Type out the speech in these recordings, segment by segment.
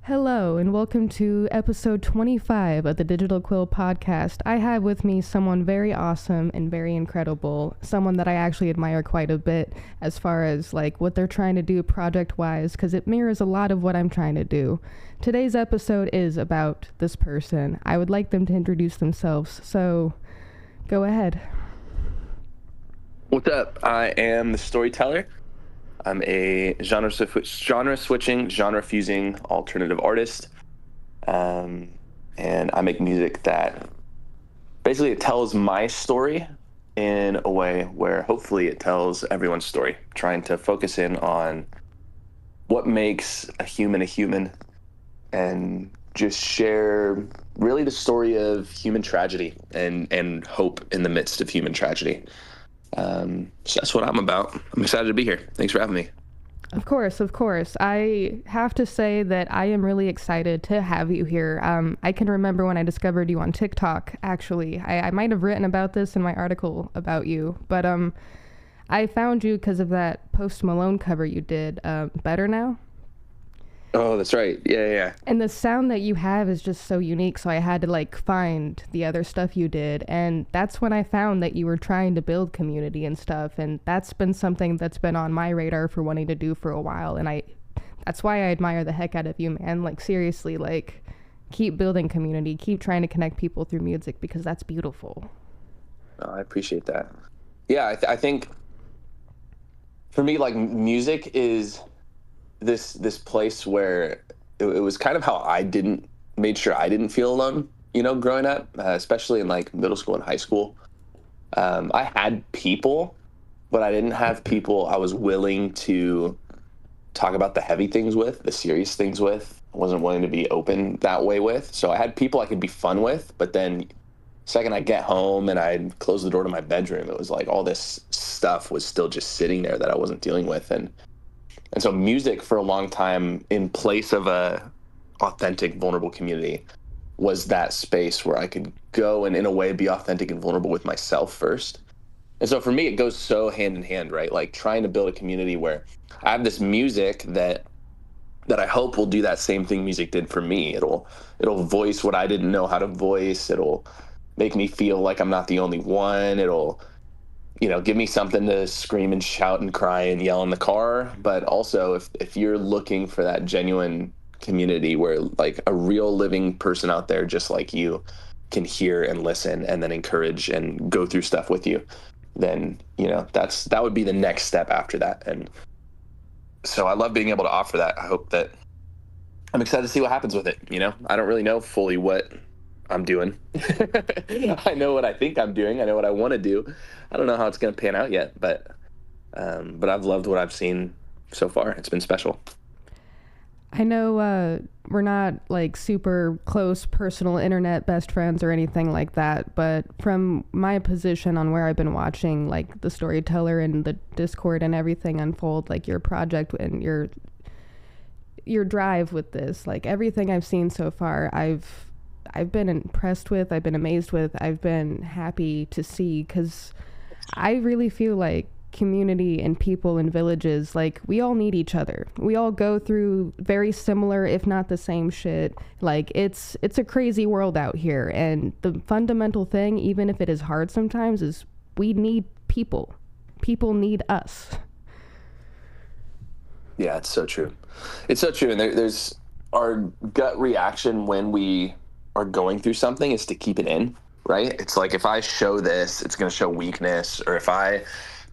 Hello, and welcome to episode 25 of the Digital Quill podcast. I have with me someone very awesome and very incredible, someone that I actually admire quite a bit as far as like what they're trying to do project-wise, because it mirrors a lot of what I'm trying to do. Today's episode is about this person. I would like them to introduce themselves, so go ahead. What's up? I am the Storyteller. I'm a genre-switching, genre-fusing alternative artist. And I make music that basically it tells my story in a way where hopefully it tells everyone's story, trying to focus in on what makes a human and just share really the story of human tragedy and hope in the midst of human tragedy. So that's what I'm about. I'm excited to be here. Thanks for having me. Of course. I have to say that I am really excited to have you here. I can remember when I discovered you on TikTok, actually. I might have written about this in my article about you, but I found you because of that Post Malone cover you did, Better Now. Oh, that's right. Yeah. And the sound that you have is just so unique, so I had to find the other stuff you did, and that's when I found that you were trying to build community and stuff, and that's been something that's been on my radar for wanting to do for a while, and that's why I admire the heck out of you, man. Seriously, keep building community, keep trying to connect people through music, because that's beautiful. Oh, I appreciate that. Yeah, I think for me, music is this place where it was kind of how made sure I didn't feel alone, growing up, especially in middle school and high school. I had people, but I didn't have people I was willing to talk about the heavy things with, the serious things with. I wasn't willing to be open that way with. So I had people I could be fun with, but then second I get home and I'd close the door to my bedroom, it was all this stuff was still just sitting there that I wasn't dealing with. And so music for a long time, in place of a authentic, vulnerable community, was that space where I could go and in a way be authentic and vulnerable with myself first. And so for me, it goes so hand in hand, right? Trying to build a community where I have this music that I hope will do that same thing music did for me. It'll voice what I didn't know how to voice. It'll make me feel like I'm not the only one. It'll give me something to scream and shout and cry and yell in the car. But also, if you're looking for that genuine community where a real living person out there just like you can hear and listen and then encourage and go through stuff with you, then that would be the next step after that. And so I love being able to offer that. I hope that I'm excited to see what happens with it. I don't really know fully what I'm doing. I know what I think I'm doing. I know what I want to do. I don't know how it's going to pan out yet, but I've loved what I've seen so far. It's been special. I know we're not super close personal internet best friends or anything like that, but from my position on where I've been watching the Storyteller and the Discord and everything unfold, your project and your drive with this, everything I've seen so far, I've been impressed with, I've been amazed with, I've been happy to see, because I really feel like community and people in villages, we all need each other. We all go through very similar, if not the same shit. It's a crazy world out here, and the fundamental thing, even if it is hard sometimes, is we need people. People need us. Yeah, it's so true. It's so true, and there's our gut reaction when we are going through something is to keep it in, right? It's if I show this, it's going to show weakness, or if I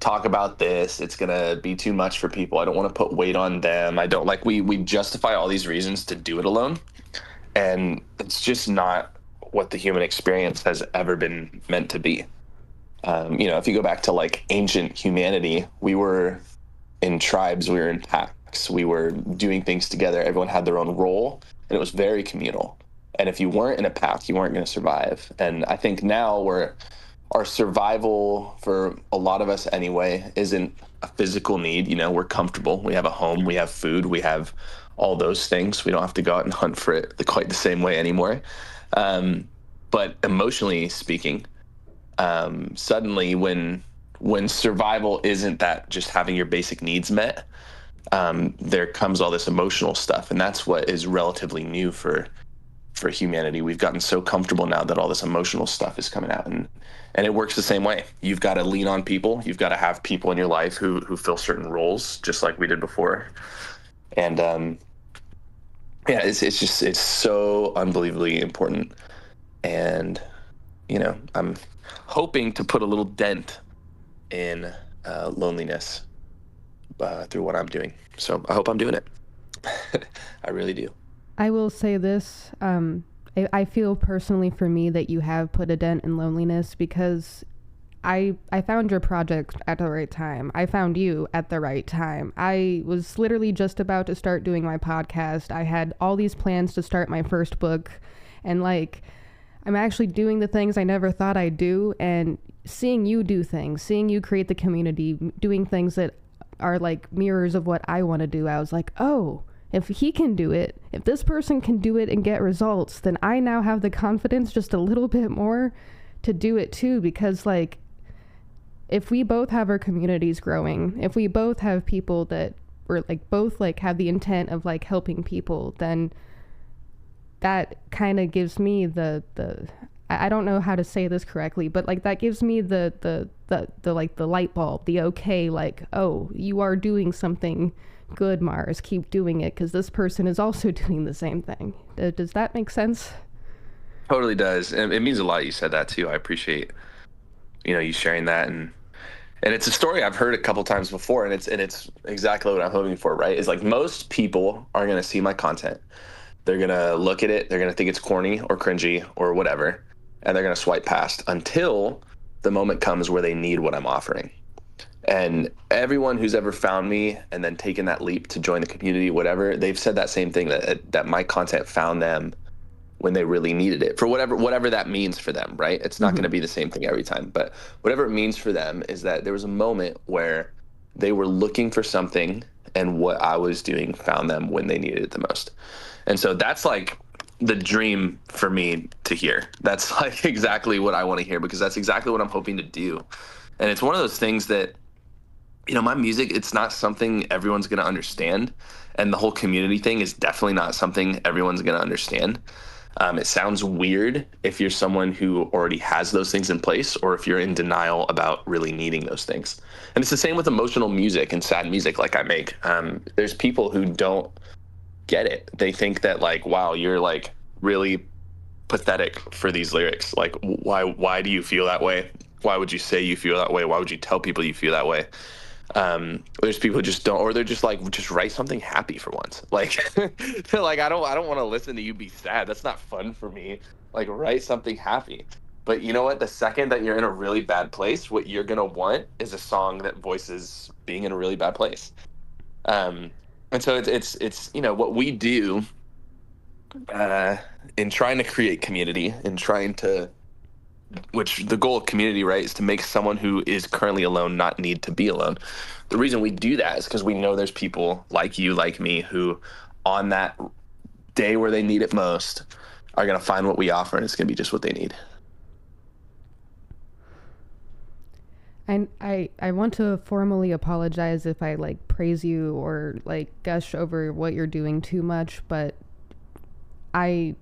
talk about this, it's going to be too much for people. I don't want to put weight on them. I don't we justify all these reasons to do it alone. And it's just not what the human experience has ever been meant to be. If you go back to ancient humanity, we were in tribes, we were in packs, we were doing things together. Everyone had their own role, and it was very communal. And if you weren't in a pack, you weren't going to survive. And I think now our survival, for a lot of us anyway, isn't a physical need. We're comfortable. We have a home. We have food. We have all those things. We don't have to go out and hunt for it quite the same way anymore. But emotionally speaking, suddenly when survival isn't that just having your basic needs met, there comes all this emotional stuff, and that's what is relatively new for humanity. We've gotten so comfortable now that all this emotional stuff is coming out, and it works the same way. You've got to lean on people. You've got to have people in your life who fill certain roles, just like we did before. And yeah, it's so unbelievably important. And I'm hoping to put a little dent in loneliness through what I'm doing. So I hope I'm doing it. I really do. I will say this. I feel personally for me that you have put a dent in loneliness, because I found your project at the right time. I found you at the right time. I was literally just about to start doing my podcast. I had all these plans to start my first book, and like, I'm actually doing the things I never thought I'd do, and seeing you do things, seeing you create the community, doing things that are like mirrors of what I want to do. I was like, oh, if he can do it, if this person can do it and get results, then I now have the confidence just a little bit more to do it too. Because like, if we both have our communities growing, if we both have people that we're like both like have the intent of like helping people, then that kind of gives me the I don't know how to say this correctly, but like that gives me the like the light bulb, the okay, like, oh, you are doing something good, Mars, keep doing it, because this person is also doing the same thing. Does that make sense? Totally does. And it means a lot you said that too. I appreciate you sharing that, and it's a story I've heard a couple times before, and it's exactly what I'm hoping for, right? Is like, most people are going to see my content, they're going to look at it, they're going to think it's corny or cringy or whatever, and they're going to swipe past until the moment comes where they need what I'm offering. And everyone who's ever found me and then taken that leap to join the community, whatever, they've said that same thing, that my content found them when they really needed it, for whatever that means for them, right? It's not going to be the same thing every time, but whatever it means for them is that there was a moment where they were looking for something, and what I was doing found them when they needed it the most. And so that's like the dream for me to hear. That's like exactly what I want to hear, because that's exactly what I'm hoping to do. And it's one of those things that, my music, it's not something everyone's going to understand. And the whole community thing is definitely not something everyone's going to understand. It sounds weird if you're someone who already has those things in place, or if you're in denial about really needing those things. And it's the same with emotional music and sad music like I make. There's people who don't get it. They think that like, wow, you're like really pathetic for these lyrics. Like, why do you feel that way? Why would you say you feel that way? Why would you tell people you feel that way? There's people who just don't, or they're just like, just write something happy for once. Like, they're like, I don't want to listen to you be sad. That's not fun for me. Like, write something happy. But you know what? The second that you're in a really bad place, what you're going to want is a song that voices being in a really bad place. And so it's what we do in trying to create community, and trying to, which the goal of community, right, is to make someone who is currently alone not need to be alone. The reason we do that is because we know there's people like you, like me, who on that day where they need it most are going to find what we offer, and it's going to be just what they need. And I want to formally apologize if I like praise you or like gush over what you're doing too much, but I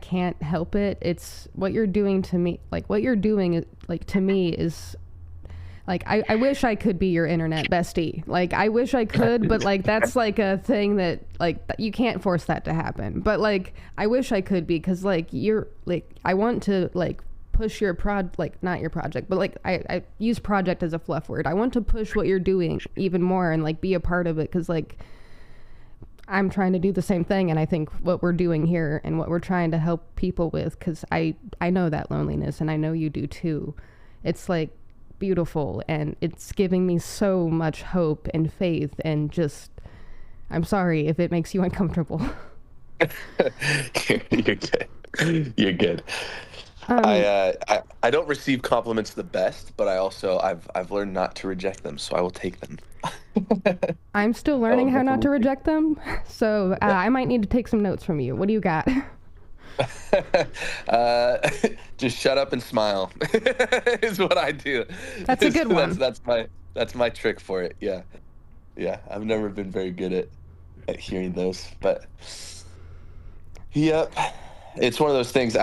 can't help it. It's what you're doing to me. Like, what you're doing, like, to me is, like, I wish I could be your internet bestie. Like, I wish I could, but, like, that's, like, a thing that, like, you can't force that to happen. But, like, I wish I could be, because, like, you're, like, I want to, like, push your not your project, but, like, I use project as a fluff word. I want to push what you're doing even more and, like, be a part of it, because, like, I'm trying to do the same thing, and I think what we're doing here and what we're trying to help people with, because I know that loneliness, and I know you do too. It's like beautiful, and it's giving me so much hope and faith, and just, I'm sorry if it makes you uncomfortable. You're good. You're good. I don't receive compliments the best, but I've learned not to reject them, so I will take them. I'm still learning how not to reject them, so I might need to take some notes from you. What do you got? Just shut up and smile is what I do. That's a good one. That's my trick for it. Yeah. Yeah, I've never been very good at hearing those, but yep. It's one of those things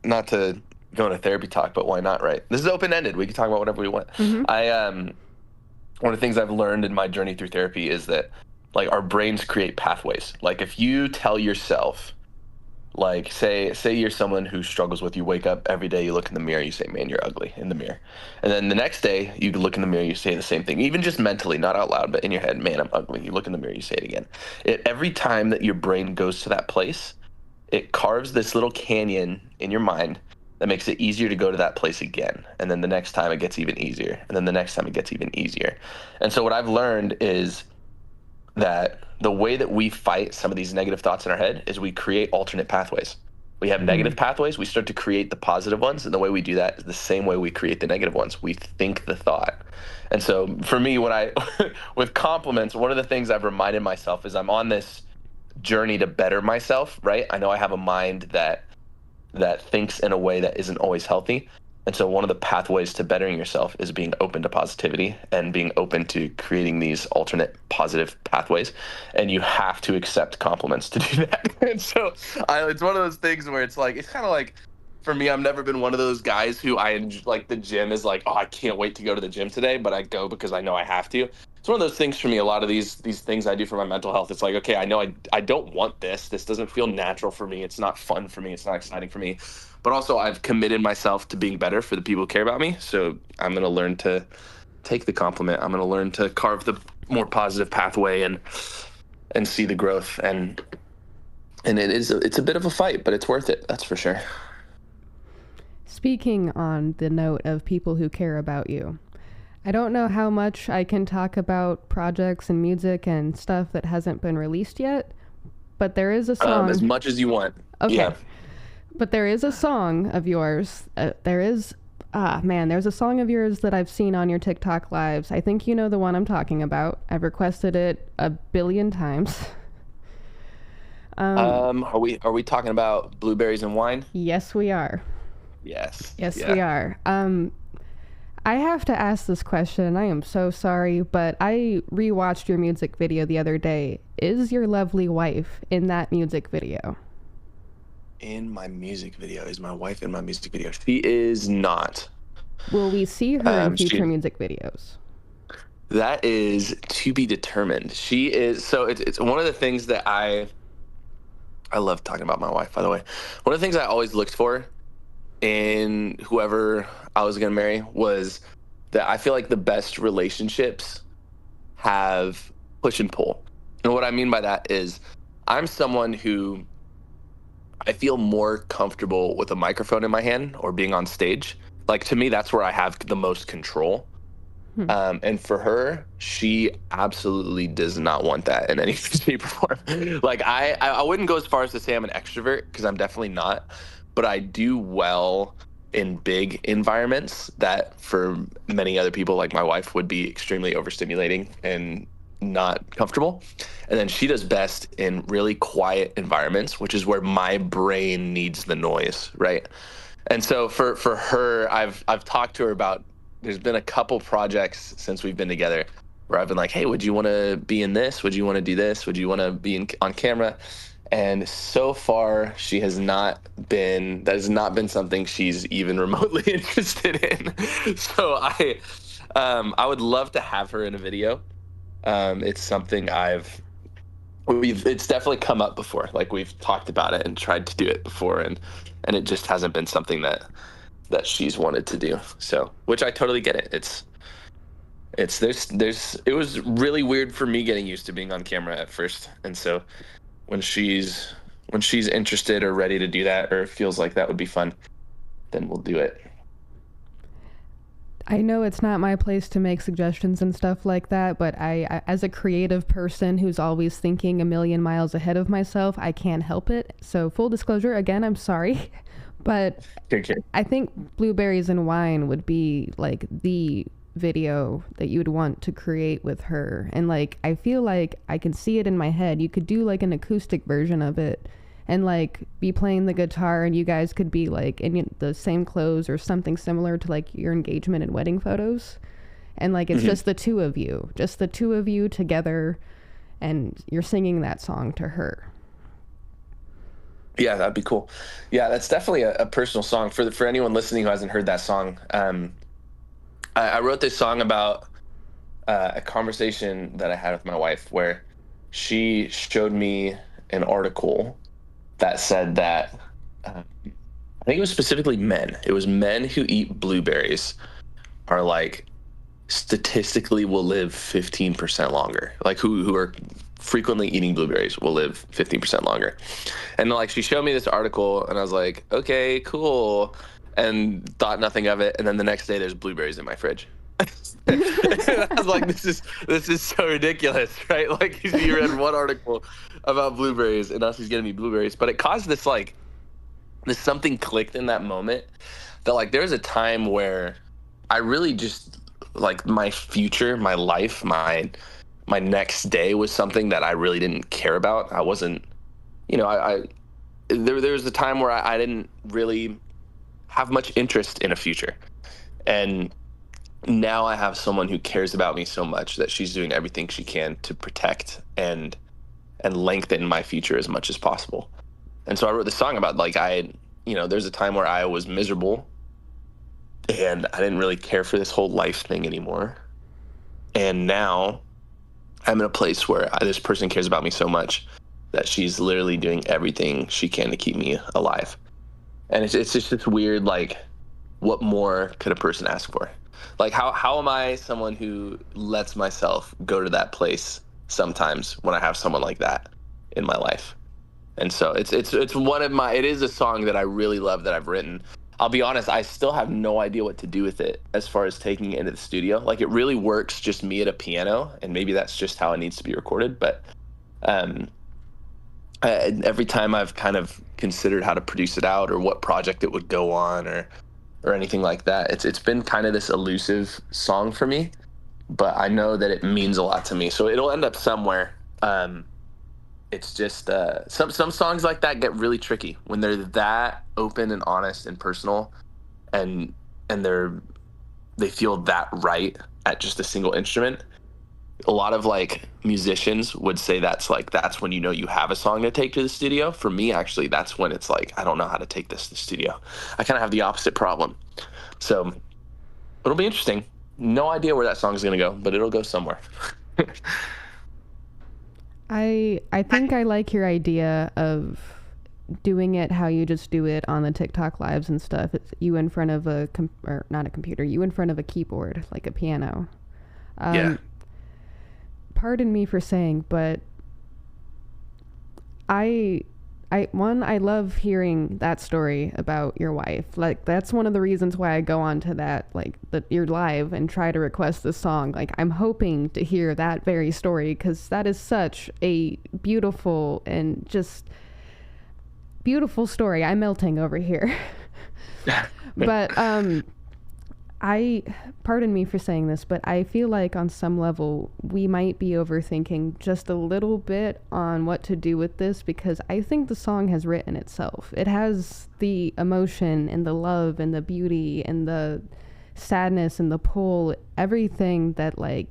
not to go into therapy talk, but why not, right? This is open-ended. We can talk about whatever we want. Mm-hmm. I One of the things I've learned in my journey through therapy is that like our brains create pathways. Like if you tell yourself, like say you're someone who struggles with, you wake up every day, you look in the mirror, you say, man, you're ugly in the mirror. And then the next day you look in the mirror, you say the same thing, even just mentally, not out loud, but in your head, man, I'm ugly. You look in the mirror, you say it again. Every time that your brain goes to that place, it carves this little canyon in your mind that makes it easier to go to that place again. And then the next time it gets even easier. And then the next time it gets even easier. And so what I've learned is that the way that we fight some of these negative thoughts in our head is we create alternate pathways. We have negative pathways, we start to create the positive ones. And the way we do that is the same way we create the negative ones. We think the thought. And so for me, when I, with compliments, one of the things I've reminded myself is I'm on this journey to better myself, right? I know I have a mind that thinks in a way that isn't always healthy. And so one of the pathways to bettering yourself is being open to positivity and being open to creating these alternate positive pathways. And you have to accept compliments to do that. And so it's one of those things where it's kind of like, for me, I've never been one of those guys who like the gym is like, oh, I can't wait to go to the gym today, but I go because I know I have to. It's one of those things for me. A lot of these things I do for my mental health, it's like, okay, I know I don't want this. This doesn't feel natural for me. It's not fun for me. It's not exciting for me. But also I've committed myself to being better for the people who care about me. So I'm going to learn to take the compliment. I'm going to learn to carve the more positive pathway and see the growth. And it's a bit of a fight, but it's worth it. That's for sure. Speaking on the note of people who care about you, I don't know how much I can talk about projects and music and stuff that hasn't been released yet, but there is a song. As much as you want. Okay. Yeah. But there is a song of yours. There's a song of yours that I've seen on your TikTok lives. I think you know the one I'm talking about. I've requested it 1 billion times. Are we talking about Blueberries and Wine? Yes, we are. Yes. Yes, we are. I have to ask this question. I am so sorry, but I rewatched your music video the other day. Is your lovely wife in that music video? In my music video? Is my wife in my music video? She is not. Will we see her in future music videos? That is to be determined. She is. So it's one of the things that I love talking about my wife, by the way. One of the things I always looked for in whoever I was going to marry was that I feel like the best relationships have push and pull. And what I mean by that is I'm someone who I feel more comfortable with a microphone in my hand or being on stage. Like, to me, that's where I have the most control. And for her, she absolutely does not want that in any shape or form. Like, I wouldn't go as far as to say I'm an extrovert, because I'm definitely not, but I do well in big environments that for many other people, like my wife, would be extremely overstimulating and not comfortable. And then she does best in really quiet environments, which is where my brain needs the noise, right? And so for her, I've talked to her about, there's been a couple projects since we've been together where I've been like, hey, would you want to be in this? Would you want to do this? Would you want to be on camera? And so far, that has not been something she's even remotely interested in. So I would love to have her in a video. It's something it's definitely come up before. Like, we've talked about it and tried to do it before, and it just hasn't been something that she's wanted to do. So, which I totally get it. It was really weird for me getting used to being on camera at first. And so when she's interested or ready to do that, or feels like that would be fun, then we'll do it. I know it's not my place to make suggestions and stuff like that, but I as a creative person who's always thinking a million miles ahead of myself, I can't help it. So full disclosure, again, I'm sorry. But Okay. I think Blueberries and Wine would be like the video that you would want to create with her. And like, I feel like I can see it in my head. You could do like an acoustic version of it and like be playing the guitar, and you guys could be like in the same clothes or something similar to like your engagement and wedding photos. and like it's just the two of you together, and you're singing that song to her. Yeah, that'd be cool. Yeah, that's definitely a personal song for anyone listening who hasn't heard that song. I wrote this song about a conversation that I had with my wife where she showed me an article that said that I think it was specifically men. It was men who eat blueberries are like statistically will live 15% longer. Like who are frequently eating blueberries will live 15% longer. And like she showed me this article and I was like, okay, cool. And thought nothing of it. And then the next day there's blueberries in my fridge. And I was like, this is so ridiculous, right? Like you read one article about blueberries and now she's getting me blueberries. But it caused this something clicked in that moment that like there's a time where I really just like my future, my life, my next day was something that I really didn't care about. I wasn't, there was a time where I didn't really have much interest in a future. And now I have someone who cares about me so much that she's doing everything she can to protect and lengthen my future as much as possible. And so I wrote this song about like there's a time where I was miserable and I didn't really care for this whole life thing anymore. And now I'm in a place where this person cares about me so much that she's literally doing everything she can to keep me alive. And it's just this weird, like, what more could a person ask for? Like, how am I someone who lets myself go to that place sometimes when I have someone like that in my life? And so it is a song that I really love that I've written. I'll be honest, I still have no idea what to do with it as far as taking it into the studio. Like it really works just me at a piano, and maybe that's just how it needs to be recorded. But every time I've kind of considered how to produce it out or what project it would go on or anything like that, it's been kind of this elusive song for me. But I know that it means a lot to me, so it'll end up somewhere. It's just some songs like that get really tricky when they're that open and honest and personal, and they feel that right at just a single instrument. A lot of like musicians would say that's when you know you have a song to take to the studio. For me, actually, that's when it's like I don't know how to take this to the studio. I kind of have the opposite problem. So it'll be interesting. No idea where that song is going to go, but it'll go somewhere. I think I like your idea of doing it how you just do it on the TikTok lives and stuff. It's you in front of or not a computer, you in front of a keyboard, like a piano. Yeah. Pardon me for saying, but I love hearing that story about your wife. Like that's one of the reasons why I go on to that, like you're live and try to request this song. Like I'm hoping to hear that very story because that is such a beautiful and just beautiful story. I'm melting over here. But pardon me for saying this, but I feel like on some level we might be overthinking just a little bit on what to do with this because I think the song has written itself. It has the emotion and the love and the beauty and the sadness and the pull, everything that like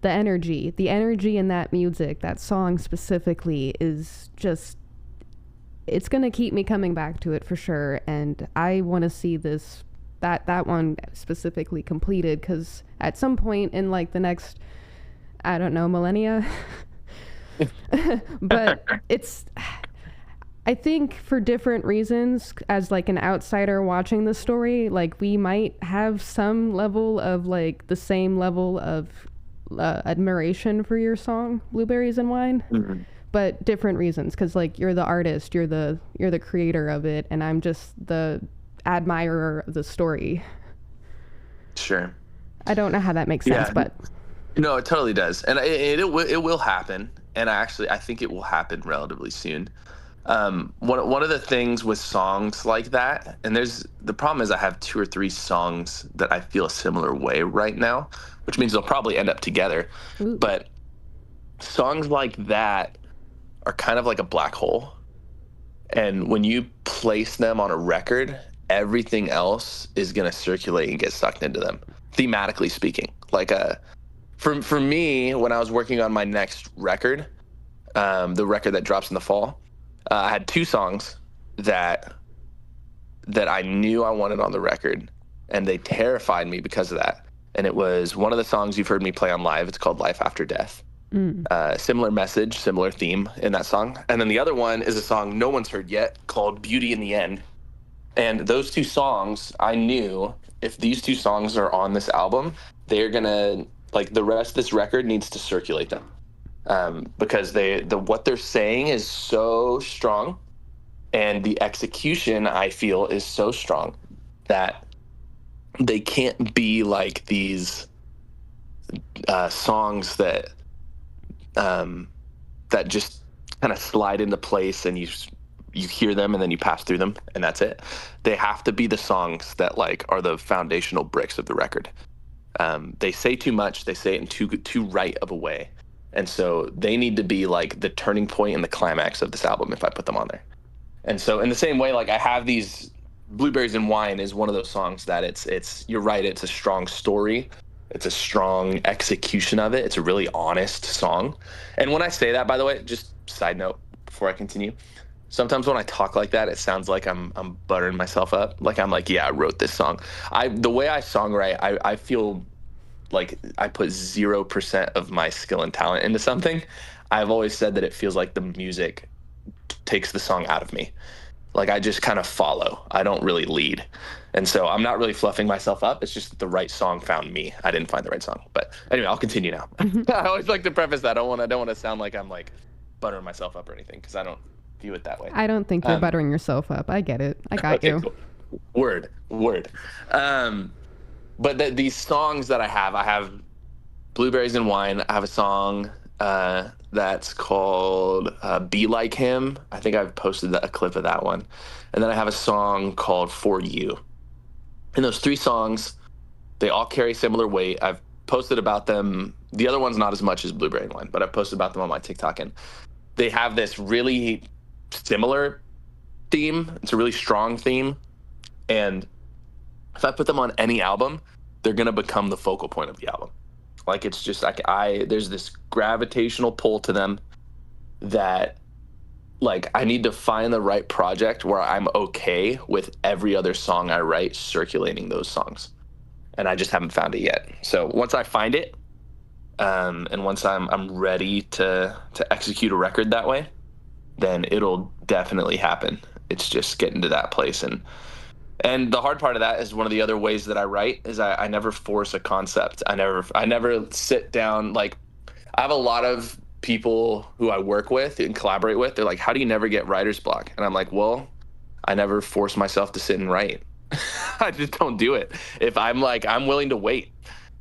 the energy in that music, that song specifically is just, it's going to keep me coming back to it for sure. And I want to see that one specifically completed because at some point in like the next, I don't know, millennia, but I think for different reasons, as like an outsider watching the story, like we might have some level of like the same level of admiration for your song, Blueberries and Wine. Mm-hmm. But different reasons because like you're the artist, you're the creator of it, and I'm just the admirer of the story. Sure. I don't know how that makes sense, but no, it totally does, and it will happen, and I think it will happen relatively soon. One of the things with songs like that, and the problem is I have 2 or 3 songs that I feel a similar way right now, which means they'll probably end up together. Ooh. But songs like that are kind of like a black hole, and when you place them on a record, everything else is going to circulate and get sucked into them, thematically speaking. like a for me when I was working on my next record, the record that drops in the fall, I had two songs that I knew I wanted on the record, and they terrified me because of that. And it was one of the songs you've heard me play on live. It's called Life After Death. Similar message, similar theme in that song. And then the other one is a song no one's heard yet called Beauty in the End. And those two songs, I knew if these two songs are on this album, they're gonna, like, the rest of this record needs to circulate them, because what they're saying is so strong, and the execution I feel is so strong that they can't be like these songs that that just kind of slide into place and you hear them and then you pass through them and that's it. They have to be the songs that like are the foundational bricks of the record. They say too much. They say it in too right of a way, and so they need to be like the turning point and the climax of this album if I put them on there. And so in the same way, like I have these, Blueberries and Wine is one of those songs that it's you're right, it's a strong story. It's a strong execution of it. It's a really honest song. And when I say that, by the way, just side note before I continue, sometimes when I talk like that, it sounds like I'm buttering myself up. Like I'm like, yeah, I wrote this song. The way I songwrite, I feel like I put 0% of my skill and talent into something. I've always said that it feels like the music takes the song out of me. Like I just kind of follow. I don't really lead. And so I'm not really fluffing myself up. It's just that the right song found me. I didn't find the right song. But anyway, I'll continue now. I always like to preface that. I don't want to sound like I'm like buttering myself up or anything, because I don't view it that way. I don't think you're buttering yourself up. I get it. I got you. Cool. Word. But these songs that I have Blueberries and Wine. I have a song that's called Be Like Him. I think I've posted a clip of that one. And then I have a song called For You. And those three songs, they all carry similar weight. I've posted about them. The other one's not as much as Blueberry and Wine, but I've posted about them on my TikTok. And they have this really similar theme. It's a really strong theme. And if I put them on any album, they're going to become the focal point of the album. Like it's just like there's this gravitational pull to them that like I need to find the right project where I'm okay with every other song I write circulating those songs. And I just haven't found it yet. So once I find it, and once I'm ready to execute a record that way, then it'll definitely happen. It's just getting to that place. And the hard part of that is one of the other ways that I write is I never force a concept. I never sit down. Like I have a lot of people who I work with and collaborate with. They're like, how do you never get writer's block? And I'm like, well, I never force myself to sit and write. I just don't do it. If I'm like, I'm willing to wait,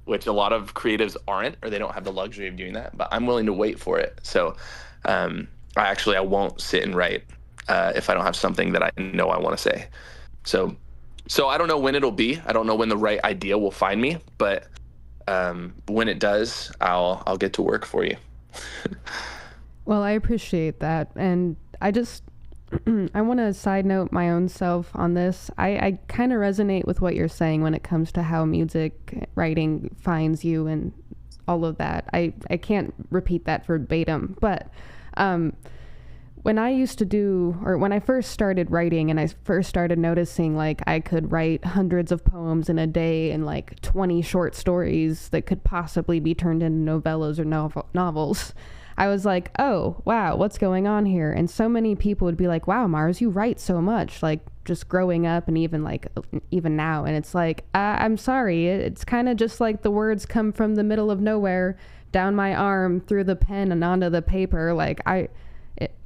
which a lot of creatives aren't, or they don't have the luxury of doing that, but I'm willing to wait for it. So I won't sit and write if I don't have something that I know I want to say. So I don't know when it'll be. I don't know when the right idea will find me, but when it does, I'll get to work for you. Well, I appreciate that. And I want to side note my own self on this. I kind of resonate with what you're saying when it comes to how music writing finds you and all of that. I can't repeat that verbatim, but when I first started writing and I first started noticing like I could write hundreds of poems in a day and like 20 short stories that could possibly be turned into novellas or novels, I was like, oh, wow, what's going on here? And so many people would be like, wow, Mars, you write so much, like just growing up and even now. And it's like, I'm sorry. It's kind of just like the words come from the middle of nowhere, down my arm, through the pen and onto the paper. Like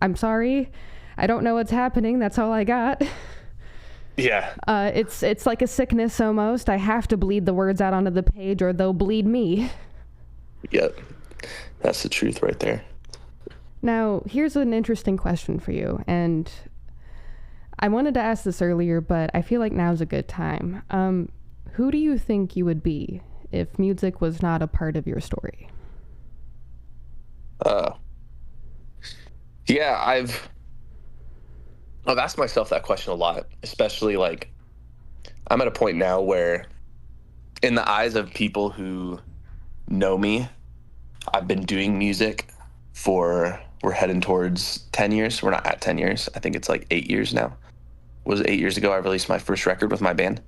I'm sorry. I don't know what's happening. That's all I got. Yeah. It's like a sickness almost. I have to bleed the words out onto the page or they'll bleed me. Yep. That's the truth right there. Now, here's an interesting question for you. And I wanted to ask this earlier, but I feel like now's a good time. Who do you think you would be if music was not a part of your story? Yeah, I've asked myself that question a lot, especially like I'm at a point now where in the eyes of people who know me, I've been doing music we're heading towards 10 years. We're not at 10 years. I think it's like 8 years now. Was 8 years ago I released my first record with my band.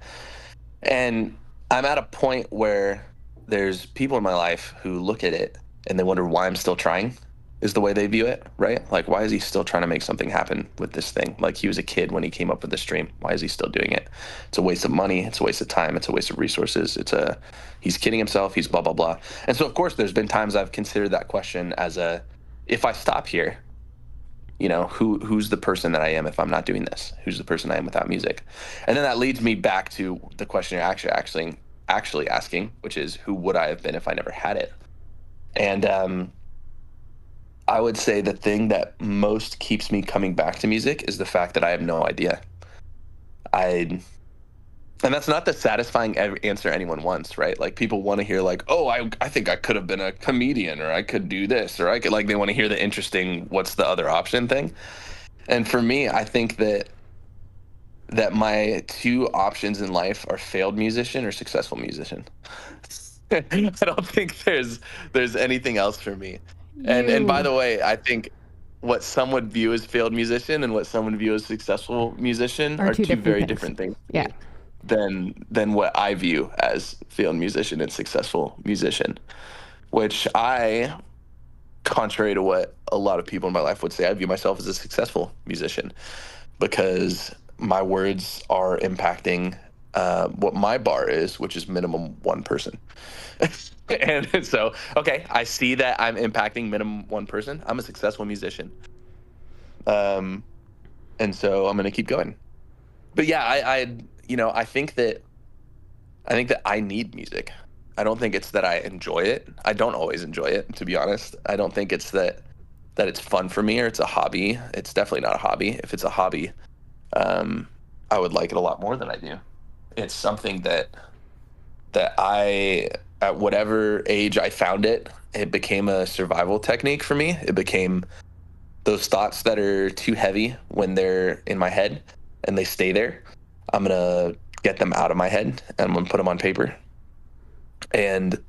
And I'm at a point where there's people in my life who look at it and they wonder why I'm still trying, is the way they view it, right? Like, why is he still trying to make something happen with this thing? Like, he was a kid when he came up with this dream. Why is he still doing it? It's a waste of money. It's a waste of time. It's a waste of resources. He's kidding himself. He's blah, blah, blah. And so, of course, there's been times I've considered that question as if I stop here, who's the person that I am if I'm not doing this? Who's the person I am without music? And then that leads me back to the question you're actually asking, which is, who would I have been if I never had it? And I would say the thing that most keeps me coming back to music is the fact that I have no idea. And that's not the satisfying answer anyone wants, right? Like, people want to hear like, oh, I think I could have been a comedian, or I could do this, or I could, like, they want to hear the interesting, what's the other option thing. And for me, I think that my two options in life are failed musician or successful musician. I don't think there's anything else for me. And by You the way, I think what some would view as failed musician and what some would view as successful musician are are two two different very things. different things to Yeah. me than what I view as failed musician and successful musician, which I, contrary to what a lot of people in my life would say, I view myself as a successful musician because my words are impacting what my bar is, which is minimum one person. And so, okay, I see that I'm impacting minimum one person. I'm a successful musician. Um, and so I'm going to keep going. But yeah, I think that I need music. I don't think it's that I enjoy it. I don't always enjoy it, to be honest. I don't think it's that it's fun for me or it's a hobby. It's definitely not a hobby. If it's a hobby, um, I would like it a lot more than I do. It's something that I, at whatever age I found it, it became a survival technique for me. It became those thoughts that are too heavy when they're in my head and they stay there. I'm gonna get them out of my head and I'm gonna put them on paper. And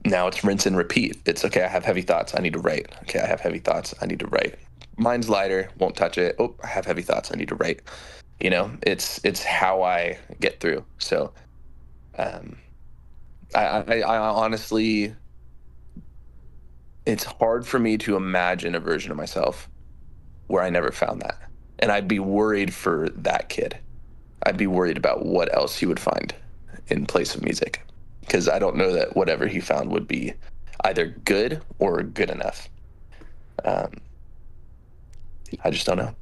now it's rinse and repeat. It's okay, I have heavy thoughts, I need to write. Okay, I have heavy thoughts, I need to write. Mine's lighter, won't touch it. Oh, I have heavy thoughts, I need to write. It's how I get through. So um, I honestly, it's hard for me to imagine a version of myself where I never found that. And I'd be worried for that kid. I'd be worried about what else he would find in place of music, because I don't know that whatever he found would be either good or good enough. Um, I just don't know.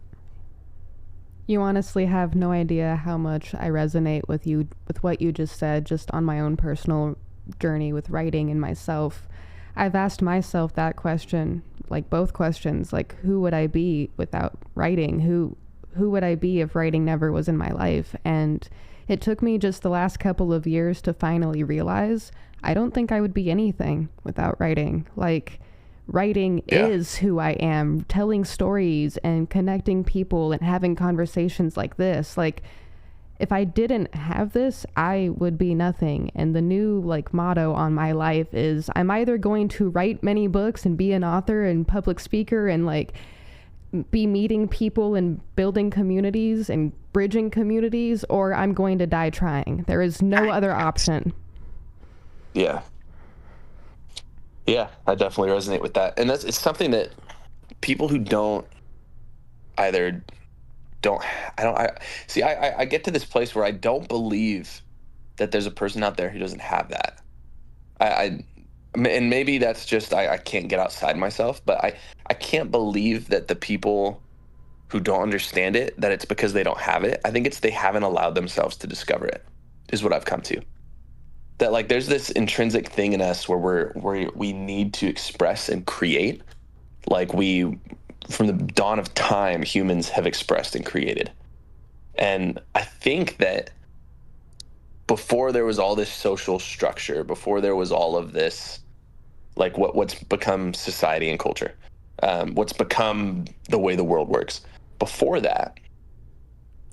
You honestly have no idea how much I resonate with you, with what you just said, just on my own personal journey with writing and myself. I've asked myself that question, like both questions, like who would I be without writing? Who would I be if writing never was in my life? And it took me just the last couple of years to finally realize I don't think I would be anything without writing. Like, writing Yeah. is who I am, telling stories and connecting people and having conversations like this. Like, if I didn't have this, I would be nothing. And the new like motto on my life is I'm either going to write many books and be an author and public speaker and like be meeting people and building communities and bridging communities, or I'm going to die trying. There is no other option. Yeah. Yeah, I definitely resonate with that. And it's something that people who don't either don't I don't I see I get to this place where I don't believe that there's a person out there who doesn't have that. I and maybe that's just I can't get outside myself, but I can't believe that the people who don't understand it, that it's because they don't have it. I think it's they haven't allowed themselves to discover it, is what I've come to. That like there's this intrinsic thing in us where we need to express and create. Like we, from the dawn of time, humans have expressed and created. And I think that before there was all this social structure, before there was all of this, like what's become society and culture, what's become the way the world works. Before that,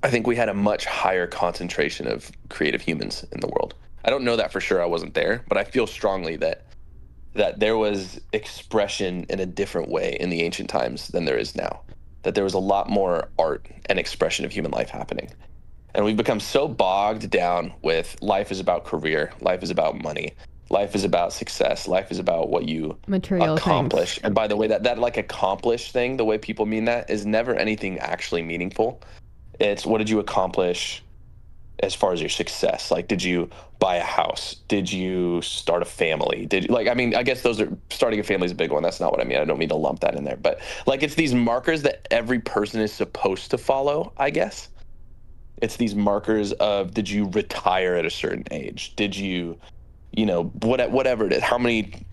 I think we had a much higher concentration of creative humans in the world. I don't know that for sure. I wasn't there, but I feel strongly that there was expression in a different way in the ancient times than there is now. That there was a lot more art and expression of human life happening. And we've become so bogged down with life is about career, life is about money, life is about success, life is about what you Material accomplish. things. And by the way, that like accomplish thing, the way people mean that is never anything actually meaningful. It's what did you accomplish as far as your success? Like, did you buy a house? Did you start a family? Did you, like, I mean, I guess those are starting a family is a big one. That's not what I mean. I don't mean to lump that in there, but like, it's these markers that every person is supposed to follow, I guess. It's these markers of, did you retire at a certain age? Did you, whatever it is, how many,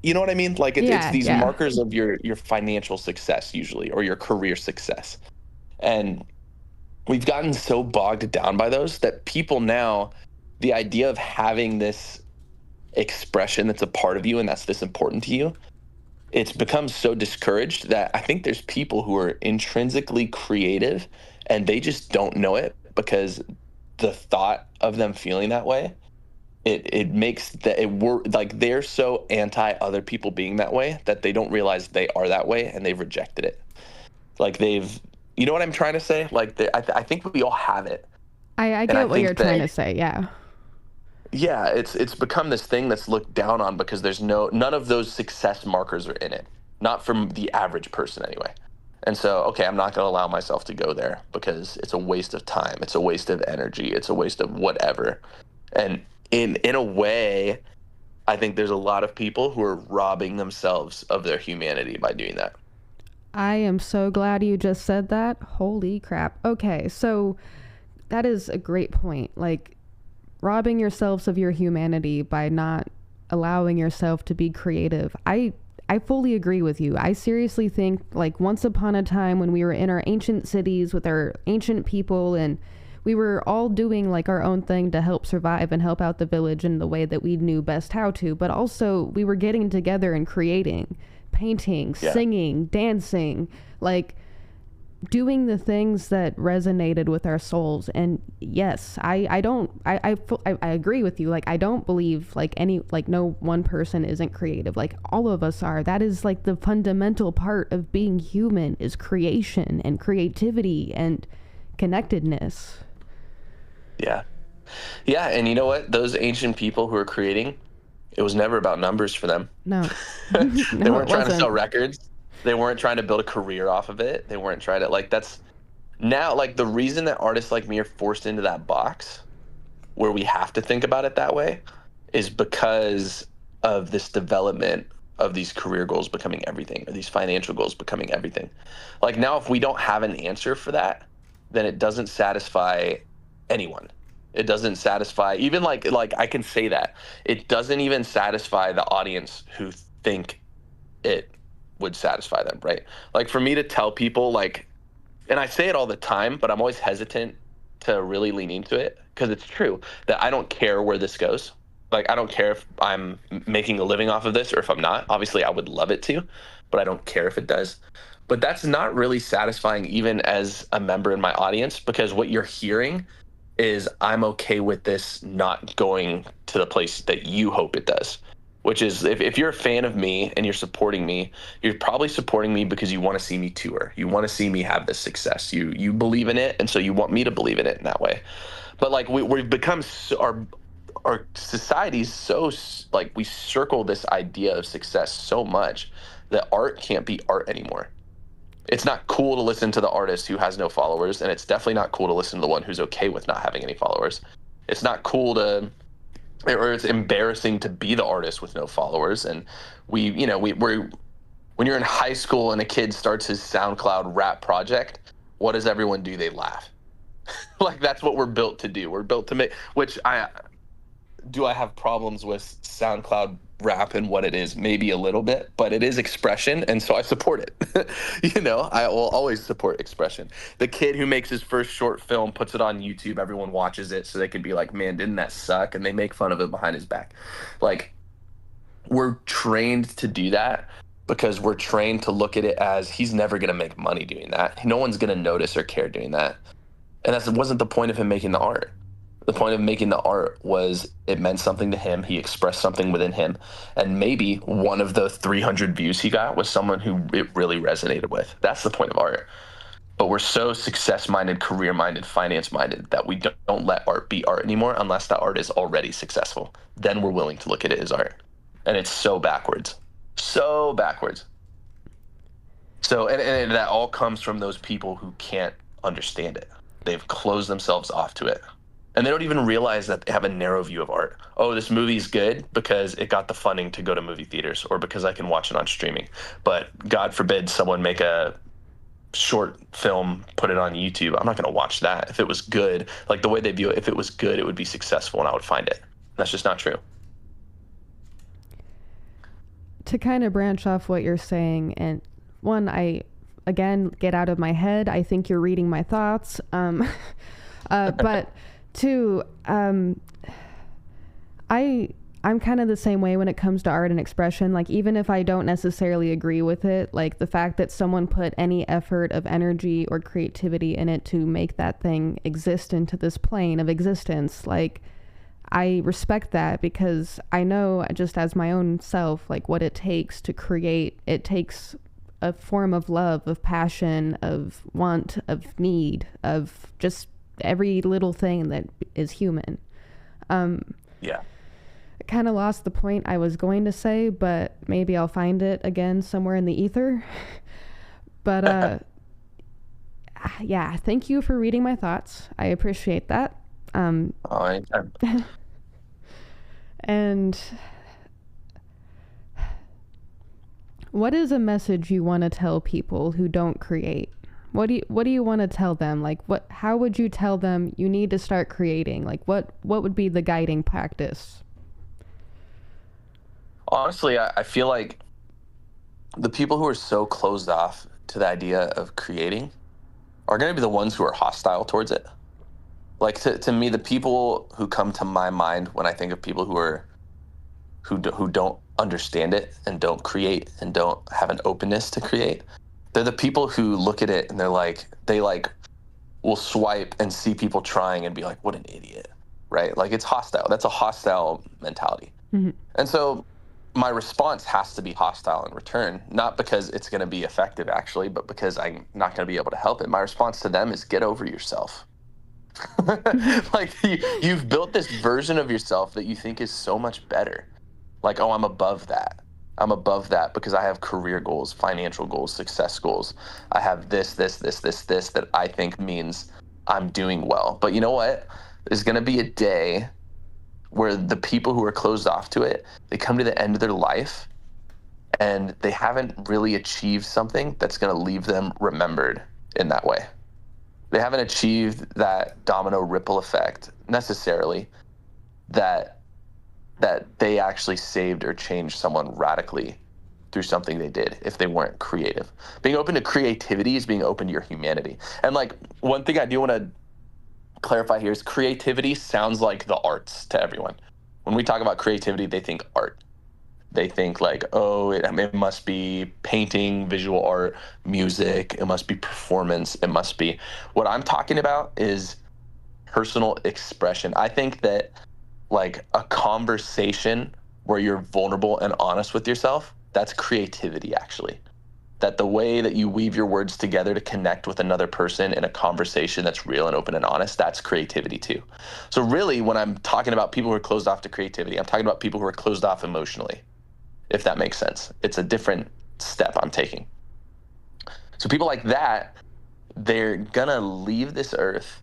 you know what I mean? Like it's Yeah, these yeah. markers of your financial success usually, or your career success. And we've gotten so bogged down by those that people now, the idea of having this expression that's a part of you and that's this important to you, it's become so discouraged that I think there's people who are intrinsically creative and they just don't know it because the thought of them feeling that way, it makes that it work, like they're so anti other people being that way that they don't realize they are that way and they've rejected it. Like they've, you know what I'm trying to say? Like I think we all have it. I And I get what you're think trying that, to say. Yeah. yeah, it's become this thing that's looked down on because there's none of those success markers are in it. Not from the average person anyway. And so, okay, I'm not going to allow myself to go there because it's a waste of time. It's a waste of energy. It's a waste of whatever. And in a way, I think there's a lot of people who are robbing themselves of their humanity by doing that. I am so glad you just said that. Holy crap. Okay, so that is a great point. Like, robbing yourselves of your humanity by not allowing yourself to be creative. I fully agree with you. I seriously think like once upon a time when we were in our ancient cities with our ancient people and we were all doing like our own thing to help survive and help out the village in the way that we knew best how to, but also we were getting together and creating, painting, Yeah. singing, dancing, like doing the things that resonated with our souls. And yes, I agree with you. Like, I don't believe like no one person isn't creative. Like, all of us are. That is like the fundamental part of being human, is creation and creativity and connectedness. Yeah. Yeah. And you know what? Those ancient people who are creating, it was never about numbers for them. No. They No, it weren't trying to sell wasn't. records. They weren't trying to build a career off of it. They weren't trying to, like, that's now, like, the reason that artists like me are forced into that box where we have to think about it that way is because of this development of these career goals becoming everything, or these financial goals becoming everything. Like, now, if we don't have an answer for that, then it doesn't satisfy anyone. It doesn't satisfy even like I can say that. It doesn't even satisfy the audience who think it would satisfy them, right? Like, for me to tell people, like, and I say it all the time, but I'm always hesitant to really lean into it because it's true that I don't care where this goes. Like, I don't care if I'm making a living off of this or if I'm not. Obviously, I would love it to, but I don't care if it does. But that's not really satisfying even as a member in my audience, because what you're hearing is I'm okay with this not going to the place that you hope it does. Which is, if you're a fan of me and you're supporting me, you're probably supporting me because you want to see me tour. You want to see me have this success. You believe in it, and so you want me to believe in it in that way. But like we've become our society's so like we circle this idea of success so much that art can't be art anymore. It's not cool to listen to the artist who has no followers, and it's definitely not cool to listen to the one who's okay with not having any followers. It's not cool to, or it's embarrassing to be the artist with no followers. And we're when you're in high school and a kid starts his SoundCloud rap project, what does everyone do? They laugh. Like, that's what we're built to do. We're built to make, which I have problems with SoundCloud rap and what it is, maybe a little bit, but it is expression, and so I support it. I will always support expression. The kid who makes his first short film puts it on YouTube, everyone watches it so they can be like, man, didn't that suck? And they make fun of it behind his back. Like, we're trained to do that because we're trained to look at it as he's never going to make money doing that. No one's going to notice or care doing that. And that wasn't the point of him making the art. The point of making the art was it meant something to him. He expressed something within him. And maybe one of the 300 views he got was someone who it really resonated with. That's the point of art. But we're so success minded, career minded, finance minded that we don't let art be art anymore unless that art is already successful. Then we're willing to look at it as art. And it's so backwards. So backwards. So, and that all comes from those people who can't understand it. They've closed themselves off to it. And they don't even realize that they have a narrow view of art. Oh, this movie's good because it got the funding to go to movie theaters or because I can watch it on streaming. But God forbid someone make a short film, put it on YouTube. I'm not going to watch that. If it was good, like the way they view it, if it was good, it would be successful and I would find it. That's just not true. To kind of branch off what you're saying, and one, again, get out of my head. I think you're reading my thoughts. But two, I'm kind of the same way when it comes to art and expression. Like, even if I don't necessarily agree with it, like the fact that someone put any effort of energy or creativity in it to make that thing exist into this plane of existence, like, I respect that because I know just as my own self, like what it takes to create. It takes a form of love, of passion, of want, of need, of just every little thing that is human. Yeah. I kind of lost the point I was going to say, but maybe I'll find it again somewhere in the ether. But yeah, thank you for reading my thoughts. I appreciate that. And what is a message you want to tell people who don't create? What do you want to tell them? Like, how would you tell them you need to start creating? Like, what would be the guiding practice? Honestly, I feel like the people who are so closed off to the idea of creating are going to be the ones who are hostile towards it. Like, to me, the people who come to my mind when I think of people who don't understand it and don't create and don't have an openness to create, they're the people who look at it and they will swipe and see people trying and be like, what an idiot, right? Like, it's hostile. That's a hostile mentality. Mm-hmm. And so my response has to be hostile in return, not because it's going to be effective actually, but because I'm not going to be able to help it. My response to them is get over yourself. Like, you've built this version of yourself that you think is so much better. Like, oh, I'm above that. I'm above that because I have career goals, financial goals, success goals. I have this that I think means I'm doing well. But you know what? There's going to be a day where the people who are closed off to it, they come to the end of their life and they haven't really achieved something that's going to leave them remembered in that way. They haven't achieved that domino ripple effect necessarily that they actually saved or changed someone radically through something they did if they weren't creative. Being open to creativity is being open to your humanity. And like, one thing I do want to clarify here is creativity sounds like the arts to everyone. When we talk about creativity, they think art. They think like, oh, it must be painting, visual art, music, it must be performance, it must be. What I'm talking about is personal expression. I think that like a conversation where you're vulnerable and honest with yourself, that's creativity actually. That the way that you weave your words together to connect with another person in a conversation that's real and open and honest, that's creativity too. So really, when I'm talking about people who are closed off to creativity, I'm talking about people who are closed off emotionally, if that makes sense. It's a different step I'm taking. So people like that, they're gonna leave this earth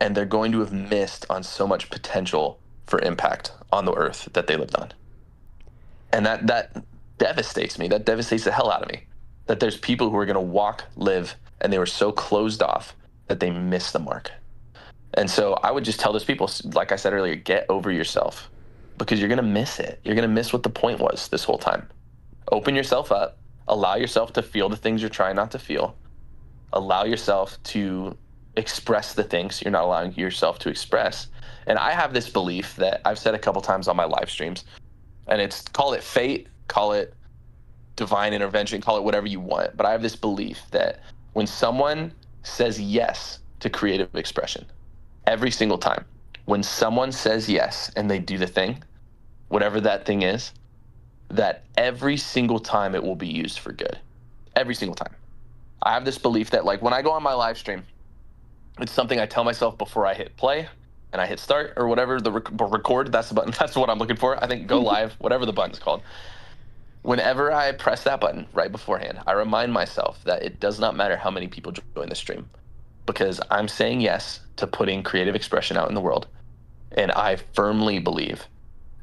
and they're going to have missed on so much potential for impact on the earth that they lived on. And that devastates me. That devastates the hell out of me. That there's people who are going to walk, live, and they were so closed off that they missed the mark. And so I would just tell those people, like I said earlier, get over yourself because you're going to miss it. You're going to miss what the point was this whole time. Open yourself up. Allow yourself to feel the things you're trying not to feel. Allow yourself to express the things you're not allowing yourself to express. And I have this belief that I've said a couple times on my live streams, and it's, call it fate, call it divine intervention, call it whatever you want. But I have this belief that when someone says yes to creative expression, every single time, when someone says yes and they do the thing, whatever that thing is, that every single time it will be used for good. Every single time. I have this belief that, like, when I go on my live stream, it's something I tell myself before I hit play and I hit start or whatever, the record, that's the button. That's what I'm looking for. I think go live, whatever the button's called. Whenever I press that button right beforehand, I remind myself that it does not matter how many people join the stream, because I'm saying yes to putting creative expression out in the world. And I firmly believe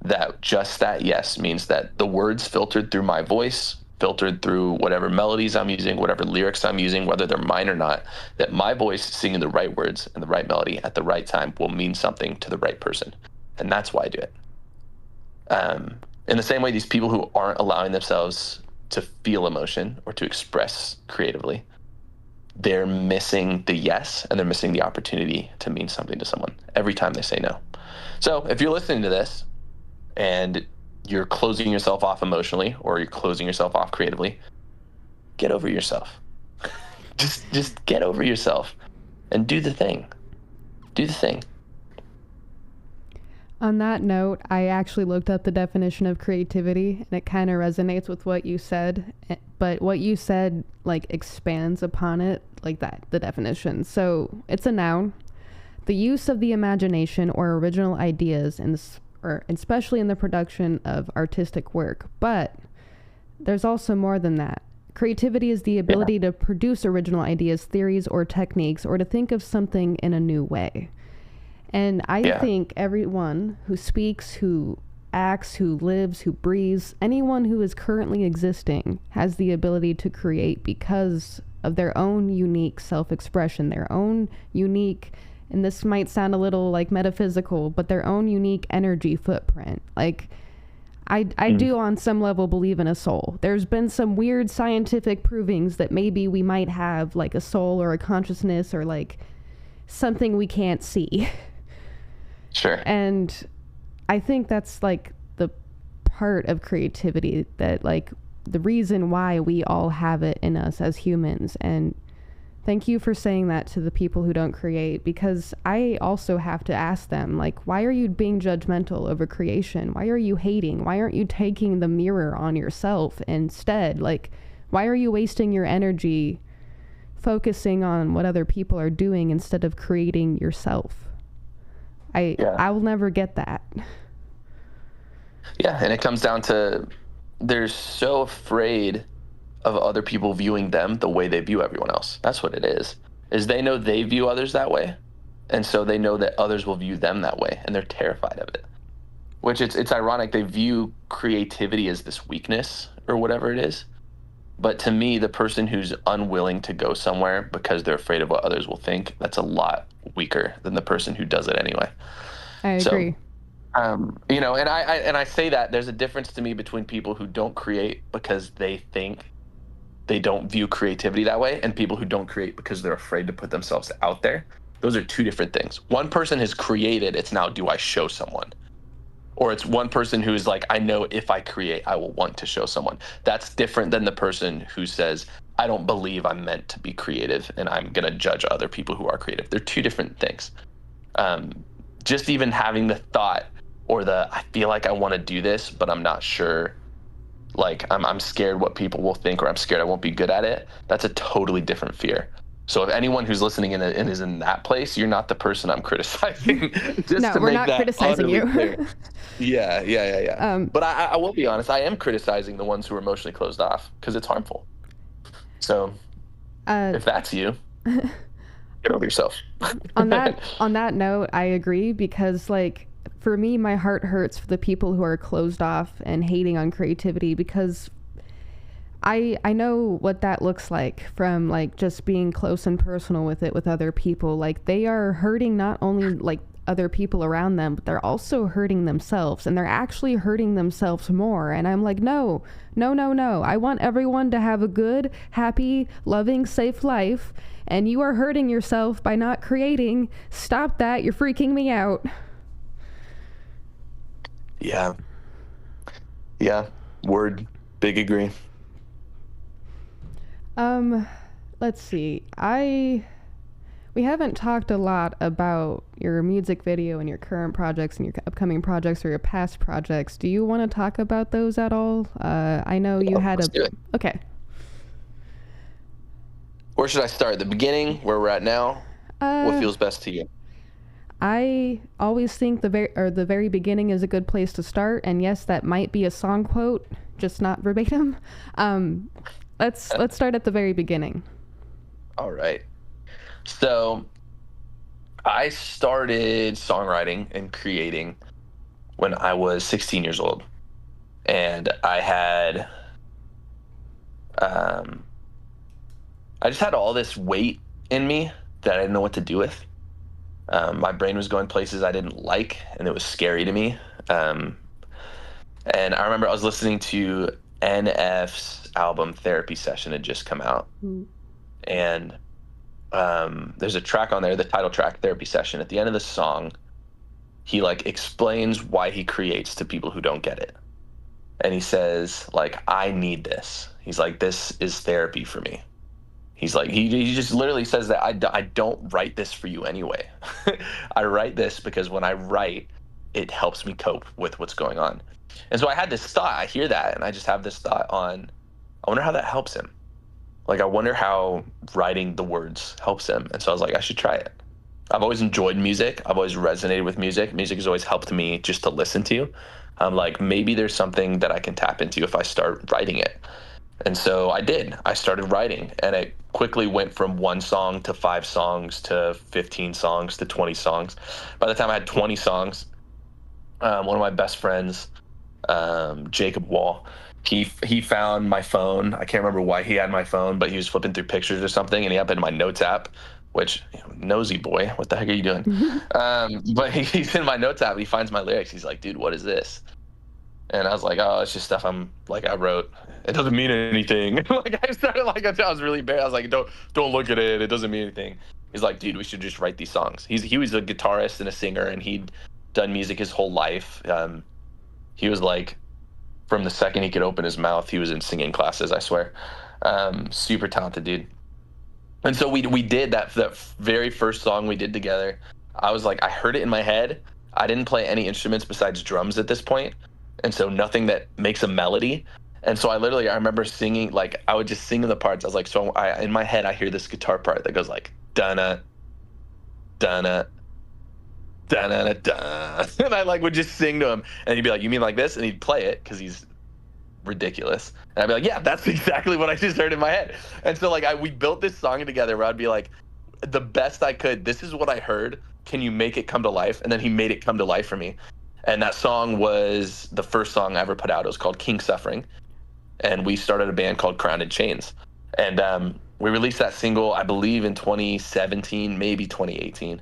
that just that yes means that the words filtered through my voice, filtered through whatever melodies I'm using, whatever lyrics I'm using, whether they're mine or not, that my voice singing the right words and the right melody at the right time will mean something to the right person. And that's why I do it. In the same way, these people who aren't allowing themselves to feel emotion or to express creatively, they're missing the yes, and they're missing the opportunity to mean something to someone every time they say no. So if you're listening to this and you're closing yourself off emotionally, or you're closing yourself off creatively, get over yourself. just get over yourself and do the thing. Do the thing. On that note, I actually looked up the definition of creativity, and it kind of resonates with what you said, but what you said, like, expands upon it, like that, the definition. So it's a noun. The use of the imagination or original ideas, or especially in the production of artistic work. But there's also more than that. Creativity is the ability to produce original ideas, theories, or techniques, or to think of something in a new way. And I think everyone who speaks, who acts, who lives, who breathes, anyone who is currently existing has the ability to create because of their own unique self-expression, their own unique, and this might sound a little like metaphysical, but their own unique energy footprint. Like, I do on some level believe in a soul. There's been some weird scientific provings that maybe we might have like a soul or a consciousness or like something we can't see. Sure. And I think that's like the part of creativity that, like, the reason why we all have it in us as humans. And thank you for saying that to the people who don't create, because I also have to ask them, like, why are you being judgmental over creation? Why are you hating? Why aren't you taking the mirror on yourself instead? Like, why are you wasting your energy focusing on what other people are doing instead of creating yourself? I will never get that. Yeah, and it comes down to they're so afraid of other people viewing them the way they view everyone else. That's what it is they know they view others that way, and so they know that others will view them that way, and they're terrified of it. Which it's ironic, they view creativity as this weakness or whatever it is. But to me, the person who's unwilling to go somewhere because they're afraid of what others will think, that's a lot weaker than the person who does it anyway. I agree. You know, and I say that there's a difference to me between people who don't create because they think they don't view creativity that way, and people who don't create because they're afraid to put themselves out there. Those are two different things. One person has created, it's now, do I show someone? Or it's one person who's like, I know if I create, I will want to show someone. That's different than the person who says, I don't believe I'm meant to be creative and I'm going to judge other people who are creative. They're two different things. Just even having the thought or I feel like I want to do this, but I'm not sure. Like, I'm scared what people will think, or I'm scared I won't be good at it. That's a totally different fear. So if anyone who's listening and is in that place, you're not the person I'm criticizing. No, we're not criticizing you. Yeah. But I will be honest, I am criticizing the ones who are emotionally closed off because it's harmful. So if that's you, get over yourself. on that note, I agree, because, like, for me, my heart hurts for the people who are closed off and hating on creativity, because I know what that looks like from, like, just being close and personal with it with other people. Like, they are hurting not only, like, other people around them, but they're also hurting themselves, and they're actually hurting themselves more. And I'm like, no. I want everyone to have a good, happy, loving, safe life, and you are hurting yourself by not creating. Stop that. You're freaking me out. Yeah. Word. Big agree. Let's see. We haven't talked a lot about your music video and your current projects and your upcoming projects or your past projects. Do you want to talk about those at all? I know you Yeah, had let's a. do it. Okay. Where should I start? The beginning, where we're at now? What Uh, feels best to you? I always think the very beginning is a good place to start, and yes, that might be a song quote, just not verbatim. Um, let's start at the very beginning. All right. So I started songwriting and creating when I was 16 years old, and um, I just had all this weight in me that I didn't know what to do with. My brain was going places I didn't like, and it was scary to me. Um, and I remember I was listening to NF's album Therapy Session had just come out, Mm. and there's a track on there, the title track, Therapy Session. At the end of the song, he like explains why he creates to people who don't get it. And he says, like, I need this. He's like, this is therapy for me. He's like, he just literally says that I don't write this for you anyway. I write this because when I write, it helps me cope with what's going on. And so I had this thought, I hear that, and I just have this thought on, I wonder how that helps him. Like, I wonder how writing the words helps him. And so I was like, I should try it. I've always enjoyed music. I've always resonated with music. Music has always helped me just to listen to. I'm like, maybe there's something that I can tap into if I start writing it. And so I did. I started writing, and it quickly went from one song to 5 songs to 15 songs to 20 songs. By the time I had 20 songs, one of my best friends, Jacob Wall, he found my phone. I can't remember why he had my phone, but he was flipping through pictures or something, and he happened in my notes app, which, nosy boy, what the heck are you doing? But he's in my notes app. He finds my lyrics. He's like, dude, what is this? And I was like, oh, it's just stuff I wrote. It doesn't mean anything. Like I started like I was really bad. I was like, don't look at it. It doesn't mean anything. He's like, dude, we should just write these songs. He was a guitarist and a singer, and he'd done music his whole life. He was like, from the second he could open his mouth, he was in singing classes, I swear. Super talented dude. And so we did that very first song we did together. I was like, I heard it in my head. I didn't play any instruments besides drums at this point, and so nothing that makes a melody. And so I remember singing, like I would just sing the parts. I was like, so in my head I hear this guitar part that goes like dun-na, dun-na, dun-na, dun, and I like would just sing to him, and he'd be like, you mean like this? And he'd play it because he's ridiculous, and I'd be like, yeah, that's exactly what I just heard in my head. And so like we built this song together where I'd be like, the best I could, this is what I heard, can you make it come to life? And then he made it come to life for me. And that song was the first song I ever put out. It was called King Suffering, and we started a band called Crowned in Chains. And we released that single, I believe, in 2017, maybe 2018.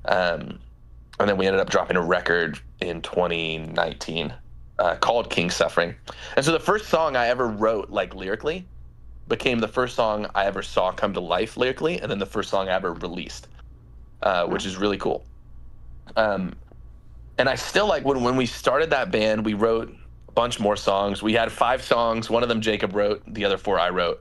And then we ended up dropping a record in 2019 called King Suffering. And so the first song I ever wrote, like lyrically, became the first song I ever saw come to life lyrically, and then the first song I ever released, which is really cool. And I still like when we started that band, we wrote a bunch more songs. We had 5 songs. One of them Jacob wrote, the other 4 I wrote.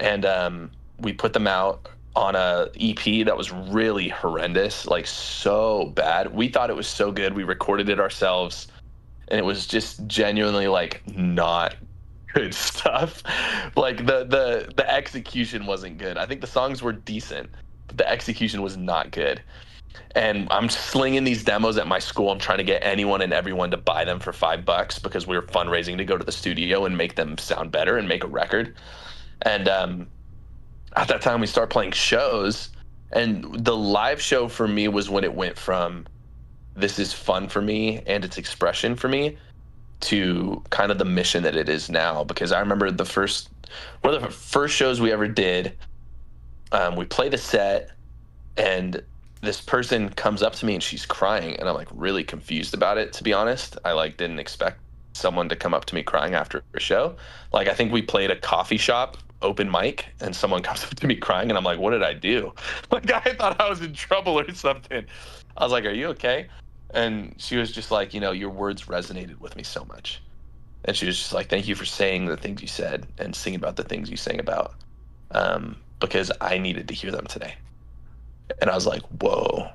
And we put them out on a EP that was really horrendous, like so bad. We thought it was so good. We recorded it ourselves, and it was just genuinely like not good stuff. Like the execution wasn't good. I think the songs were decent, but the execution was not good. And I'm slinging these demos at my school. I'm trying to get anyone and everyone to buy them for $5 because we were fundraising to go to the studio and make them sound better and make a record. And at that time, we started playing shows. And the live show for me was when it went from this is fun for me and it's expression for me to kind of the mission that it is now. Because I remember one of the first shows we ever did, we played a set, and this person comes up to me and she's crying, and I'm like really confused about it, to be honest. I like didn't expect someone to come up to me crying after a show. Like I think we played a coffee shop open mic and someone comes up to me crying, and I'm like, what did I do? Like I thought I was in trouble or something. I was like, are you okay? And she was just like, your words resonated with me so much. And she was just like, thank you for saying the things you said and singing about the things you sang about, because I needed to hear them today. And I was like, whoa,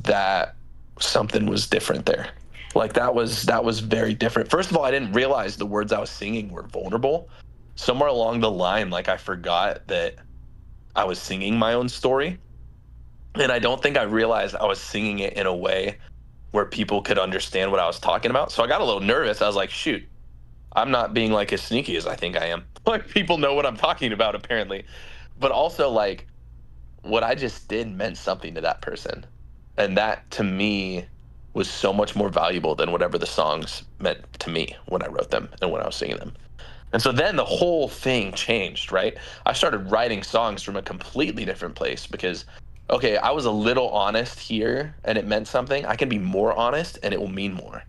that something was different there. Like that was very different. First of all, I didn't realize the words I was singing were vulnerable. Somewhere along the line, like I forgot that I was singing my own story. And I don't think I realized I was singing it in a way where people could understand what I was talking about. So I got a little nervous. I was like, shoot, I'm not being like as sneaky as I think I am. Like people know what I'm talking about apparently. But also like what I just did meant something to that person. And that to me was so much more valuable than whatever the songs meant to me when I wrote them and when I was singing them. And so then the whole thing changed, right? I started writing songs from a completely different place because, okay, I was a little honest here and it meant something. I can be more honest and it will mean more.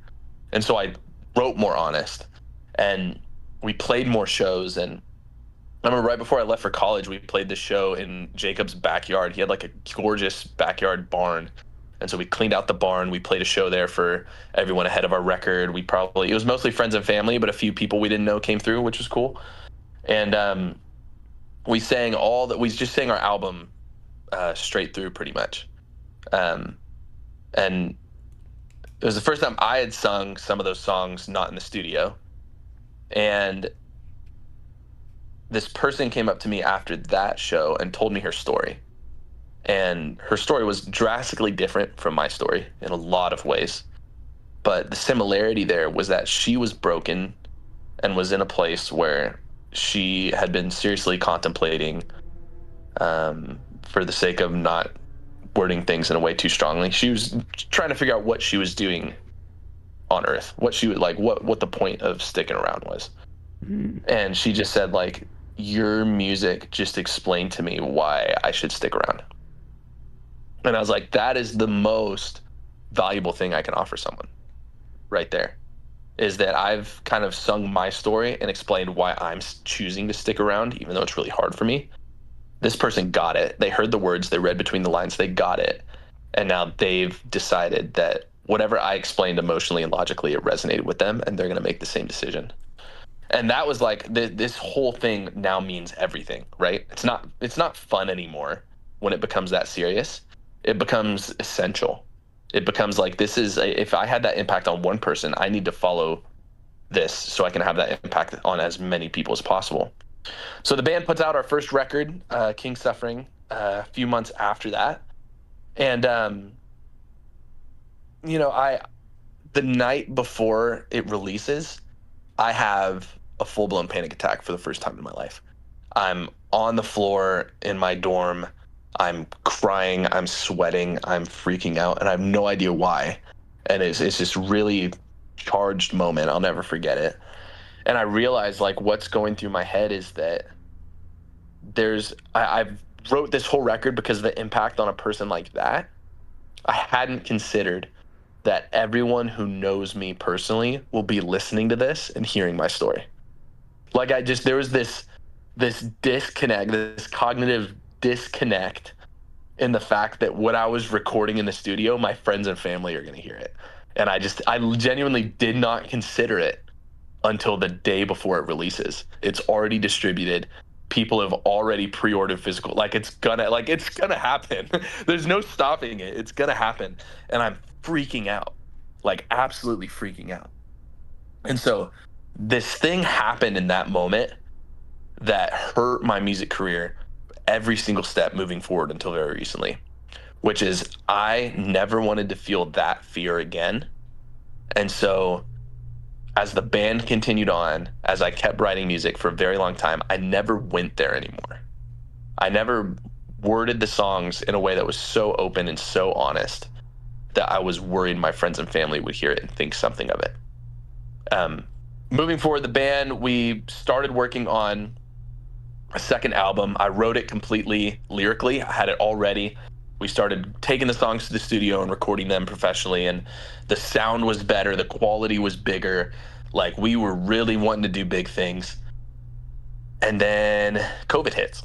And so I wrote more honest and we played more shows. And I remember right before I left for college, we played this show in Jacob's backyard. He had like a gorgeous backyard barn. And so we cleaned out the barn. We played a show there for everyone ahead of our record. It was mostly friends and family, but a few people we didn't know came through, which was cool. And we just sang our album straight through pretty much. Um, and it was the first time I had sung some of those songs not in the studio. And this person came up to me after that show and told me her story. And her story was drastically different from my story in a lot of ways. But the similarity there was that she was broken and was in a place where she had been seriously contemplating, for the sake of not wording things in a way too strongly. She was trying to figure out what she was doing on Earth, what she would like, what the point of sticking around was. And she just said, like, your music just explained to me why I should stick around. And I was like, that is the most valuable thing I can offer someone right there, is that I've kind of sung my story and explained why I'm choosing to stick around, even though it's really hard for me. This person got it. They heard the words, they read between the lines, they got it. And now they've decided that whatever I explained emotionally and logically, it resonated with them, and they're going to make the same decision. And that was like, this whole thing now means everything, right? It's not fun anymore when it becomes that serious. It becomes essential. It becomes like, if I had that impact on one person, I need to follow this so I can have that impact on as many people as possible. So the band puts out our first record, King Suffering, a few months after that. And, the night before it releases, I have a full-blown panic attack for the first time in my life. I'm on the floor in my dorm. I'm crying. I'm sweating. I'm freaking out, and I have no idea why. And it's this really charged moment. I'll never forget it. And I realized, like, what's going through my head is that I've wrote this whole record because of the impact on a person like that. I hadn't considered that everyone who knows me personally will be listening to this and hearing my story. Like, there was this disconnect, this cognitive disconnect in the fact that what I was recording in the studio, my friends and family are going to hear it. And I genuinely did not consider it until the day before it releases. It's already distributed. People have already pre-ordered physical. It's gonna happen. There's no stopping it. It's gonna happen. And I'm freaking out, like absolutely freaking out. And so this thing happened in that moment that hurt my music career every single step moving forward until very recently, which is I never wanted to feel that fear again. And so as the band continued on, as I kept writing music for a very long time, I never went there anymore. I never worded the songs in a way that was so open and so honest that I was worried my friends and family would hear it and think something of it. Moving forward, the band, we started working on a second album. I wrote it completely lyrically. I had it all ready. We started taking the songs to the studio and recording them professionally, and the sound was better, the quality was bigger. Like, we were really wanting to do big things. And then COVID hits.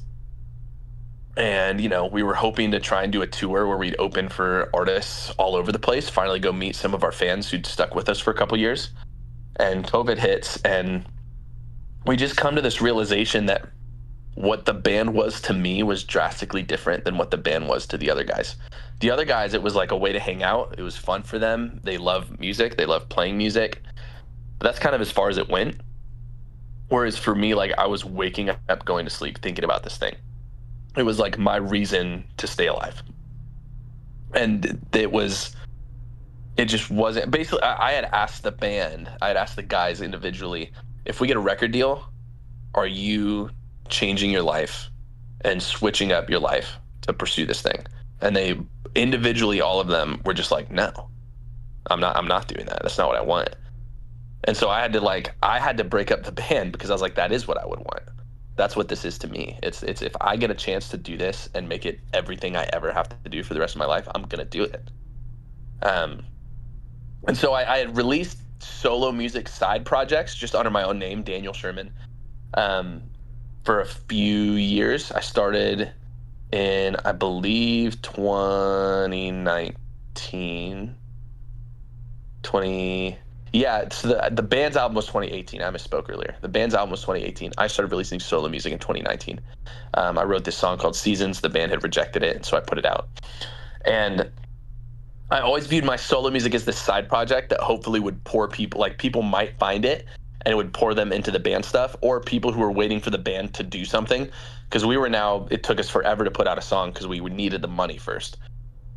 And, we were hoping to try and do a tour where we'd open for artists all over the place, finally go meet some of our fans who'd stuck with us for a couple years. And COVID hits, and we just come to this realization that what the band was to me was drastically different than what the band was to the other guys. The other guys, it was like a way to hang out. It was fun for them. They love music. They love playing music. But that's kind of as far as it went. Whereas for me, like I was waking up, going to sleep, thinking about this thing. It was like my reason to stay alive. And it just wasn't. Basically, I had asked the band, I had asked the guys individually, if we get a record deal, are you changing your life and switching up your life to pursue this thing? And they individually, all of them were just like, no, I'm not doing that. That's not what I want. And so I had to break up the band because I was like, that is what I would want. That's what this is to me. It's if I get a chance to do this and make it everything I ever have to do for the rest of my life, I'm gonna do it. And so I had released solo music side projects just under my own name, Daniel Sherman, for a few years. I started in, I believe, 2019. Yeah, so the band's album was 2018. I misspoke earlier. The band's album was 2018. I started releasing solo music in 2019. I wrote this song called Seasons. The band had rejected it, and so I put it out. And I always viewed my solo music as this side project that hopefully would pour people, like people might find it and it would pour them into the band stuff, or people who were waiting for the band to do something. Because it took us forever to put out a song because we needed the money first.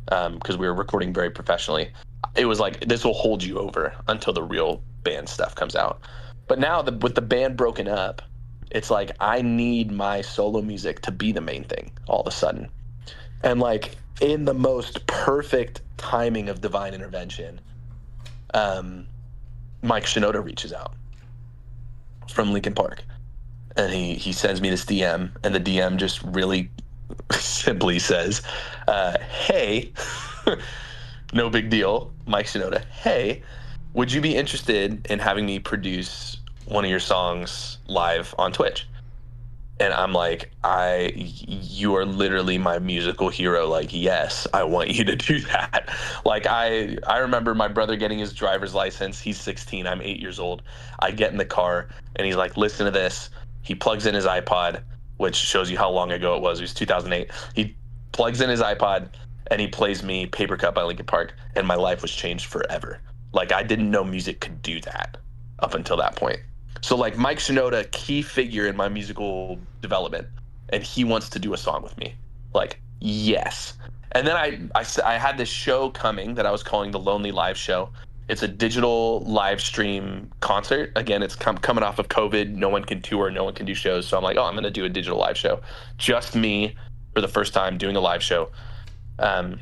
Because we were recording very professionally. It was like, this will hold you over until the real band stuff comes out. But now with the band broken up, it's like I need my solo music to be the main thing all of a sudden. And like in the most perfect timing of divine intervention, Mike Shinoda reaches out from Linkin Park. And he sends me this DM, and the DM just really simply says, hey, no big deal, Mike Shinoda, hey, would you be interested in having me produce one of your songs live on Twitch? And I'm like, you are literally my musical hero. Like, yes, I want you to do that. Like, I remember my brother getting his driver's license. He's 16, I'm 8 years old. I get in the car and he's like, listen to this. He plugs in his iPod, which shows you how long ago it was. It was 2008. He plugs in his iPod and he plays me Paper Cut by Linkin Park, and my life was changed forever. Like, I didn't know music could do that up until that point. So like Mike Shinoda, key figure in my musical development, and he wants to do a song with me. Like, yes. And then I had this show coming that I was calling the Lonely Live Show. It's a digital live stream concert. Again, it's coming off of COVID. No one can tour, no one can do shows. So I'm like, I'm going to do a digital live show. Just me for the first time doing a live show. And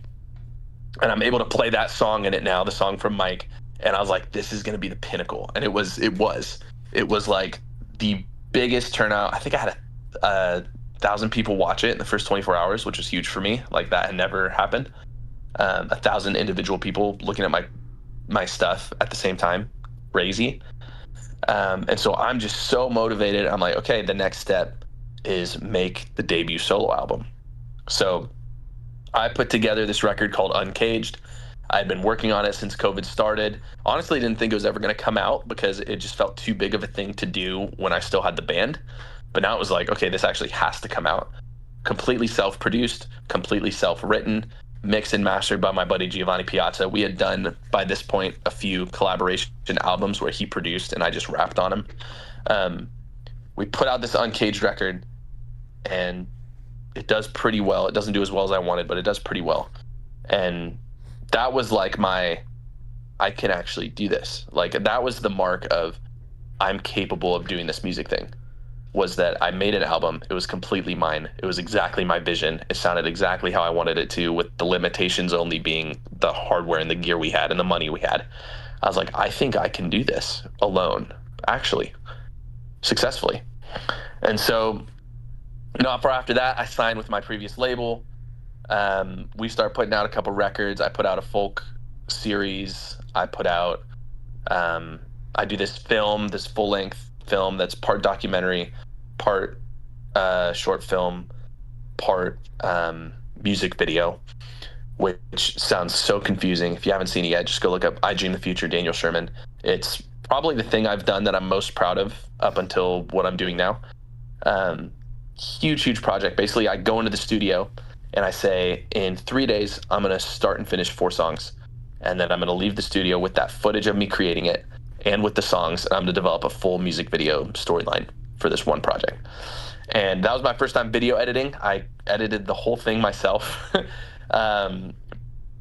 I'm able to play that song in it now, the song from Mike. And I was like, this is going to be the pinnacle. And it was like the biggest turnout. I think I had 1,000 people watch it in the first 24 hours, which was huge for me. Like, that had never happened. 1,000 individual people looking at my stuff at the same time. Crazy. And so I'm just so motivated. I'm like, okay, the next step is make the debut solo album. So I put together this record called Uncaged. I had been working on it since COVID started. Honestly, didn't think it was ever going to come out because it just felt too big of a thing to do when I still had the band. But now it was like, okay, this actually has to come out. Completely self-produced, completely self-written, mixed and mastered by my buddy Giovanni Piazza. We had done, by this point, a few collaboration albums where he produced and I just rapped on them. We put out this Uncaged record, and it does pretty well. It doesn't do as well as I wanted, but it does pretty well. And that was like I can actually do this. Like, that was the mark of I'm capable of doing this music thing, was that I made an album. It was completely mine. It was exactly my vision. It sounded exactly how I wanted it to, with the limitations only being the hardware and the gear we had and the money we had. I was like, I think I can do this alone, actually, successfully. And so not far after that, I signed with my previous label. We started putting out a couple records. I put out a folk series. I put out, I do this full-length film that's part documentary, part short film, part music video, which sounds so confusing. If you haven't seen it yet, just go look up I Dream the Future, Daniel Sherman. It's probably the thing I've done that I'm most proud of up until what I'm doing now. huge project. Basically, I go into the studio and I say, in 3 days, I'm going to start and finish 4 songs. And then I'm going to leave the studio with that footage of me creating it and with the songs. And I'm going to develop a full music video storyline for this one project. And that was my first time video editing. I edited the whole thing myself. um,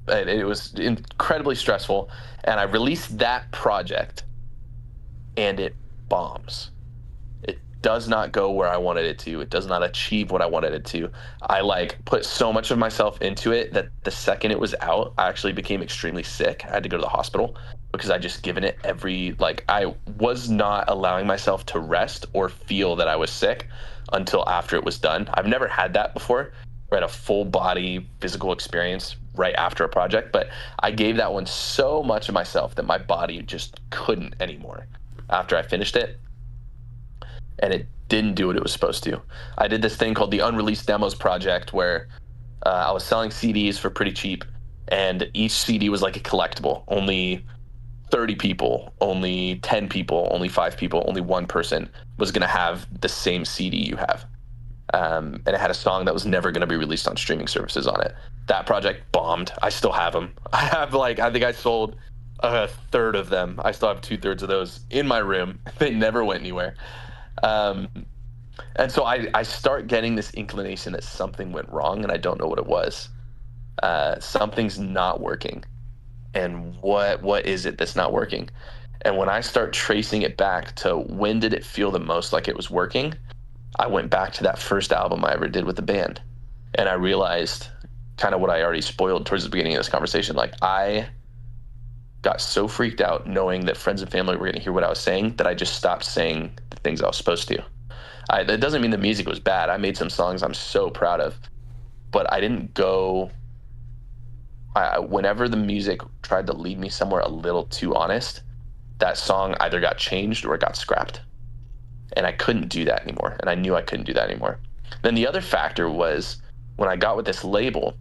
it was incredibly stressful. And I released that project and it bombs. It does not go where I wanted it to. It does not achieve what I wanted it to. I like put so much of myself into it that the second it was out, I actually became extremely sick. I had to go to the hospital because I just given it I was not allowing myself to rest or feel that I was sick until after it was done. I've never had that before. I had a full body physical experience right after a project, but I gave that one so much of myself that my body just couldn't anymore after I finished it. And it didn't do what it was supposed to. I did this thing called the Unreleased Demos Project where I was selling CDs for pretty cheap, and each CD was like a collectible. Only 30 people, only 10 people, only 5 people, only one person was going to have the same CD you have. And it had a song that was never going to be released on streaming services on it. That project bombed. I still have them. I think I sold a third of them. I still have 2/3 of those in my room. They never went anywhere. And so I start getting this inclination that something went wrong and I don't know what it was. Something's not working. And what is it that's not working? And when I start tracing it back to when did it feel the most like it was working, I went back to that first album I ever did with the band. And I realized kind of what I already spoiled towards the beginning of this conversation. Like, I got so freaked out knowing that friends and family were going to hear what I was saying that I just stopped saying the things I was supposed to. That doesn't mean the music was bad. I made some songs I'm so proud of, but I didn't go. Whenever the music tried to lead me somewhere a little too honest, that song either got changed or it got scrapped. And I couldn't do that anymore. And I knew I couldn't do that anymore. Then the other factor was when I got with this label,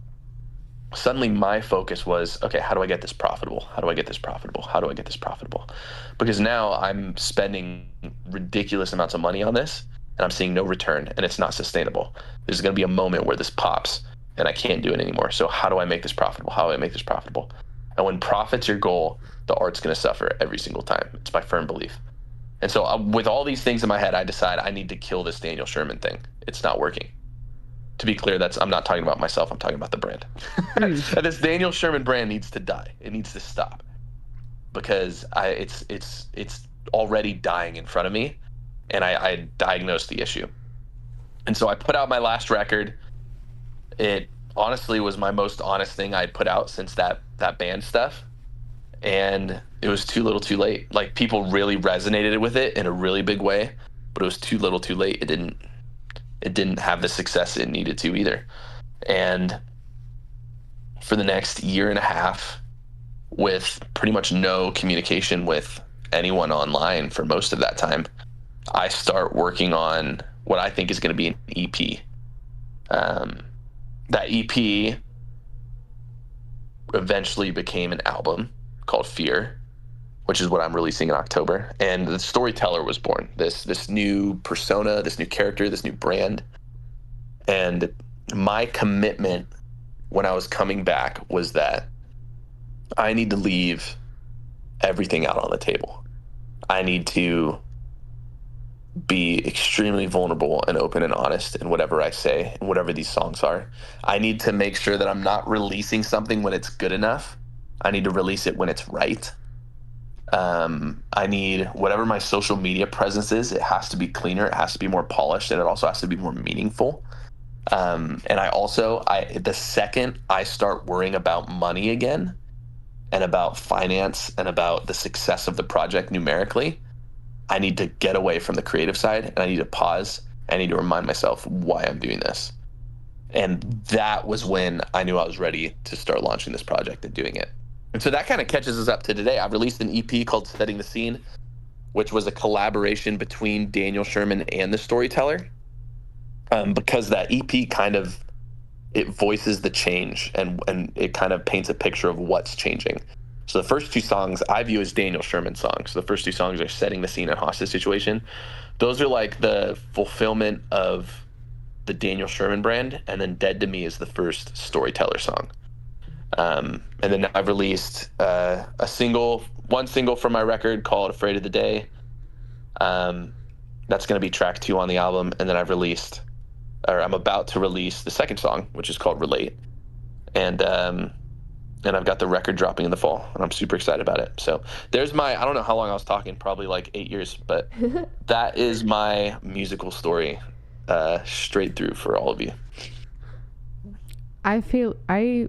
suddenly my focus was, okay, how do I get this profitable? How do I get this profitable? How do I get this profitable? Because now I'm spending ridiculous amounts of money on this and I'm seeing no return and it's not sustainable. There's going to be a moment where this pops and I can't do it anymore. So how do I make this profitable? How do I make this profitable? And when profit's your goal, the art's going to suffer every single time. It's my firm belief. And so with all these things in my head, I decide I need to kill this Daniel Sherman thing. It's not working. To be clear, I'm not talking about myself. I'm talking about the brand. And this Daniel Sherman brand needs to die. It needs to stop because it's already dying in front of me, and I diagnosed the issue. And so I put out my last record. It honestly was my most honest thing I'd put out since that band stuff, and it was too little, too late. Like, people really resonated with it in a really big way, but it was too little, too late. It didn't have the success it needed to either. And for the next year and a half, with pretty much no communication with anyone online for most of that time, I start working on what I think is going to be an EP. That EP eventually became an album called Fear, which is what I'm releasing in October. And the Storyteller was born, this new persona, this new character, this new brand. And my commitment when I was coming back was that I need to leave everything out on the table. I need to be extremely vulnerable and open and honest in whatever I say and whatever these songs are. I need to make sure that I'm not releasing something when it's good enough. I need to release it when it's right. I need whatever my social media presence is, it has to be cleaner, it has to be more polished, and it also has to be more meaningful. And the second I start worrying about money again and about finance and about the success of the project numerically, I need to get away from the creative side and I need to pause. I need to remind myself why I'm doing this. And that was when I knew I was ready to start launching this project and doing it. And so that kind of catches us up to today. I've released an EP called Setting the Scene, which was a collaboration between Daniel Sherman and the Storyteller. Because that EP it voices the change and it kind of paints a picture of what's changing. So the first 2 songs I view as Daniel Sherman songs. So the first 2 songs are Setting the Scene and Hostage Situation. Those are like the fulfillment of the Daniel Sherman brand, and then Dead to Me is the first Storyteller song. And then I've released one single from my record called Afraid of the Day. That's going to be track 2 on the album. And then I'm about to release the second song, which is called Relate. And I've got the record dropping in the fall, and I'm super excited about it. So I don't know how long I was talking, probably like 8 years, but that is my musical story, straight through for all of you. I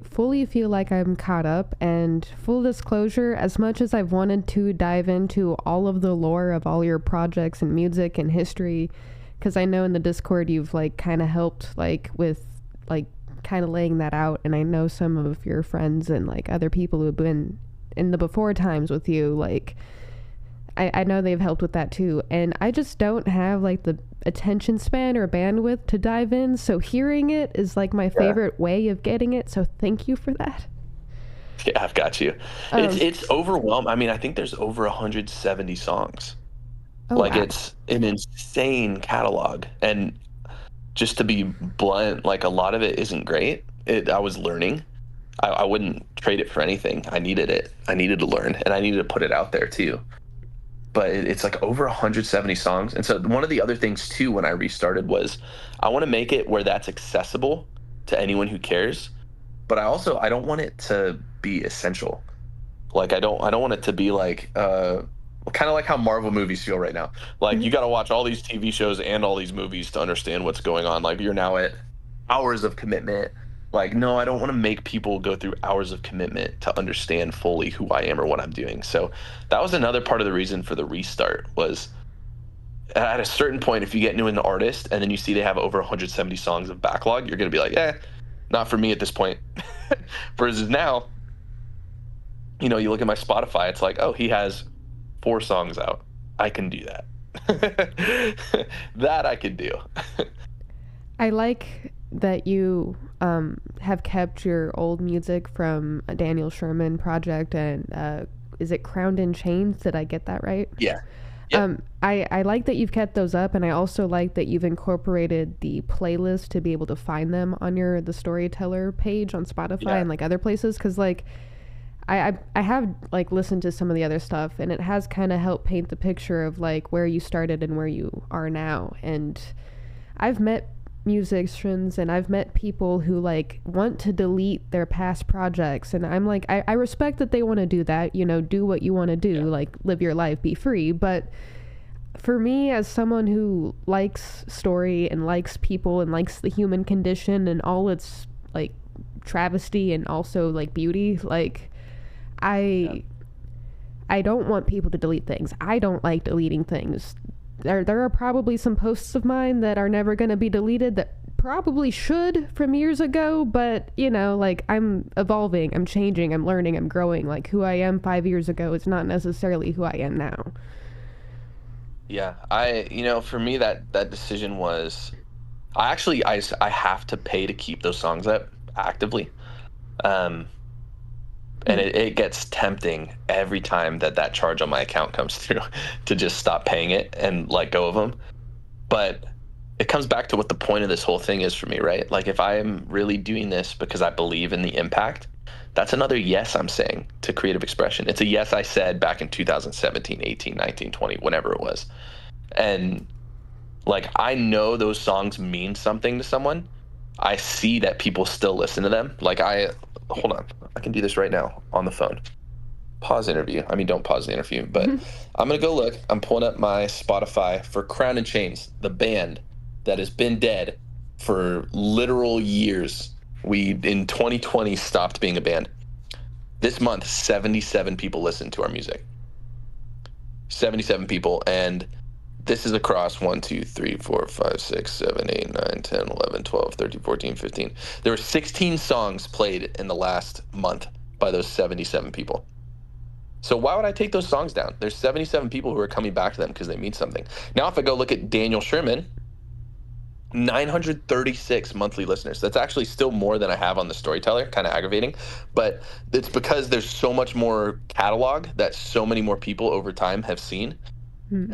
fully feel like I'm caught up, and full disclosure, as much as I've wanted to dive into all of the lore of all your projects and music and history, because I know in the Discord you've like kind of helped like with like kind of laying that out, and I know some of your friends and like other people who've been in the before times with you, like I know they've helped with that too, and I just don't have like the attention span or bandwidth to dive in, so hearing it is like my favorite way of getting it, so thank you for that. Yeah, I've got you. It's overwhelming. I mean, I think there's over 170 songs. Oh, like wow. It's an insane catalog, and just to be blunt, like a lot of it isn't great. I was learning. I wouldn't trade it for anything. I needed it. I needed to learn, and I needed to put it out there too. But it's like over 170 songs. And so one of the other things too, when I restarted, was I want to make it where that's accessible to anyone who cares. But I don't want it to be essential. Like I don't want it to be like kind of like how Marvel movies feel right now. Like you got to watch all these TV shows and all these movies to understand what's going on. Like you're now at hours of commitment. Like, no, I don't want to make people go through hours of commitment to understand fully who I am or what I'm doing. So that was another part of the reason for the restart. Was at a certain point, if you get into an artist and then you see they have over 170 songs of backlog, you're going to be like, not for me at this point. Versus now, you look at my Spotify, it's like, oh, he has 4 songs out. I can do that. That I can do. I like that you have kept your old music from a Daniel Sherman project, and is it Crowned in Chains? Did I get that right? Yeah. Yep. I like that you've kept those up, and I also like that you've incorporated the playlist to be able to find them on the Storyteller page on Spotify and like other places, because like I have like listened to some of the other stuff, and it has kind of helped paint the picture of like where you started and where you are now. And I've met musicians and I've met people who like want to delete their past projects, and I'm like, I respect that they want to do that, do what you want to do, like live your life, be free. But for me, as someone who likes story and likes people and likes the human condition and all its like travesty and also like beauty, like I don't want people to delete things. I don't like deleting things. There are probably some posts of mine that are never going to be deleted that probably should from years ago, but like I'm evolving, I'm changing, I'm learning, I'm growing. Like who I am 5 years ago is not necessarily who I am now. Yeah, for me that decision was, I have to pay to keep those songs up actively. And it gets tempting every time that charge on my account comes through to just stop paying it and let go of them. But it comes back to what the point of this whole thing is for me, right? Like if I am really doing this because I believe in the impact, that's another yes I'm saying to creative expression. It's a yes I said back in 2017, 18, 19, 20, whenever it was. And like I know those songs mean something to someone. I see that people still listen to them. Like hold on, I can do this right now on the phone. Pause interview. I mean, don't pause the interview, but I'm going to go look. I'm pulling up my Spotify for Crown and Chains, the band that has been dead for literal years. We, in 2020, stopped being a band. This month, 77 people listened to our music. 77 people, and this is across 1, 2, 3, 4, 5, 6, 7, 8, 9, 10, 11, 12, 13, 14, 15. There were 16 songs played in the last month by those 77 people. So why would I take those songs down? There's 77 people who are coming back to them because they mean something. Now, if I go look at Daniel Sherman, 936 monthly listeners. That's actually still more than I have on the Storyteller, kind of aggravating. But it's because there's so much more catalog that so many more people over time have seen.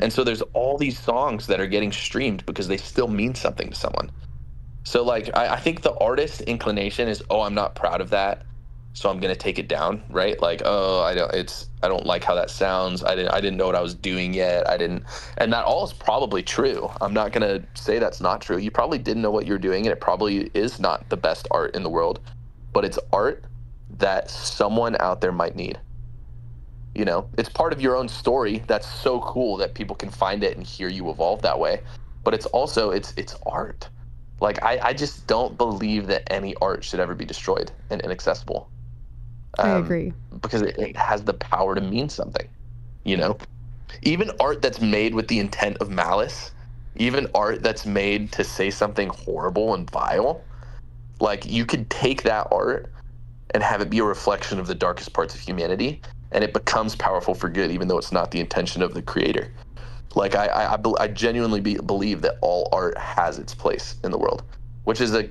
And so there's all these songs that are getting streamed because they still mean something to someone. So like I think the artist inclination is, oh, I'm not proud of that, so I'm gonna take it down, right? Like, oh, I don't like how that sounds. I didn't know what I was doing yet. I didn't, and that all is probably true. I'm not gonna say that's not true. You probably didn't know what you're doing, and it probably is not the best art in the world, but it's art that someone out there might need. You know, it's part of your own story. That's so cool that people can find it and hear you evolve that way. But it's also it's art. Like I just don't believe that any art should ever be destroyed and inaccessible. I um, agree. because it has the power to mean something. You know, even art that's made with the intent of malice, even art that's made to say something horrible and vile, like you could take that art and have it be a reflection of the darkest parts of humanity, and it becomes powerful for good, even though it's not the intention of the creator. Like I genuinely believe that all art has its place in the world, which is the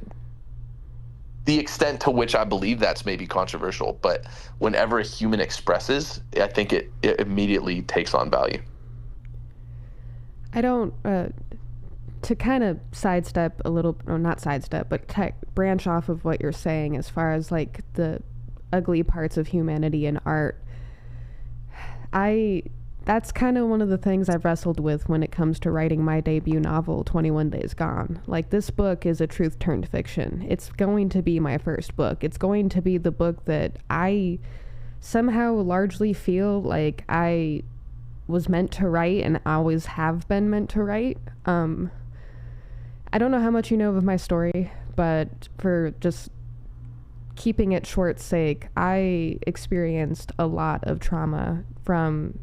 extent to which I believe that's maybe controversial, but whenever a human expresses, I think it immediately takes on value. I don't, to kind of sidestep a little, or not sidestep, but branch off of what you're saying as far as like the ugly parts of humanity in art. That's kind of one of the things I've wrestled with when it comes to writing my debut novel, 21 Days Gone. Like, this book is a truth turned fiction. It's going to be my first book. It's going to be the book that I somehow largely feel like I was meant to write and always have been meant to write. I don't know how much you know of my story, but for just keeping it short's sake, I experienced a lot of trauma from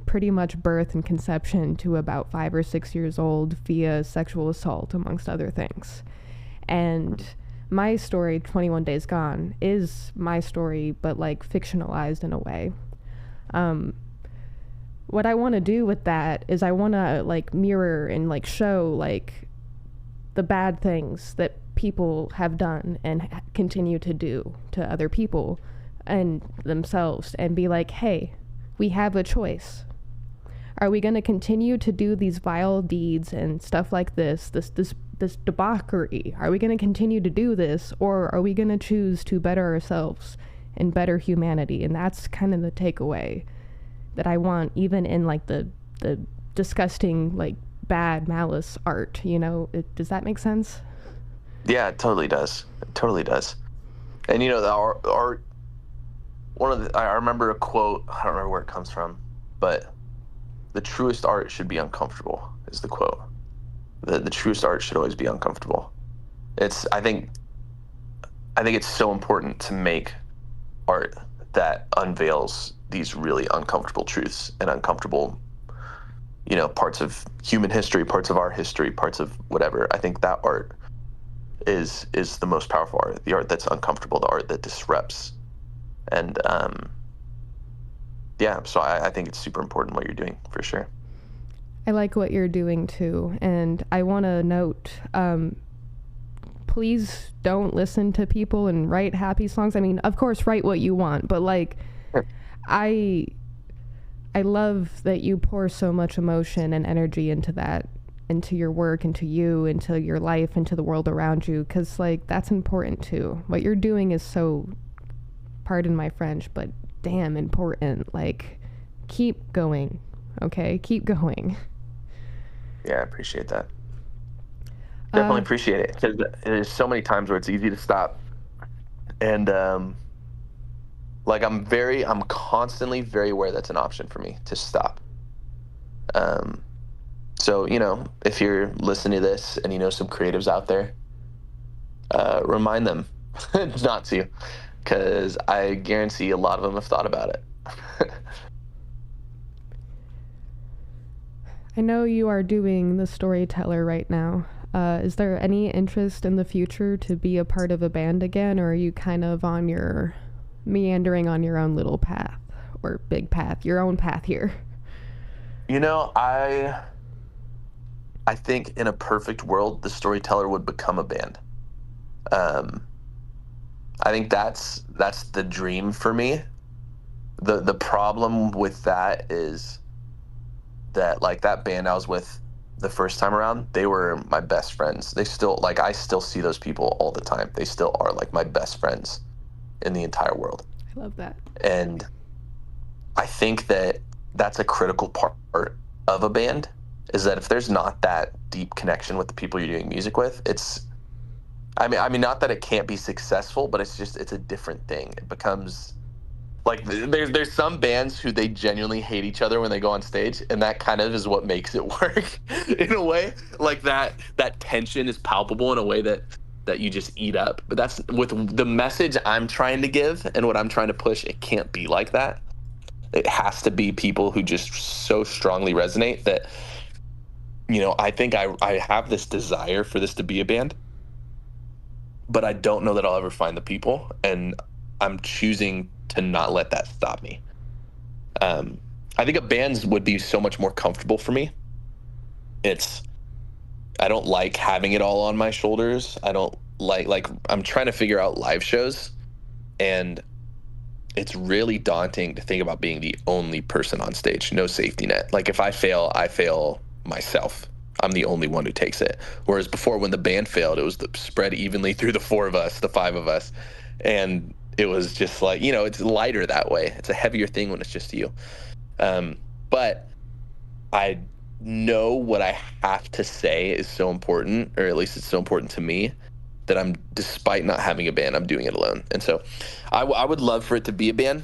pretty much birth and conception to about 5 or 6 years old via sexual assault, amongst other things. And my story, 21 Days Gone, is my story, but like fictionalized in a way. What I want to do with that is I want to like mirror and like show like the bad things that people have done and continue to do to other people and themselves, and be like, hey, we have a choice. Are we going to continue to do these vile deeds and stuff like this debauchery? Are we going to continue to do this, or are we going to choose to better ourselves and better humanity? And that's kind of the takeaway that I want, even in like the disgusting, like bad malice art, you know? Does that make sense? Yeah, it totally does. It totally does. And you know, the art. I remember a quote. I don't remember where it comes from, but the truest art should be uncomfortable. Is the quote. The truest art should always be uncomfortable. I think it's so important to make art that unveils these really uncomfortable truths and uncomfortable, you know, parts of human history, parts of our history, parts of whatever. I think that art is the most powerful art. The art that's uncomfortable, the art that disrupts. And yeah, so I think it's super important what you're doing, for sure. I like what you're doing too, and I want to note, please don't listen to people and write happy songs. I mean, of course, write what you want, but like, Sure. I love that you pour so much emotion and energy into that, into your work, into you, into your life, into the world around you, because like that's important too. What you're doing is so, pardon my French, but damn important. Like, keep going, okay? Keep going. Yeah, I appreciate that. Definitely appreciate it, because there's so many times where it's easy to stop, and like I'm constantly very aware that's an option for me to stop. So you know, if you're listening to this and you know some creatives out there, remind them not to, because I guarantee a lot of them have thought about it. I know you are doing the Storyteller right now. Is there any interest in the future to be a part of a band again, or are you kind of on your meandering on your own little path, or big path, your own path here? You know, I think in a perfect world, the Storyteller would become a band. I think that's the dream for me. The problem with that is that like that band I was with the first time around, they were my best friends. They still, like, I still see those people all the time. They still are like my best friends in the entire world. I love that. And I think that that's a critical part of a band, is that if there's not that deep connection with the people you're doing music with, it's, I mean, not that it can't be successful, but it's a different thing. It becomes like there's some bands who they genuinely hate each other when they go on stage, and that kind of is what makes it work in a way. Like that tension is palpable in a way that you just eat up. But that's with the message I'm trying to give and what I'm trying to push. It can't be like that. It has to be people who just so strongly resonate that, I think I have this desire for this to be a band, but I don't know that I'll ever find the people, and I'm choosing to not let that stop me. I think a band would be so much more comfortable for me. I don't like having it all on my shoulders. I don't like I'm trying to figure out live shows, and it's really daunting to think about being the only person on stage, no safety net. Like if I fail myself. I'm the only one who takes it. Whereas before, when the band failed, it was spread evenly through the four of us, the five of us. And it was just like, it's lighter that way. It's a heavier thing when it's just you. But I know what I have to say is so important, or at least it's so important to me, that despite not having a band, I'm doing it alone. And so I would love for it to be a band.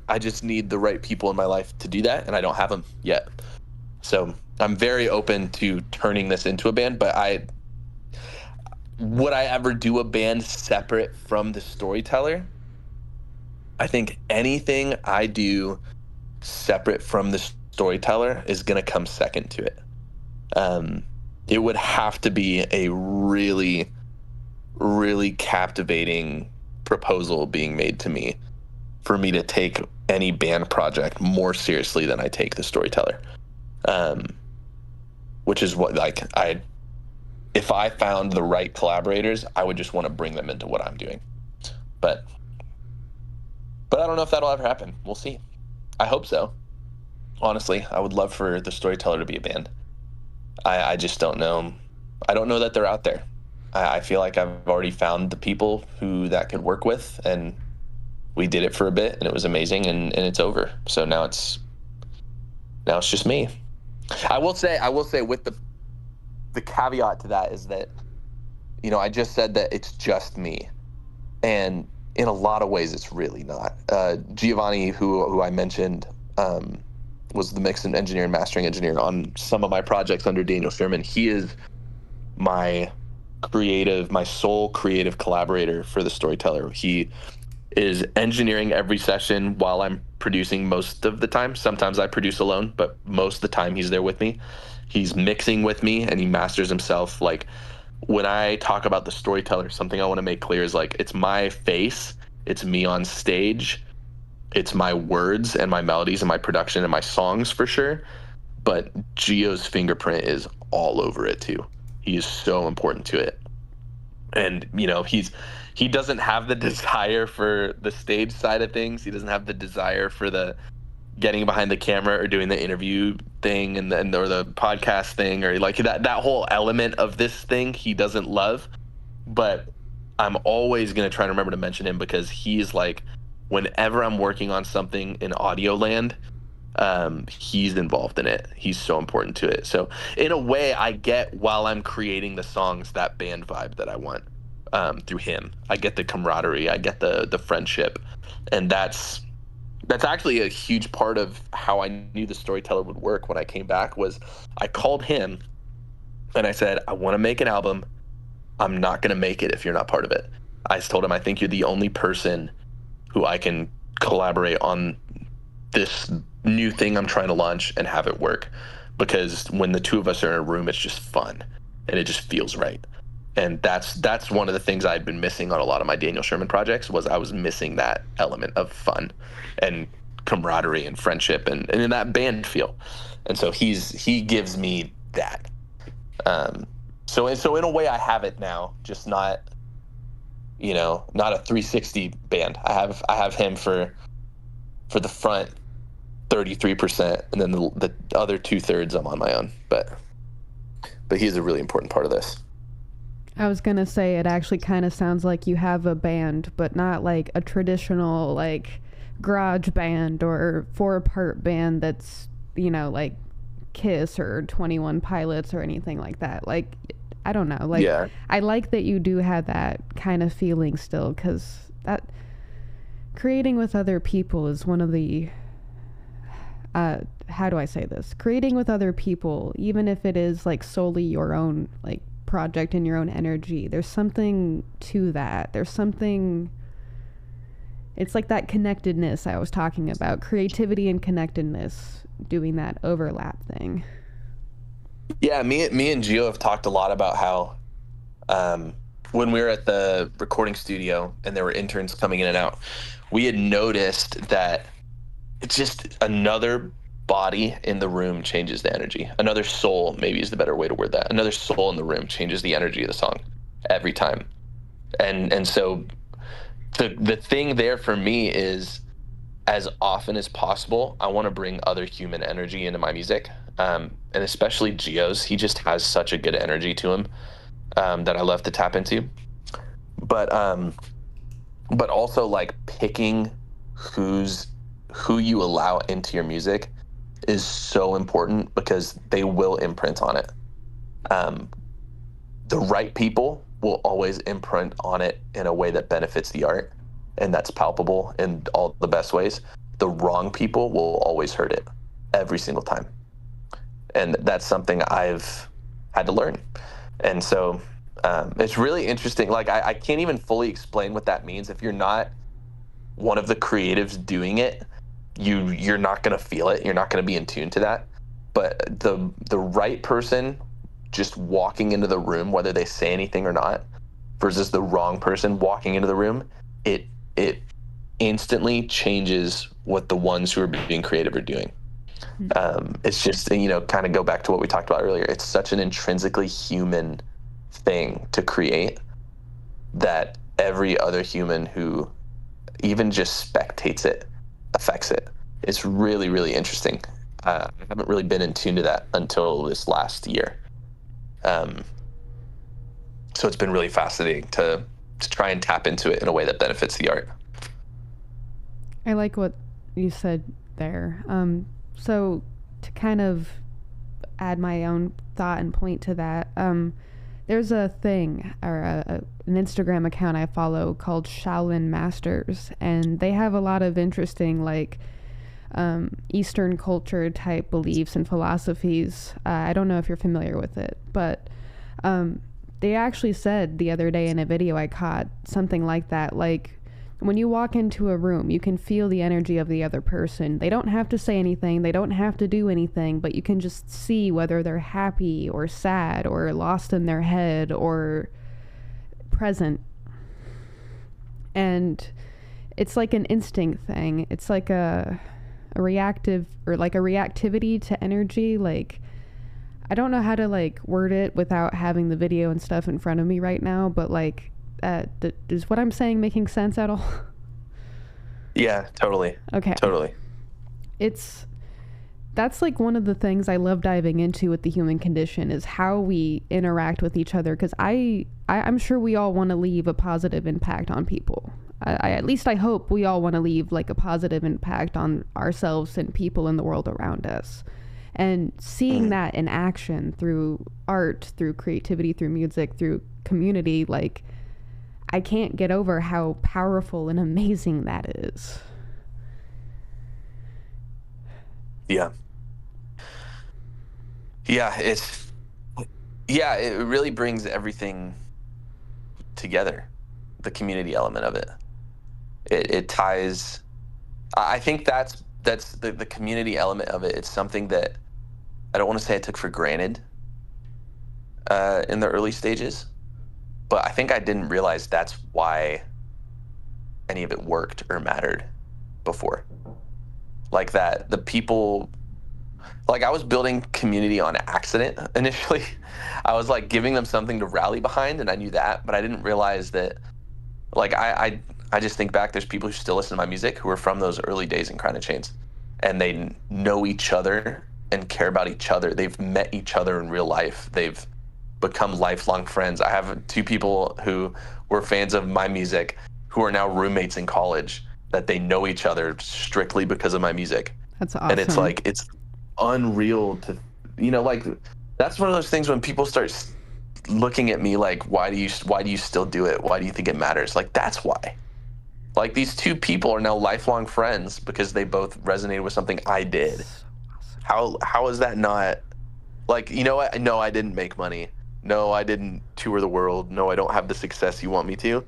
I just need the right people in my life to do that, and I don't have them yet. So I'm very open to turning this into a band, but would I ever do a band separate from the Storyteller? I think anything I do separate from the Storyteller is going to come second to it. It would have to be a really, really captivating proposal being made to me for me to take any band project more seriously than I take the Storyteller. Which is what, if I found the right collaborators, I would just want to bring them into what I'm doing. But I don't know if that'll ever happen. We'll see. I hope so. Honestly, I would love for the Storyteller to be a band. I just don't know. I don't know that they're out there. I feel like I've already found the people who that could work with, and we did it for a bit, and it was amazing, and it's over. So now it's just me. I will say with the caveat to that is that, I just said that it's just me, and in a lot of ways it's really not. Giovanni, who I mentioned, was the mix and engineer and mastering engineer on some of my projects under Daniel Sherman. He is my sole creative collaborator for the Storyteller. He is engineering every session while I'm producing most of the time. Sometimes I produce alone, but most of the time he's there with me. He's mixing with me, and he masters himself. Like, when I talk about the Storyteller, something I want to make clear is, like, it's my face, it's me on stage, it's my words and my melodies and my production and my songs for sure, but Gio's fingerprint is all over it too. He is so important to it. And, he doesn't have the desire for the stage side of things. He doesn't have the desire for the getting behind the camera or doing the interview thing or the podcast thing, or like that whole element of this thing he doesn't love. But I'm always going to try to remember to mention him, because he's like, whenever I'm working on something in audio land, he's involved in it. He's so important to it. So in a way, I get, while I'm creating the songs, that band vibe that I want. Through him, I get the camaraderie, I get the friendship, and that's actually a huge part of how I knew the Storyteller would work. When I came back, was I called him and I said, I want to make an album. I'm not going to make it if you're not part of it. I just told him, I think you're the only person who I can collaborate on this new thing I'm trying to launch and have it work, because when the two of us are in a room, it's just fun and it just feels right. And that's one of the things I'd been missing on a lot of my Daniel Sherman projects, was I was missing that element of fun and camaraderie and friendship and in that band feel. And so he gives me that. So in a way I have it now, just not a 360 band. I have him for the front 33%, and then the other 2/3 I'm on my own. But but he's a really important part of this. I was gonna say it actually kind of sounds like you have a band, but not like a traditional like garage band or 4-part band that's, you know, like Kiss or 21 Pilots or anything like that. Like, I don't know. Like, Yeah. I like that you do have that kind of feeling still, because that creating with other people is one of the how do I say this? Creating with other people, even if it is like solely your own like project and your own energy, there's something to that. There's something, it's like that connectedness I was talking about, creativity and connectedness, doing that overlap thing. Yeah, me and Gio have talked a lot about how when we were at the recording studio and there were interns coming in and out, we had noticed that it's just another body in the room changes the energy. Another soul, maybe is the better way to word that. Another soul in the room changes the energy of the song every time. And so the thing there for me is, as often as possible, I want to bring other human energy into my music. And especially Gio's, he just has such a good energy to him that I love to tap into. But also like picking who you allow into your music is so important, because they will imprint on it. The right people will always imprint on it in a way that benefits the art, and that's palpable in all the best ways. The wrong people will always hurt it every single time. And that's something I've had to learn. And so it's really interesting. Like, I can't even fully explain what that means. If you're not one of the creatives doing it, you're not going to feel it. You're not going to be in tune to that. But the right person just walking into the room, whether they say anything or not, versus the wrong person walking into the room, it instantly changes what the ones who are being creative are doing. It's just, kind of go back to what we talked about earlier. It's such an intrinsically human thing to create that every other human who even just spectates it affects it. It's really, really interesting. I haven't really been in tune to that until this last year. So it's been really fascinating to try and tap into it in a way that benefits the art. I like what you said there. So to kind of add my own thought and point to that, there's a thing, or an Instagram account I follow called Shaolin Masters, and they have a lot of interesting, like, Eastern culture type beliefs and philosophies. I don't know if you're familiar with it, but they actually said the other day in a video I caught something like that, like, when you walk into a room, you can feel the energy of the other person. They don't have to say anything. They don't have to do anything, but you can just see whether they're happy or sad or lost in their head or present. And it's like an instinct thing. It's like a reactive, or like a reactivity to energy. Like, I don't know how to like word it without having the video and stuff in front of me right now, but like, is what I'm saying making sense at all? Yeah, totally. Okay. Totally. That's like one of the things I love diving into with the human condition, is how we interact with each other. Because I'm sure we all want to leave a positive impact on people. At least I hope we all want to leave like a positive impact on ourselves and people in the world around us. And seeing that in action through art, through creativity, through music, through community, like, I can't get over how powerful and amazing that is. Yeah. Yeah, it really brings everything together. The community element of it. It ties. I think that's the community element of it. It's something that I don't want to say I took for granted in the early stages, but I think I didn't realize that's why any of it worked or mattered before. Like that, the people, like, I was building community on accident initially. I was like giving them something to rally behind, and I knew that, but I didn't realize that, like, I just think back, there's people who still listen to my music who are from those early days in Crown and Chains, and they know each other and care about each other. They've met each other in real life. They've become lifelong friends. I have two people who were fans of my music who are now roommates in college that they know each other strictly because of my music. That's And it's awesome. like, it's unreal to, like, that's one of those things when people start looking at me like, why do you still do it? Why do you think it matters? Like, that's why. Like, these two people are now lifelong friends because they both resonated with something I did. So awesome. How is that not, like, what? No, I didn't make money. No, I didn't tour the world. No, I don't have the success you want me to.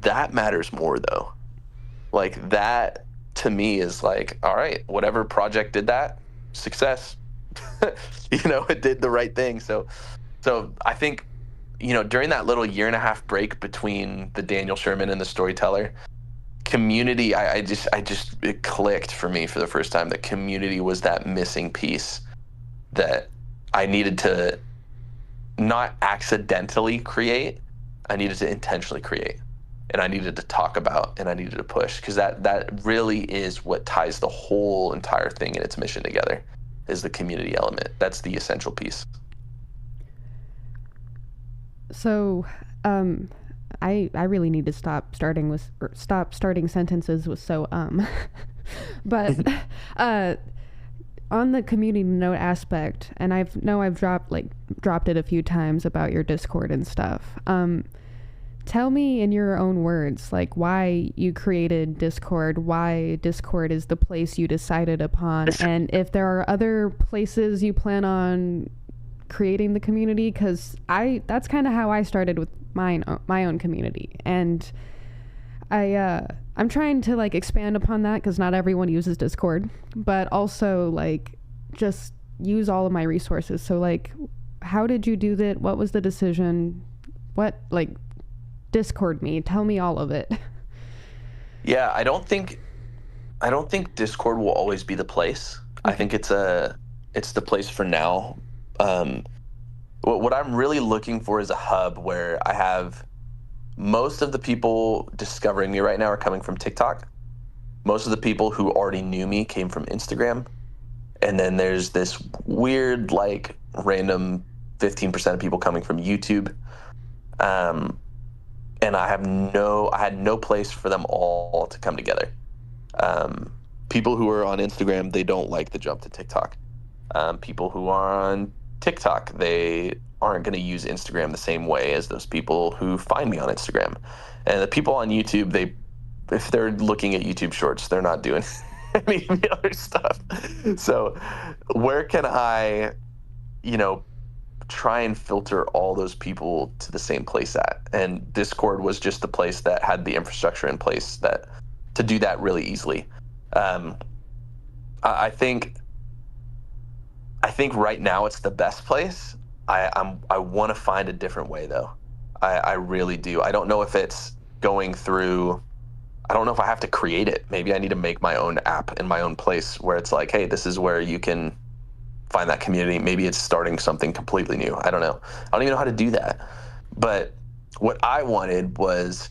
That matters more, though. Like, that to me is like, all right, whatever project did that, success. It did the right thing. So I think, during that little year and a half break between the Daniel Sherman and the Storyteller, community, it clicked for me for the first time that community was that missing piece that I needed to not accidentally create. I needed to intentionally create, and I needed to talk about, and I needed to push, because that really is what ties the whole entire thing and its mission together, is the community element. That's the essential piece. So, I really need to stop starting sentences with so but uh on the community note aspect, and I've dropped it a few times about your Discord and stuff. Tell me in your own words, like, why you created Discord, why Discord is the place you decided upon, and if there are other places you plan on creating the community, because that's kind of how I started with my own community, and I'm trying to like expand upon that because not everyone uses Discord, but also like just use all of my resources. So like, how did you do that? What was the decision? What, like, Discord me? Tell me all of it. Yeah, I don't think Discord will always be the place. Okay. I think it's the place for now. What I'm really looking for is a hub where I have most of the people discovering me right now are coming from TikTok. Most of the people who already knew me came from Instagram. And then there's this weird, like, random 15% of people coming from YouTube. And I had no place for them all to come together. People who are on Instagram, they don't like the jump to TikTok. People who are on TikTok, they aren't going to use Instagram the same way as those people who find me on Instagram. And the people on YouTube, if they're looking at YouTube shorts, they're not doing any of the other stuff. So where can I, try and filter all those people to the same place at? And Discord was just the place that had the infrastructure in place to do that really easily. I think right now it's the best place. I want to find a different way, though. I really do. I don't know if it's going through. I don't know if I have to create it. Maybe I need to make my own app in my own place where it's like, hey, this is where you can find that community. Maybe it's starting something completely new. I don't know. I don't even know how to do that. But what I wanted was,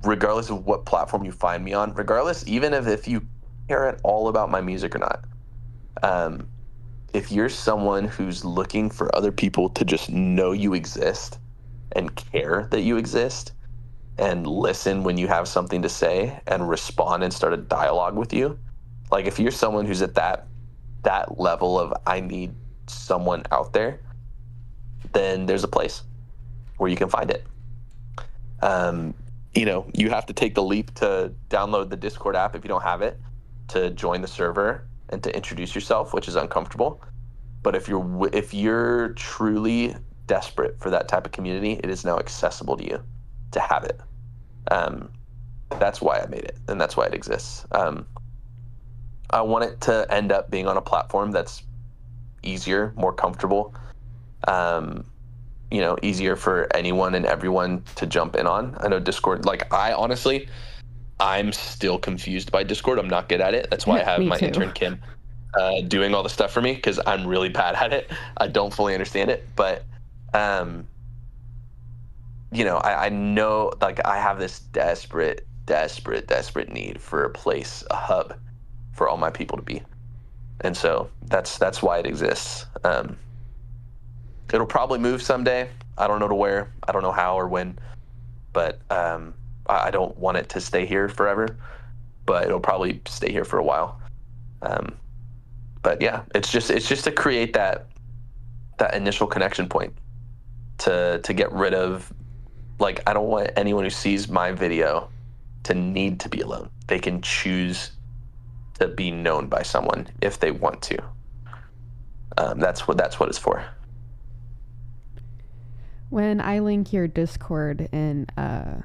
regardless of what platform you find me on, regardless, even if you care at all about my music or not, if you're someone who's looking for other people to just know you exist and care that you exist and listen when you have something to say and respond and start a dialogue with you, like, if you're someone who's at that level of, I need someone out there, then there's a place where you can find it. You have to take the leap to download the Discord app if you don't have it, to join the server and to introduce yourself, which is uncomfortable. But if you're truly desperate for that type of community, it is now accessible to you to have it. That's why I made it, and that's why it exists. I want it to end up being on a platform that's easier, more comfortable, easier for anyone and everyone to jump in on. I know Discord, like, I'm still confused by Discord. I'm not good at it. That's why I have Me my too. intern, Kim, doing all the stuff for me, because I'm really bad at it. I don't fully understand it. But, I know, like, I have this desperate need for a place, a hub for all my people to be. And so that's why it exists. It'll probably move someday. I don't know to where. I don't know how or when, but I don't want it to stay here forever. But it'll probably stay here for a while. But yeah, it's just to create that initial connection point, to get rid of, like, I don't want anyone who sees my video to need to be alone. They can choose to be known by someone if they want to. That's what it's for. When I link your Discord in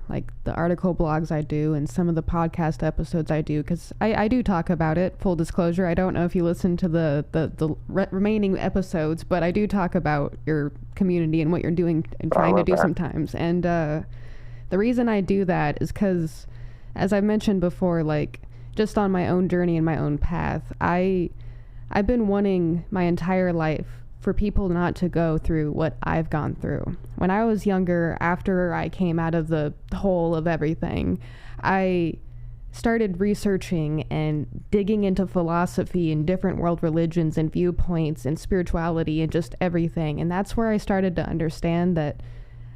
like the article blogs I do and some of the podcast episodes I do, because I do talk about it, full disclosure. I don't know if you listen to the remaining episodes, but I do talk about your community and what you're doing and trying to do sometimes. And the reason I do that is because, as I mentioned before, like, just on my own journey and my own path, I've been wanting my entire life for people not to go through what I've gone through. When I was younger, after I came out of the hole of everything, I started researching and digging into philosophy and different world religions and viewpoints and spirituality and just everything. And that's where I started to understand that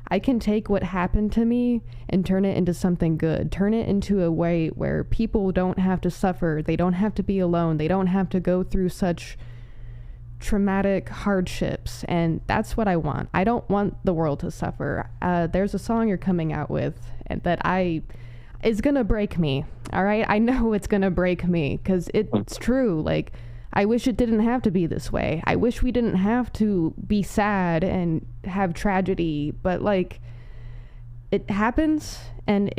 I can take what happened to me and turn it into something good, turn it into a way where people don't have to suffer, they don't have to be alone, they don't have to go through such traumatic hardships. And that's what I want. I don't want the world to suffer. There's a song you're coming out with that is gonna break me. All right, I know it's gonna break me because it's true. Like, I wish it didn't have to be this way. I wish we didn't have to be sad and have tragedy, but like, it happens, and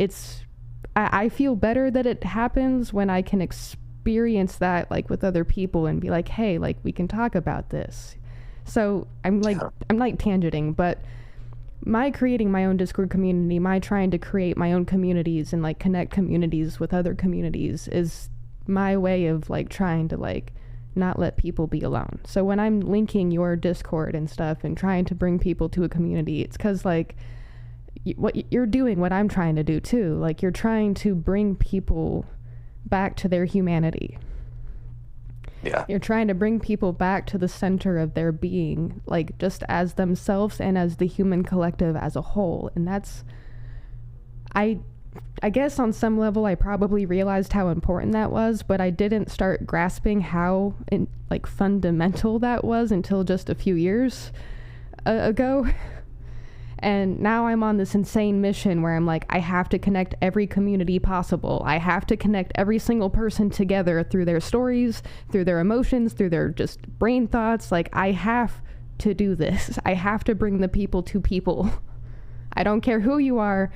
I feel better that it happens when I can experience that, like, with other people and be like, hey, like, we can talk about this. So I'm tangenting, but my creating my own Discord community, my trying to create my own communities and like connect communities with other communities is my way of like trying to like not let people be alone. So when I'm linking your Discord and stuff and trying to bring people to a community, it's because like what you're doing, what I'm trying to do too. Like, you're trying to bring people back to their humanity. Yeah. You're trying to bring people back to the center of their being, like just as themselves and as the human collective as a whole. And that's, I guess on some level I probably realized how important that was, but I didn't start grasping how fundamental that was until just a few years ago. And now I'm on this insane mission where I'm like, I have to connect every community possible. I have to connect every single person together through their stories, through their emotions, through their just brain thoughts. Like, I have to do this. I have to bring the people to people. I don't care who you are.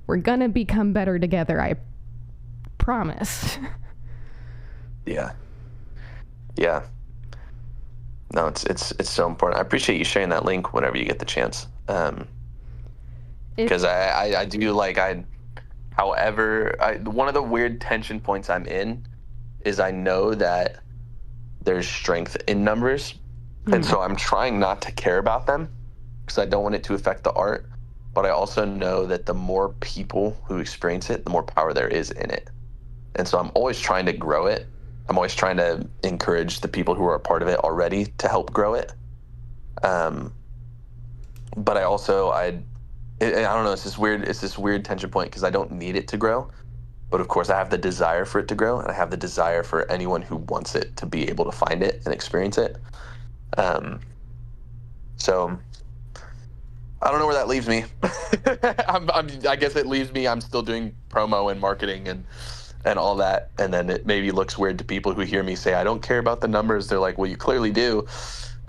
We're gonna become better together. I promise. Yeah. Yeah. No, it's so important. I appreciate you sharing that link whenever you get the chance. Because I do like, however, one of the weird tension points I'm in is I know that there's strength in numbers. And so I'm trying not to care about them because I don't want it to affect the art. But I also know that the more people who experience it, the more power there is in it. And so I'm always trying to grow it. I'm always trying to encourage the people who are a part of it already to help grow it. But I also, I don't know, it's this weird tension point because I don't need it to grow. But of course I have the desire for it to grow, and I have the desire for anyone who wants it to be able to find it and experience it. So I don't know where that leaves me. I guess it leaves me, I'm still doing promo and marketing and all that. And then it maybe looks weird to people who hear me say, I don't care about the numbers. They're like, well, you clearly do.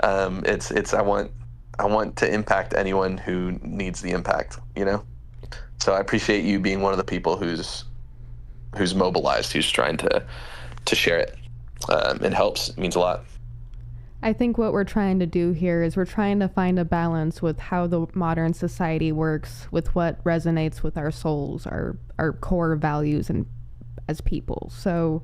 I want to impact anyone who needs the impact, you know? So I appreciate you being one of the people who's mobilized, who's trying to share it. It helps. It means a lot. I think what we're trying to do here is we're trying to find a balance with how the modern society works, with what resonates with our souls, our core values and as people. So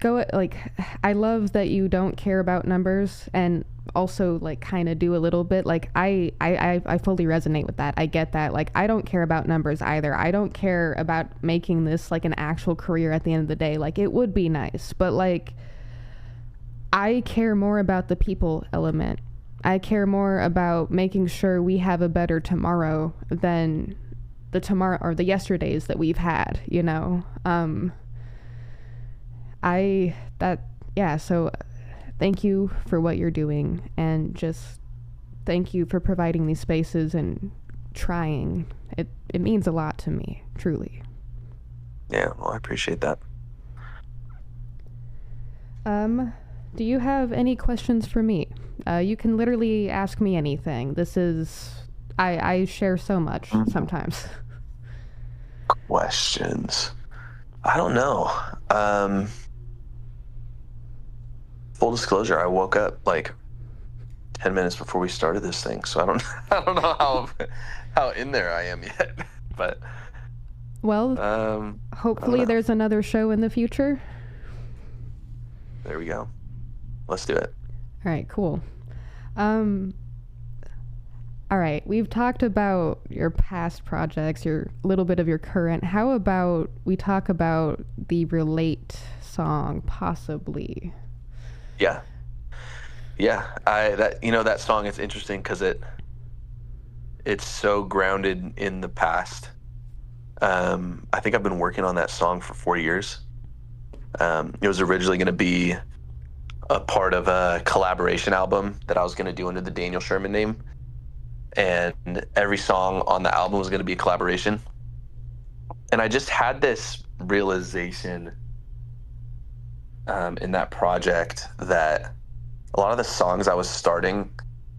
I love that you don't care about numbers, and also like kind of do a little bit. Like I fully resonate with that. I get that. Like, I don't care about numbers either. I don't care about making this like an actual career at the end of the day. Like, it would be nice, but like, I care more about the people element. I care more about making sure we have a better tomorrow than the tomorrow or the yesterdays that we've had, you know. So thank you for what you're doing, and just thank you for providing these spaces and trying. It means a lot to me, truly. Yeah, well, I appreciate that. Do you have any questions for me? You can literally ask me anything. I share so much sometimes. Questions. I don't know. Full disclosure, I woke up like 10 minutes before we started this thing, so I don't know how in there I am yet. But well, hopefully there's another show in the future. There we go. Let's do it. All right, cool. All right, we've talked about your past projects, your little bit of your current. How about we talk about the Relate song, possibly? Yeah. That song is interesting because it's so grounded in the past. I think I've been working on that song for 4 years. It was originally going to be a part of a collaboration album that I was going to do under the Daniel Sherman name. And every song on the album was going to be a collaboration. And I just had this realization in that project that a lot of the songs I was starting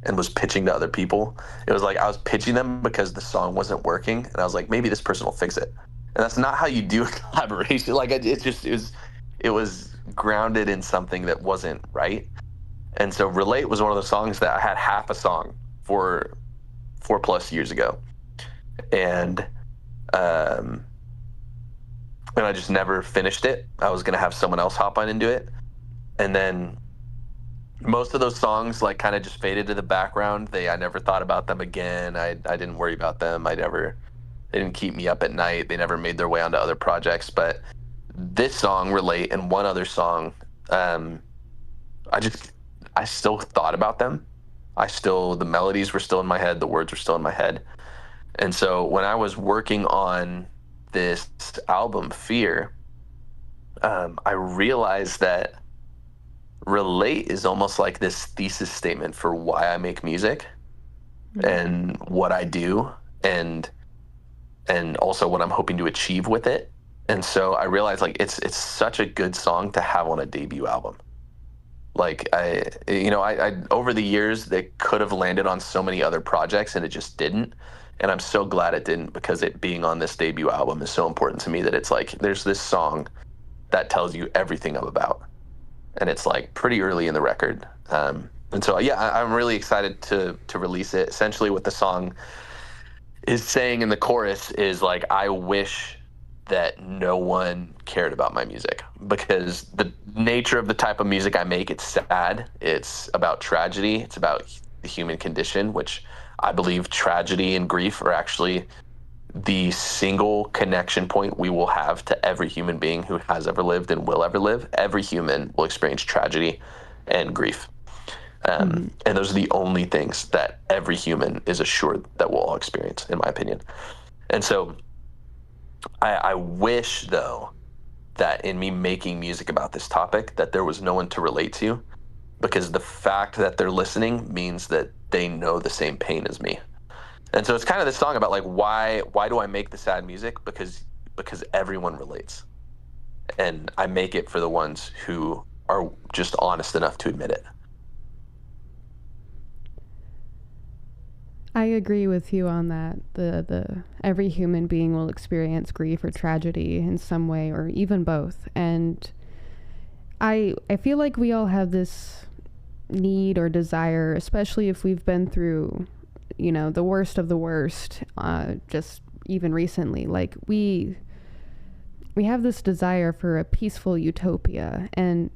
and was pitching to other people, it was like I was pitching them because the song wasn't working. And I was like, maybe this person will fix it. And that's not how you do a collaboration. Like it was grounded in something that wasn't right. And so Relate was one of those songs that I had half a song for 4+ years ago. And I just never finished it. I was going to have someone else hop on into it. And then most of those songs like kind of just faded to the background. I never thought about them again. I didn't worry about them. They didn't keep me up at night. They never made their way onto other projects. But this song, Relate, and one other song, I still thought about them. The melodies were still in my head. The words were still in my head. And so when I was working on this album, Fear, I realized that Relate is almost like this thesis statement for why I make music and what I do and also what I'm hoping to achieve with it. And so I realized like it's such a good song to have on a debut album. Like I over the years, they could have landed on so many other projects and it just didn't. And I'm so glad it didn't, because it being on this debut album is so important to me, that it's like there's this song that tells you everything I'm about. And it's like pretty early in the record. And so, yeah, I'm really excited to release it. Essentially what the song is saying in the chorus is like, I wish that no one cared about my music, because the nature of the type of music I make, it's sad. It's about tragedy. It's about the human condition, which I believe tragedy and grief are actually the single connection point we will have to every human being who has ever lived and will ever live. Every human will experience tragedy and grief. And those are the only things that every human is assured that we'll all experience, in my opinion. And so I wish, though, that in me making music about this topic, that there was no one to relate to, because the fact that they're listening means that they know the same pain as me. And so it's kind of this song about like, why do I make the sad music? Because everyone relates. And I make it for the ones who are just honest enough to admit it. I agree with you on that. The every human being will experience grief or tragedy in some way, or even both. And I feel like we all have this need or desire, especially if we've been through, the worst of the worst, just even recently. Like we have this desire for a peaceful utopia, and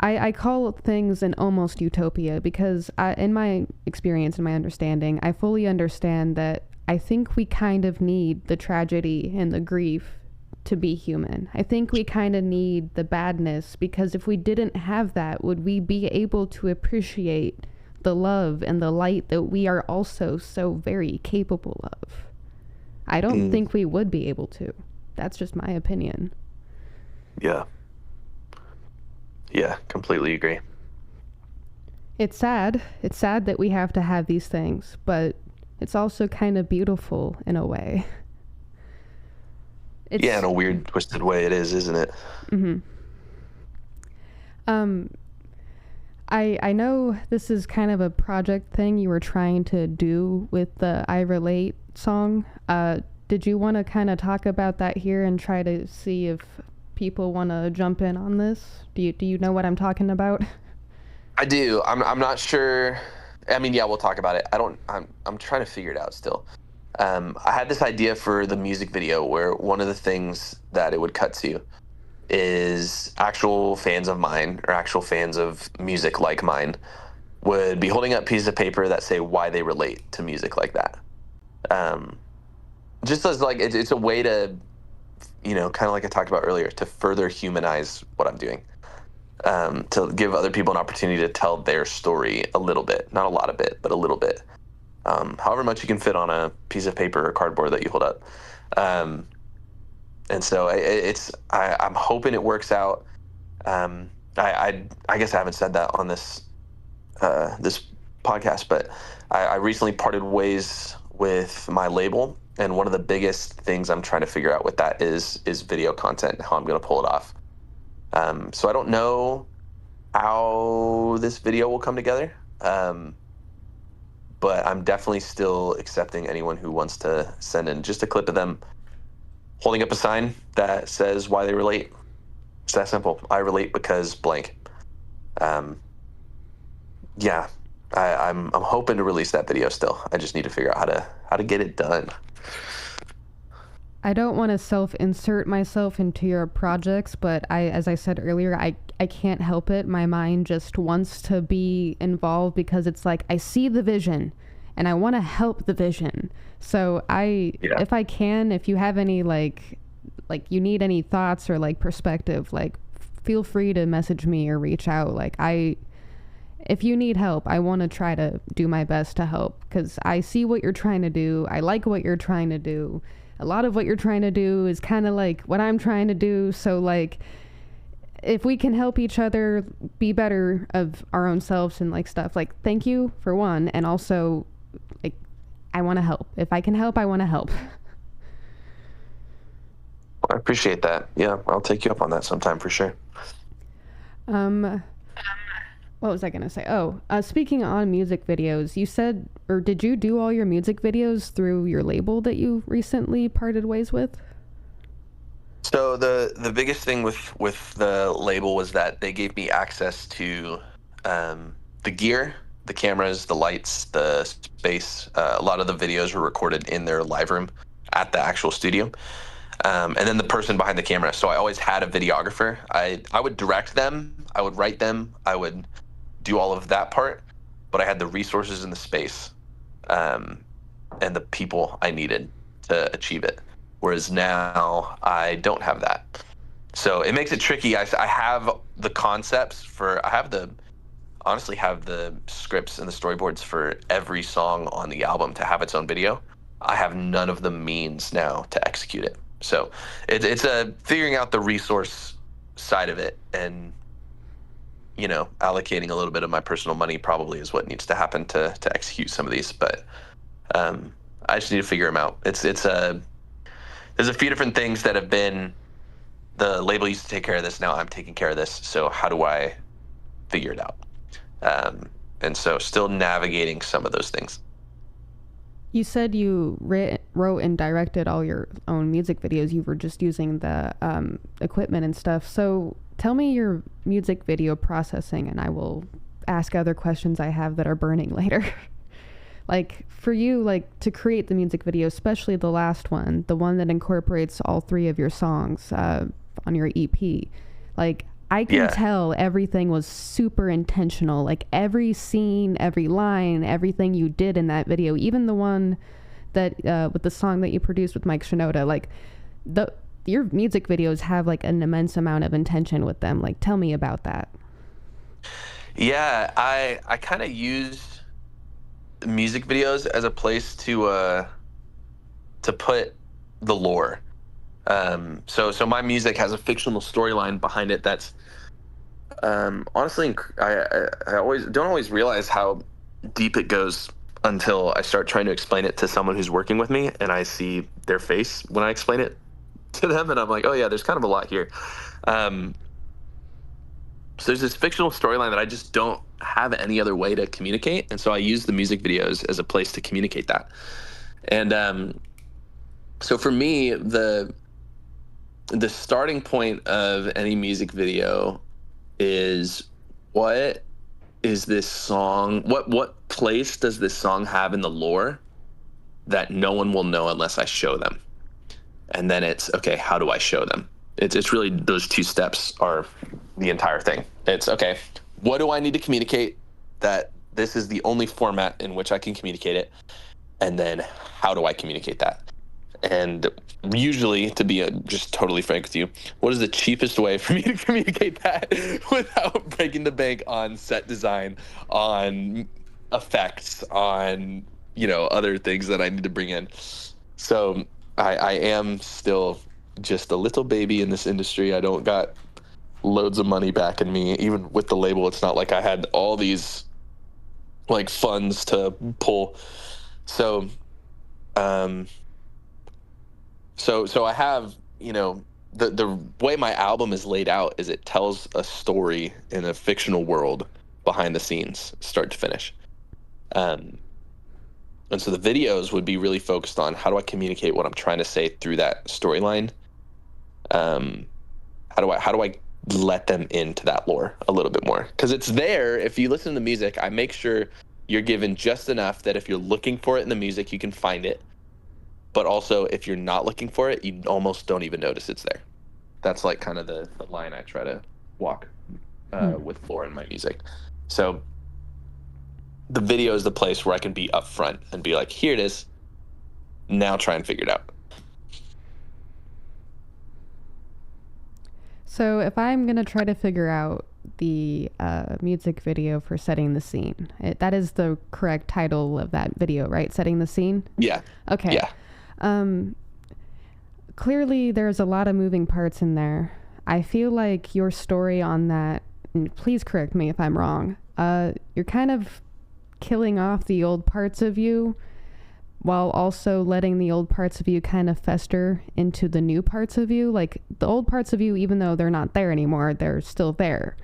I call things an almost utopia because in my experience and my understanding, I fully understand that I think we kind of need the tragedy and the grief to be human. I think we kind of need the badness, because if we didn't have that, would we be able to appreciate the love and the light that we are also so very capable of. I don't think we would be able to. That's just my opinion. Yeah. Yeah, completely agree. It's sad. It's sad that we have to have these things, but it's also kind of beautiful in a way. Yeah, in a weird, twisted way it is, isn't it? Mm-hmm. I know this is kind of a project thing you were trying to do with the I Relate song. Did you want to kind of talk about that here and try to see if people want to jump in on this? Do you know what I'm talking about? I do. I'm not sure. I mean, yeah, we'll talk about it. I'm trying to figure it out still. I had this idea for the music video where one of the things that it would cut to is actual fans of mine or actual fans of music like mine would be holding up pieces of paper that say why they relate to music like that. Just as like it's a way to, kind of like I talked about earlier, to further humanize what I'm doing, to give other people an opportunity to tell their story a little bit, not a lot of it, but a little bit, however much you can fit on a piece of paper or cardboard that you hold up. And so I'm hoping it works out. I guess I haven't said that on this podcast, but I recently parted ways with my label, and one of the biggest things I'm trying to figure out with that is video content, how I'm going to pull it off. So I don't know how this video will come together, but I'm definitely still accepting anyone who wants to send in just a clip of them holding up a sign that says why they relate. It's that simple. I relate because blank. Yeah, I'm hoping to release that video still. I just need to figure out how to get it done. I don't want to self-insert myself into your projects, but as I said earlier, I can't help it. My mind just wants to be involved because it's like I see the vision and I want to help the vision. So if I can, if you have any like you need any thoughts or like perspective, like feel free to message me or reach out. Like if you need help, I want to try to do my best to help because I see what you're trying to do. I like what you're trying to do. A lot of what you're trying to do is kind of like what I'm trying to do. So like, if we can help each other be better of our own selves and like stuff, like thank you for one. And also like, I want to help. If I can help, I want to help. I appreciate that. Yeah, I'll take you up on that sometime for sure. What was I going to say? Speaking on music videos, you said, or did you do all your music videos through your label that you recently parted ways with? So the biggest thing with the label was that they gave me access to the gear, the cameras, the lights, the space. A lot of the videos were recorded in their live room at the actual studio. And then the person behind the camera. So I always had a videographer. I would direct them. I would write them. I would do all of that part. But I had the resources and the space and the people I needed to achieve it. Whereas now I don't have that. So it makes it tricky. I have the concepts honestly have the scripts and the storyboards for every song on the album to have its own video. I have none of the means now to execute it. So it's a figuring out the resource side of it, and allocating a little bit of my personal money probably is what needs to happen to execute some of these. But I just need to figure them out. There's a few different things that have been, the label used to take care of this, now I'm taking care of this. So how do I figure it out? And so still navigating some of those things. You said you wrote and directed all your own music videos. You were just using the equipment and stuff. So tell me your music video processing, and I will ask other questions I have that are burning later. Like for you, like to create the music video, especially the last one, the one that incorporates all three of your songs on your EP, like I can tell everything was super intentional. Like every scene, every line, everything you did in that video, even the one that with the song that you produced with Mike Shinoda, like your music videos have like an immense amount of intention with them. Like tell me about that. Yeah, I kind of used music videos as a place to put the lore. So my music has a fictional storyline behind it that's honestly, I always don't always realize how deep it goes until I start trying to explain it to someone who's working with me, and I see their face when I explain it to them, and I'm like, oh yeah, there's kind of a lot here. Um, so there's this fictional storyline that I just don't have any other way to communicate, and so I use the music videos as a place to communicate that. And so for me, the starting point of any music video is, what is this song? What place does this song have in the lore that no one will know unless I show them? And then it's, okay, how do I show them? It's really, those two steps are the entire thing. It's, okay, what do I need to communicate that this is the only format in which I can communicate it? And then how do I communicate that? And usually, to be just totally frank with you, what is the cheapest way for me to communicate that without breaking the bank on set design, on effects, on, other things that I need to bring in? So I am still just a little baby in this industry. I don't got loads of money back in me. Even with the label, it's not like I had all these like funds to pull. So So I have, the way my album is laid out is it tells a story in a fictional world behind the scenes, start to finish. And so the videos would be really focused on, how do I communicate what I'm trying to say through that storyline? How do I let them into that lore a little bit more? Because it's there. If you listen to the music, I make sure you're given just enough that if you're looking for it in the music, you can find it. But also, if you're not looking for it, you almost don't even notice it's there. That's like kind of the line I try to walk with lore in my music. So the video is the place where I can be upfront and be like, here it is. Now try and figure it out. So if I'm going to try to figure out the music video for Setting the Scene, that is the correct title of that video, right? Setting the Scene? Yeah. Okay. Yeah. Clearly there's a lot of moving parts in there. I feel like your story on that, and please correct me if I'm wrong, you're kind of killing off the old parts of you while also letting the old parts of you kind of fester into the new parts of you. Like the old parts of you, even though they're not there anymore, they're still there,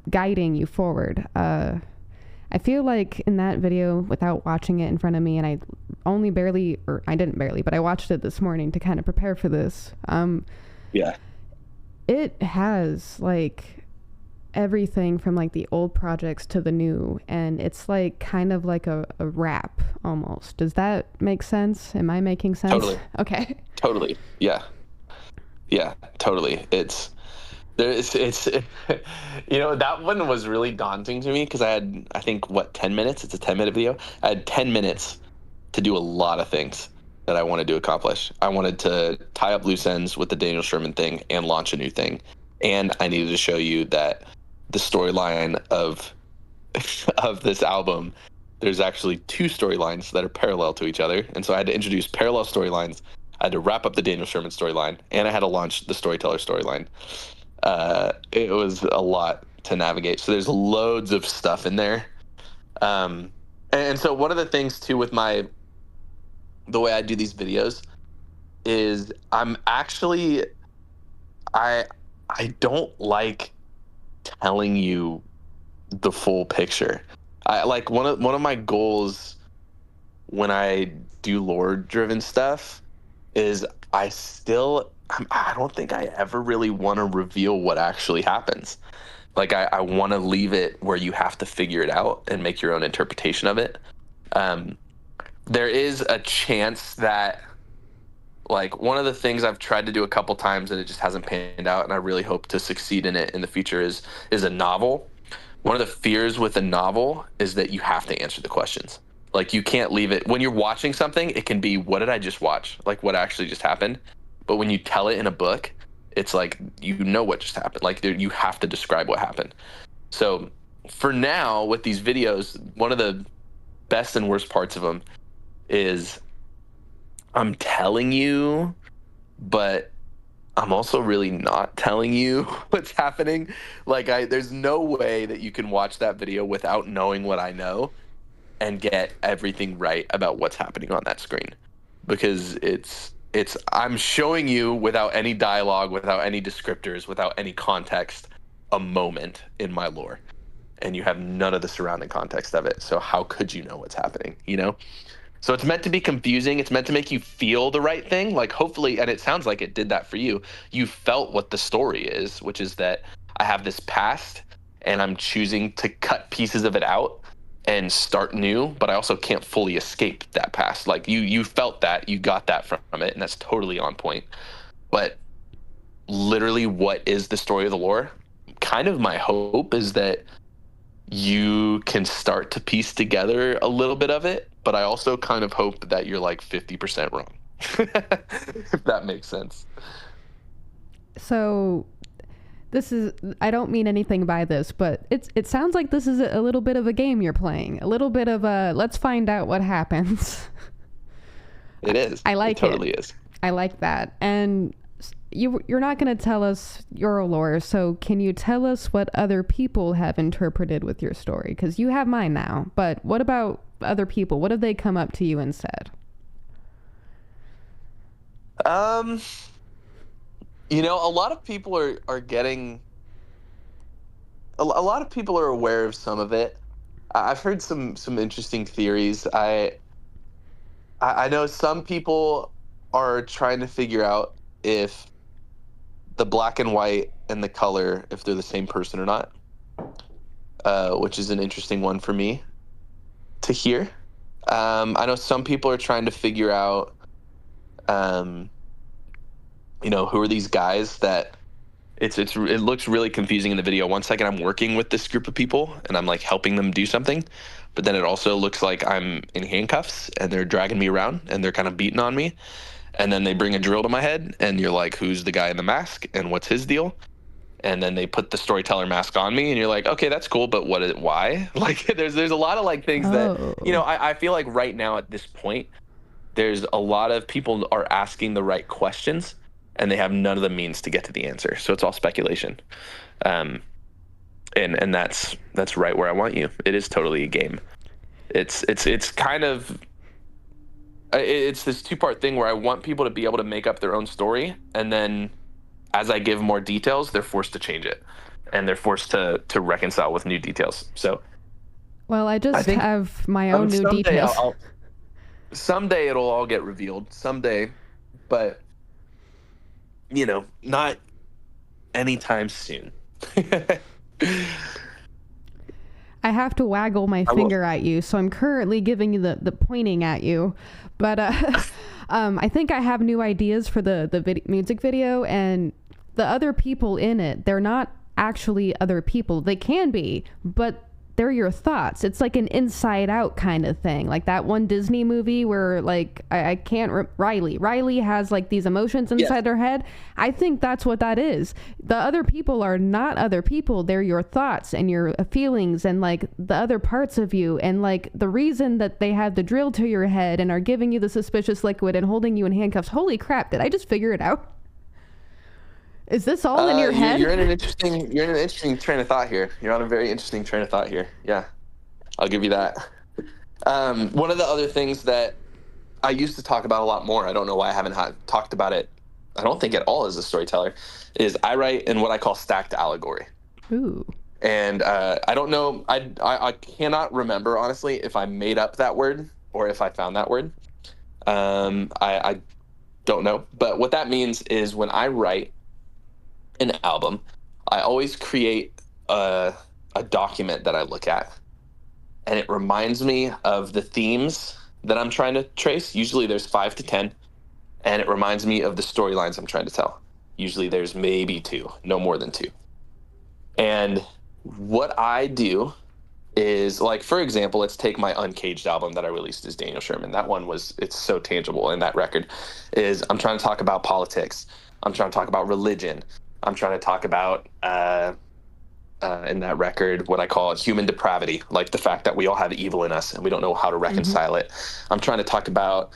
guiding you forward. I feel like in that video, without watching it in front of me, and I didn't barely, but I watched it this morning to kind of prepare for this. Yeah. It has like everything from like the old projects to the new, and it's like kind of like a rap almost. Does that make sense? Am I making sense? Totally. Okay. Totally. Yeah. Yeah, totally. It's that one was really daunting to me because I had, I think, 10 minutes? It's a 10-minute video. I had 10 minutes to do a lot of things that I wanted to accomplish. I wanted to tie up loose ends with the Daniel Sherman thing and launch a new thing. And I needed to show you that the storyline of this album, there's actually two storylines that are parallel to each other. And so I had to introduce parallel storylines. I had to wrap up the Daniel Sherman storyline, and I had to launch the Storyteller storyline. It was a lot to navigate. So there's loads of stuff in there. And so one of the things too with the way I do these videos is I don't like telling you the full picture. I like one of my goals when I do lore driven stuff is I don't think I ever really want to reveal what actually happens. Like I want to leave it where you have to figure it out and make your own interpretation of it. There is a chance that, like, one of the things I've tried to do a couple times and it just hasn't panned out, and I really hope to succeed in it in the future, is a novel. One of the fears with a novel is that you have to answer the questions. Like, you can't leave it. When you're watching something, it can be, what did I just watch? Like, what actually just happened? But when you tell it in a book, it's like, you know what just happened. Like, you have to describe what happened. So for now, with these videos, one of the best and worst parts of them is I'm telling you, but I'm also really not telling you what's happening. Like, there's no way that you can watch that video without knowing what I know and get everything right about what's happening on that screen, because I'm showing you without any dialogue, without any descriptors, without any context, a moment in my lore, and you have none of the surrounding context of it. So how could you know what's happening, you know? So it's meant to be confusing. It's meant to make you feel the right thing. Like, hopefully, and it sounds like it did that for you. You felt what the story is, which is that I have this past and I'm choosing to cut pieces of it out and start new, but I also can't fully escape that past. Like, you felt that, you got that from it, and that's totally on point. But literally, what is the story of the lore? Kind of my hope is that you can start to piece together a little bit of it, but I also kind of hope that you're like 50% wrong, if that makes sense. So this is, I don't mean anything by this, but it sounds like this is a little bit of a game you're playing, a little bit of a let's find out what happens. It is. I like it. Totally is. I like that. And you're not going to tell us your lore, so can you tell us what other people have interpreted with your story? Because you have mine now, but what about other people? What have they come up to you and said? You know, a lot of people are getting, a lot of people are aware of some of it. I've heard some interesting theories. I know some people are trying to figure out if the black and white and the color, if they're the same person or not, which is an interesting one for me to hear. I know some people are trying to figure out, you know, who are these guys that it looks really confusing in the video. One second I'm working with this group of people and I'm like helping them do something, but then it also looks like I'm in handcuffs and they're dragging me around and they're kind of beating on me. And then they bring a drill to my head and you're like, who's the guy in the mask and what's his deal? And then they put the storyteller mask on me and you're like, okay, that's cool, but why? Like, there's a lot of like things that, you know, I feel like right now at this point, there's a lot of people are asking the right questions and they have none of the means to get to the answer. So it's all speculation. And that's right where I want you. It is totally a game. It's kind of, it's this two-part thing where I want people to be able to make up their own story, and then as I give more details, they're forced to change it, and they're forced to reconcile with new details. So, well, I think have my own new details. Someday it'll all get revealed. Someday, but you know, not anytime soon. I have to waggle my finger at you, so I'm currently giving you the pointing at you. But I think I have new ideas for the music video, and the other people in it, they're not actually other people. They can be, but they're your thoughts. It's like an Inside Out kind of thing. Like that one Disney movie where like, I can't, Riley has like these emotions inside her head. I think that's what that is. The other people are not other people. They're your thoughts and your feelings and like the other parts of you. And like the reason that they have the drill to your head and are giving you the suspicious liquid and holding you in handcuffs. Holy crap. Did I just figure it out? Is this all in your head? You're in an interesting train of thought here. You're on a very interesting train of thought here. Yeah, I'll give you that. One of the other things that I used to talk about a lot more, I don't know why I haven't talked about it, I don't think at all as a storyteller, is I write in what I call stacked allegory. Ooh. And I don't know, I cannot remember, honestly, if I made up that word or if I found that word. I don't know. But what that means is when I write an album, I always create a document that I look at, and it reminds me of the themes that I'm trying to trace. Usually there's 5 to 10, and it reminds me of the storylines I'm trying to tell. Usually there's maybe 2, no more than 2. And what I do is, like, for example, let's take my Uncaged album that I released as Daniel Sherman. That one it's so tangible, and that record is, I'm trying to talk about politics. I'm trying to talk about religion. I'm trying to talk about in that record what I call human depravity, like the fact that we all have evil in us and we don't know how to reconcile it. I'm trying to talk about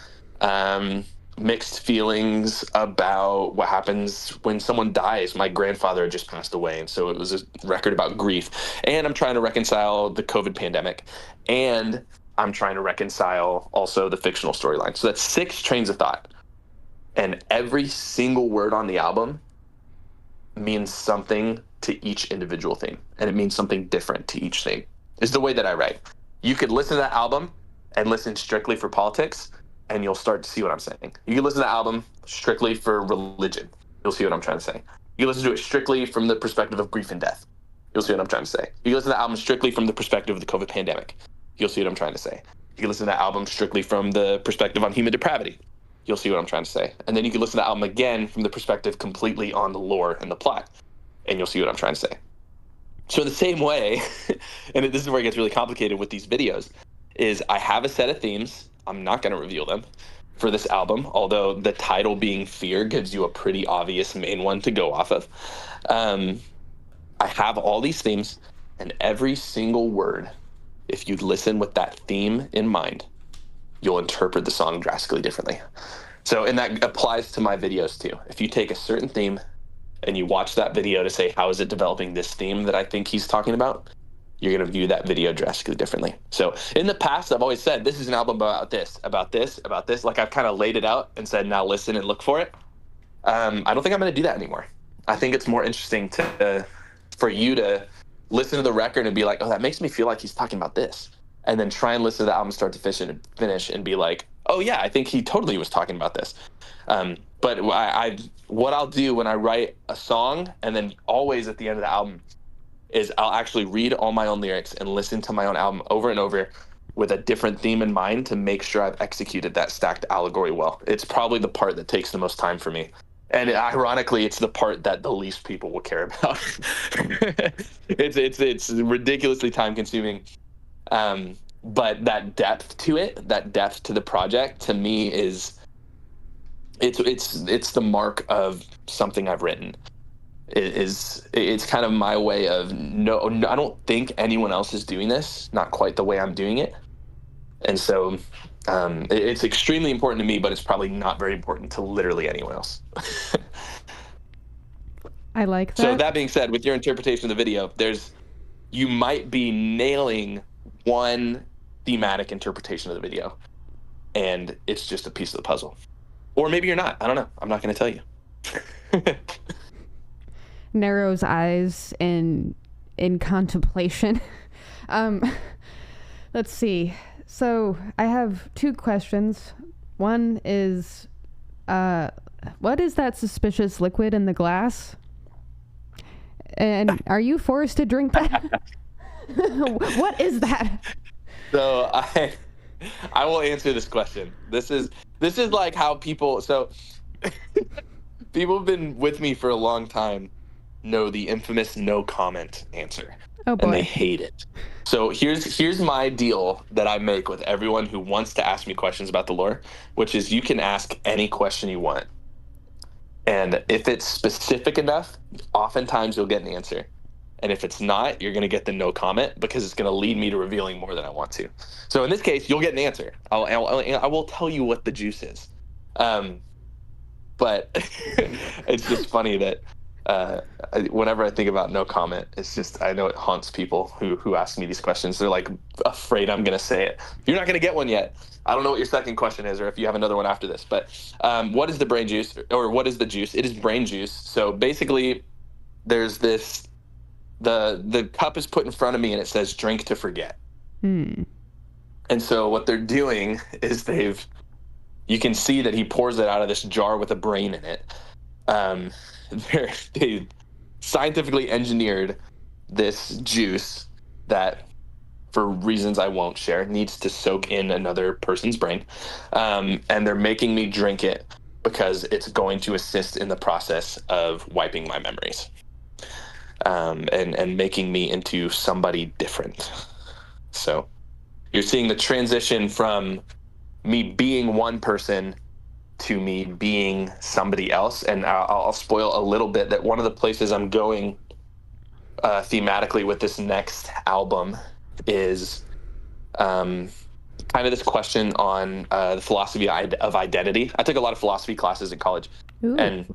mixed feelings about what happens when someone dies. My grandfather had just passed away, and so it was a record about grief. And I'm trying to reconcile the COVID pandemic, and I'm trying to reconcile also the fictional storyline. So that's 6 trains of thought, and every single word on the album means something to each individual theme, and it means something different to each theme. Is the way that I write. You could listen to that album and listen strictly for politics, and you'll start to see what I'm saying. You can listen to the album strictly for religion. You'll see what I'm trying to say. You can listen to it strictly from the perspective of grief and death. You'll see what I'm trying to say. You can listen to the album strictly from the perspective of the COVID pandemic. You'll see what I'm trying to say. You can listen to the album strictly from the perspective on human depravity. You'll see what I'm trying to say. And then you can listen to the album again from the perspective completely on the lore and the plot, and you'll see what I'm trying to say. So in the same way, and this is where it gets really complicated with these videos, is I have a set of themes. I'm not going to reveal them for this album, although the title being Fear gives you a pretty obvious main one to go off of. I have all these themes, and every single word, if you listen with that theme in mind, you'll interpret the song drastically differently. So, and that applies to my videos too. If you take a certain theme and you watch that video to say, how is it developing this theme that I think he's talking about, you're going to view that video drastically differently. So in the past, I've always said, this is an album about this, about this, about this. Like I've kind of laid it out and said, now listen and look for it. I don't think I'm going to do that anymore. I think it's more interesting for you to listen to the record and be like, oh, that makes me feel like he's talking about this. And then try and listen to the album start to finish and be like, oh yeah, I think he totally was talking about this. But what I'll do when I write a song, and then always at the end of the album, is I'll actually read all my own lyrics and listen to my own album over and over with a different theme in mind to make sure I've executed that stacked allegory well. It's probably the part that takes the most time for me. And ironically, it's the part that the least people will care about. It's ridiculously time consuming. But that depth to it, that depth to the project, to me is it's the mark of something I've written. It's kind of my way of no, I don't think anyone else is doing this, not quite the way I'm doing it. And so it's extremely important to me, but it's probably not very important to literally anyone else. I like that. So that being said, with your interpretation of the video, you might be nailing one thematic interpretation of the video, and it's just a piece of the puzzle. Or maybe you're not. I don't know. I'm not going to tell you. Narrows eyes in contemplation. Let's see. So I have 2 questions. One is, what is that suspicious liquid in the glass? And are you forced to drink that? What is that? So I will answer this question. This is like how people, so people have been with me for a long time, know the infamous no comment answer. Oh boy. And they hate it. So here's my deal that I make with everyone who wants to ask me questions about the lore, which is you can ask any question you want. And if it's specific enough, oftentimes you'll get an answer. And if it's not, you're going to get the no comment because it's going to lead me to revealing more than I want to. So in this case, you'll get an answer. I will tell you what the juice is. But it's just funny that whenever I think about no comment, it's just, I know it haunts people who ask me these questions. They're like afraid I'm going to say it. You're not going to get one yet. I don't know what your second question is, or if you have another one after this, but what is the brain juice, or what is the juice? It is brain juice. So basically there's this, the cup is put in front of me and it says drink to forget. And so what they're doing is you can see that he pours it out of this jar with a brain in it. They scientifically engineered this juice that, for reasons I won't share, needs to soak in another person's brain. And they're making me drink it because it's going to assist in the process of wiping my memories. And making me into somebody different. So you're seeing the transition from me being one person to me being somebody else. And I'll spoil a little bit that one of the places I'm going thematically with this next album is kind of this question on the philosophy of identity. I took a lot of philosophy classes in college, Ooh. and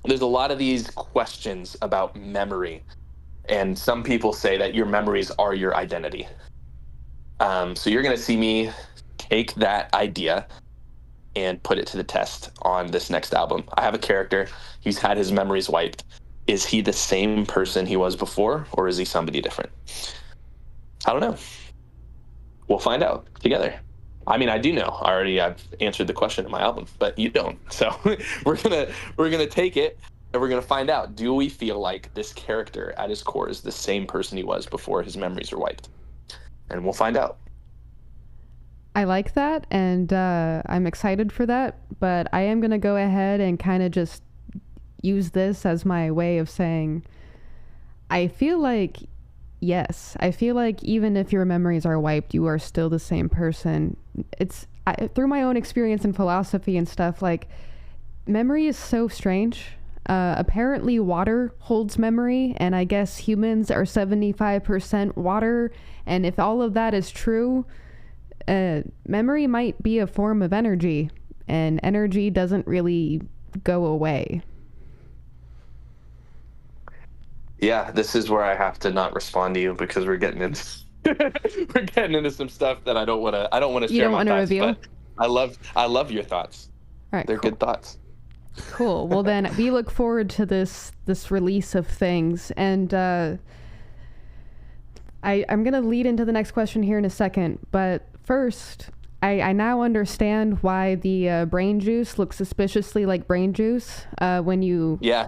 there's a lot of these questions about memory. And some people say that your memories are your identity. So you're going to see me take that idea and put it to the test on this next album. I have a character. He's had his memories wiped. Is he the same person he was before, or is he somebody different? I don't know. We'll find out together. I mean, I do know. I've answered the question in my album, but you don't. So we're gonna take it and we're gonna find out. Do we feel like this character at his core is the same person he was before his memories were wiped? And we'll find out. I like that, and I'm excited for that, but I am gonna go ahead and kind of just use this as my way of saying, I feel like, yes, I feel like even if your memories are wiped, you are still the same person. Through my own experience in philosophy and stuff, like, memory is so strange. Apparently water holds memory, and I guess humans are 75% water, and if all of that is true, memory might be a form of energy, and energy doesn't really go away. Yeah, this is where I have to not respond to you because we're getting into some stuff that I don't want to share. You don't my want to thoughts, reveal? but I love your thoughts. All right, They're cool. good thoughts. Cool. Well, then we look forward to this release of things, and I'm gonna lead into the next question here in a second, but first, I now understand why the brain juice looks suspiciously like brain juice when you... Yeah,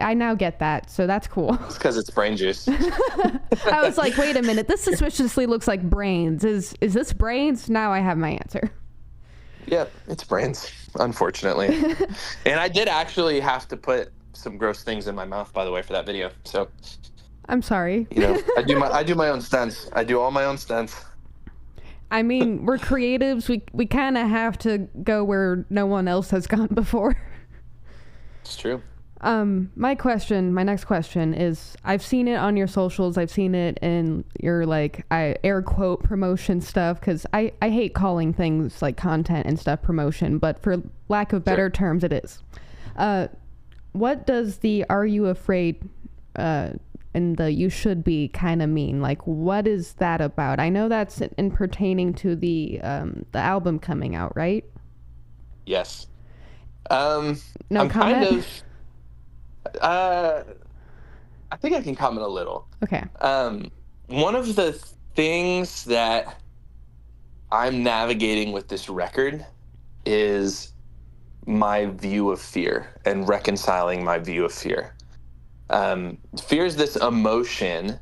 I now get that, so that's cool. It's because it's brain juice. I was like, wait a minute, this suspiciously looks like brains. Is this brains? Now I have my answer. Yep, it's brains, unfortunately. And I did actually have to put some gross things in my mouth, by the way, for that video. So I'm sorry. I do my own stunts. I do all my own stunts. I mean, we're creatives. We kind of have to go where no one else has gone before. It's true. My next question is, I've seen it on your socials. I've seen it in your, air quote promotion stuff, because I hate calling things like content and stuff promotion, but for lack of better terms, it is. What does the "Are you afraid" and the "you should be" kind of mean? Like, what is that about? I know that's in pertaining to the album coming out, right? Yes. No I'm comment? kind of... I think I can comment a little. Okay. One of the things that I'm navigating with this record is my view of fear and reconciling my view of fear. Fear is this emotion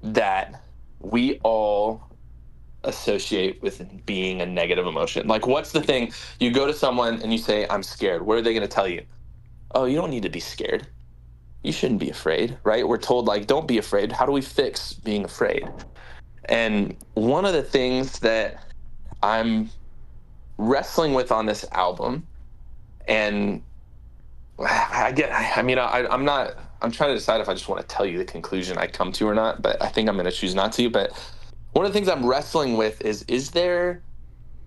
that we all associate with being a negative emotion. Like, what's the thing? You go to someone and you say, "I'm scared." What are they going to tell you? "Oh, you don't need to be scared. You shouldn't be afraid," right? We're told, like, don't be afraid. How do we fix being afraid? And one of the things that I'm wrestling with on this album, and I'm trying to decide if I just want to tell you the conclusion I come to or not, but I think I'm going to choose not to. But one of the things I'm wrestling with is there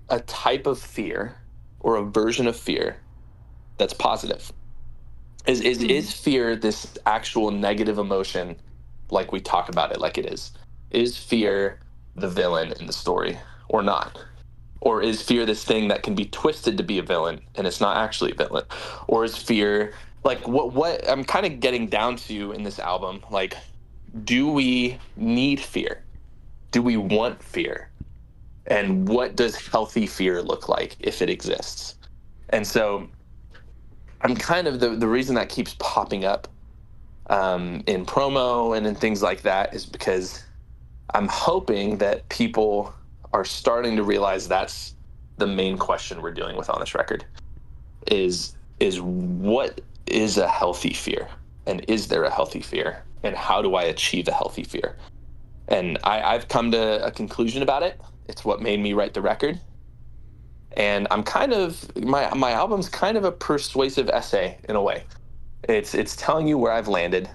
a type of fear or a version of fear that's positive? Is fear this actual negative emotion, like we talk about it like it is? Is fear the villain in the story or not? Or is fear this thing that can be twisted to be a villain and it's not actually a villain? Or is fear, like, what I'm kind of getting down to in this album, like, do we need fear? Do we want fear? And what does healthy fear look like if it exists? And so I'm kind of the reason that keeps popping up in promo and in things like that is because I'm hoping that people are starting to realize that's the main question we're dealing with on this record is what is a healthy fear, and is there a healthy fear, and how do I achieve a healthy fear? And I've come to a conclusion about it. It's what made me write the record. And I'm kind of, my album's kind of a persuasive essay in a way. It's telling you where I've landed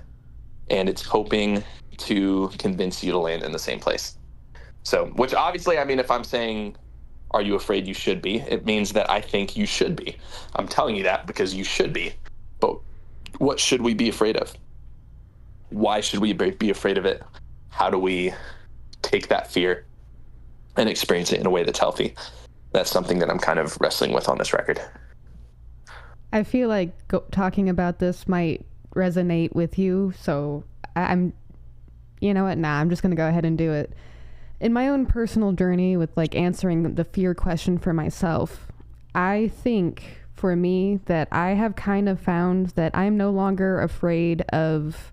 and it's hoping to convince you to land in the same place. So, which obviously, I mean, if I'm saying, are you afraid you should be? It means that I think you should be. I'm telling you that because you should be. But what should we be afraid of? Why should we be afraid of it? How do we take that fear and experience it in a way that's healthy? That's something that I'm kind of wrestling with on this record. I feel like talking about this might resonate with you, so I'm, you know what, I'm just going to go ahead and do it. In my own personal journey with like answering the fear question for myself, I think for me that I have kind of found that I'm no longer afraid of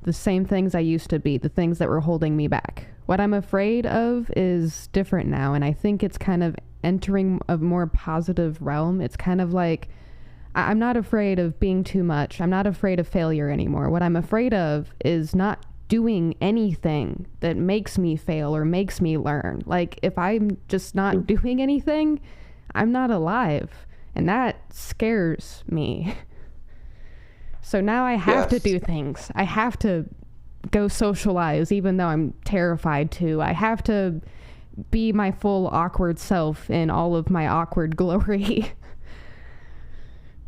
the same things I used to be, the things that were holding me back. What I'm afraid of is different now, and I think it's kind of entering a more positive realm. It's kind of like, I'm not afraid of being too much. I'm not afraid of failure anymore. What I'm afraid of is not doing anything that makes me fail or makes me learn. Like, if I'm just not doing anything, I'm not alive. And that scares me. So now I have to do things. I have to go socialize, even though I'm terrified to. I have to be my full awkward self in all of my awkward glory.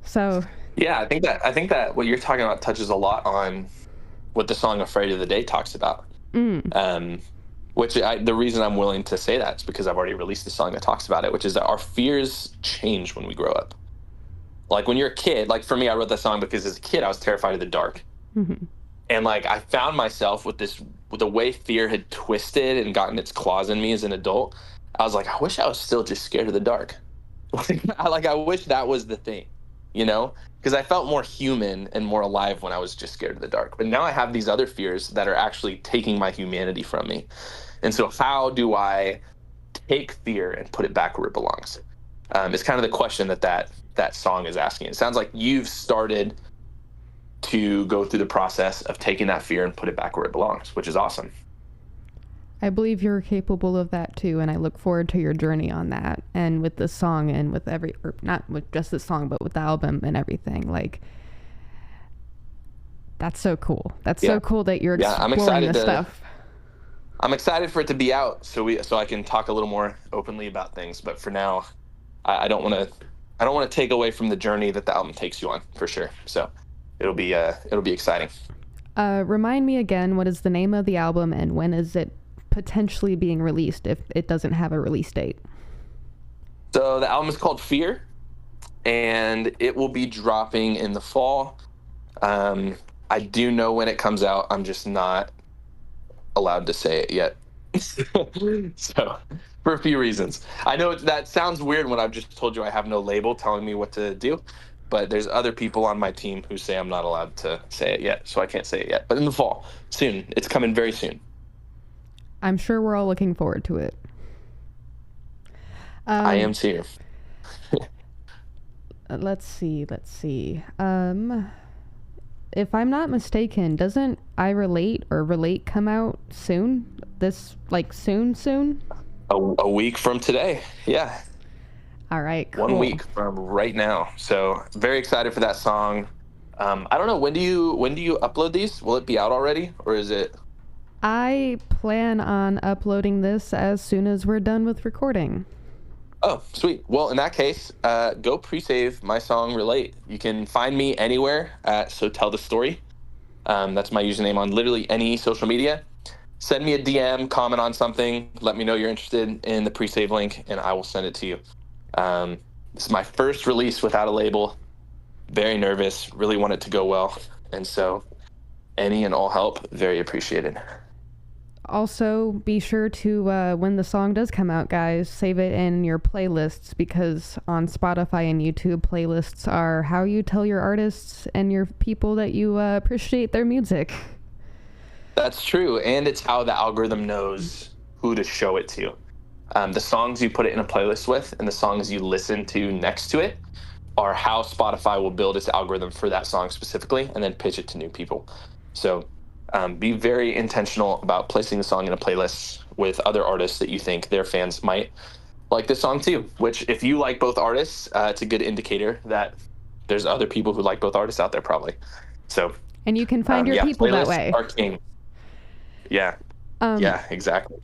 So yeah, I think that what you're talking about touches a lot on what the song "Afraid of the Day" talks about. The reason I'm willing to say that is because I've already released the song that talks about it, which is that our fears change when we grow up. Like when you're a kid, like for me, I wrote that song because as a kid I was terrified of the dark. And like I found myself with the way fear had twisted and gotten its claws in me as an adult. I was like, I wish I was still just scared of the dark. I wish that was the thing, you know, because I felt more human and more alive when I was just scared of the dark. But now I have these other fears that are actually taking my humanity from me. And so how do I take fear and put it back where it belongs? It's kind of the question that song is asking. It sounds like you've started to go through the process of taking that fear and put it back where it belongs, which is awesome. I believe you're capable of that too, and I look forward to your journey on that. And with this song and with not with just this song, but with the album and everything, like, that's so cool. That's so cool that you're exploring this stuff. I'm excited for it to be out so I can talk a little more openly about things. But for now, I don't want to take away from the journey that the album takes you on, for sure. So it'll be exciting. Remind me again, what is the name of the album and when is it potentially being released if it doesn't have a release date? So the album is called Fear, and it will be dropping in the fall. I do know when it comes out. I'm just not allowed to say it yet. So for a few reasons. I know that sounds weird when I've just told you I have no label telling me what to do, but there's other people on my team who say I'm not allowed to say it yet, so I can't say it yet. But in the fall, soon. It's coming very soon. I'm sure we're all looking forward to it. I am too. Let's see. If I'm not mistaken, doesn't I Relate or Relate come out soon? Soon? A week from today. Yeah. All right, cool. 1 week from right now. So very excited for that song. I don't know, when do you upload these? Will it be out already, or is it? I plan on uploading this as soon as we're done with recording. Oh, sweet. Well, in that case, go pre-save my song Relate. You can find me anywhere at So Tell the Story. That's my username on literally any social media. Send me a DM, comment on something, let me know you're interested in the pre-save link, and I will send it to you. This is my first release without a label. Very nervous, really want it to go well. And so any and all help, very appreciated. Also, be sure to, when the song does come out, guys, save it in your playlists, because on Spotify and YouTube, playlists are how you tell your artists and your people that you appreciate their music. That's true, and it's how the algorithm knows who to show it to. The songs you put it in a playlist with and the songs you listen to next to it are how Spotify will build its algorithm for that song specifically and then pitch it to new people. So be very intentional about placing the song in a playlist with other artists that you think their fans might like this song too, which if you like both artists, it's a good indicator that there's other people who like both artists out there probably. So And you can find your people that way. Are king. Yeah. Yeah, exactly.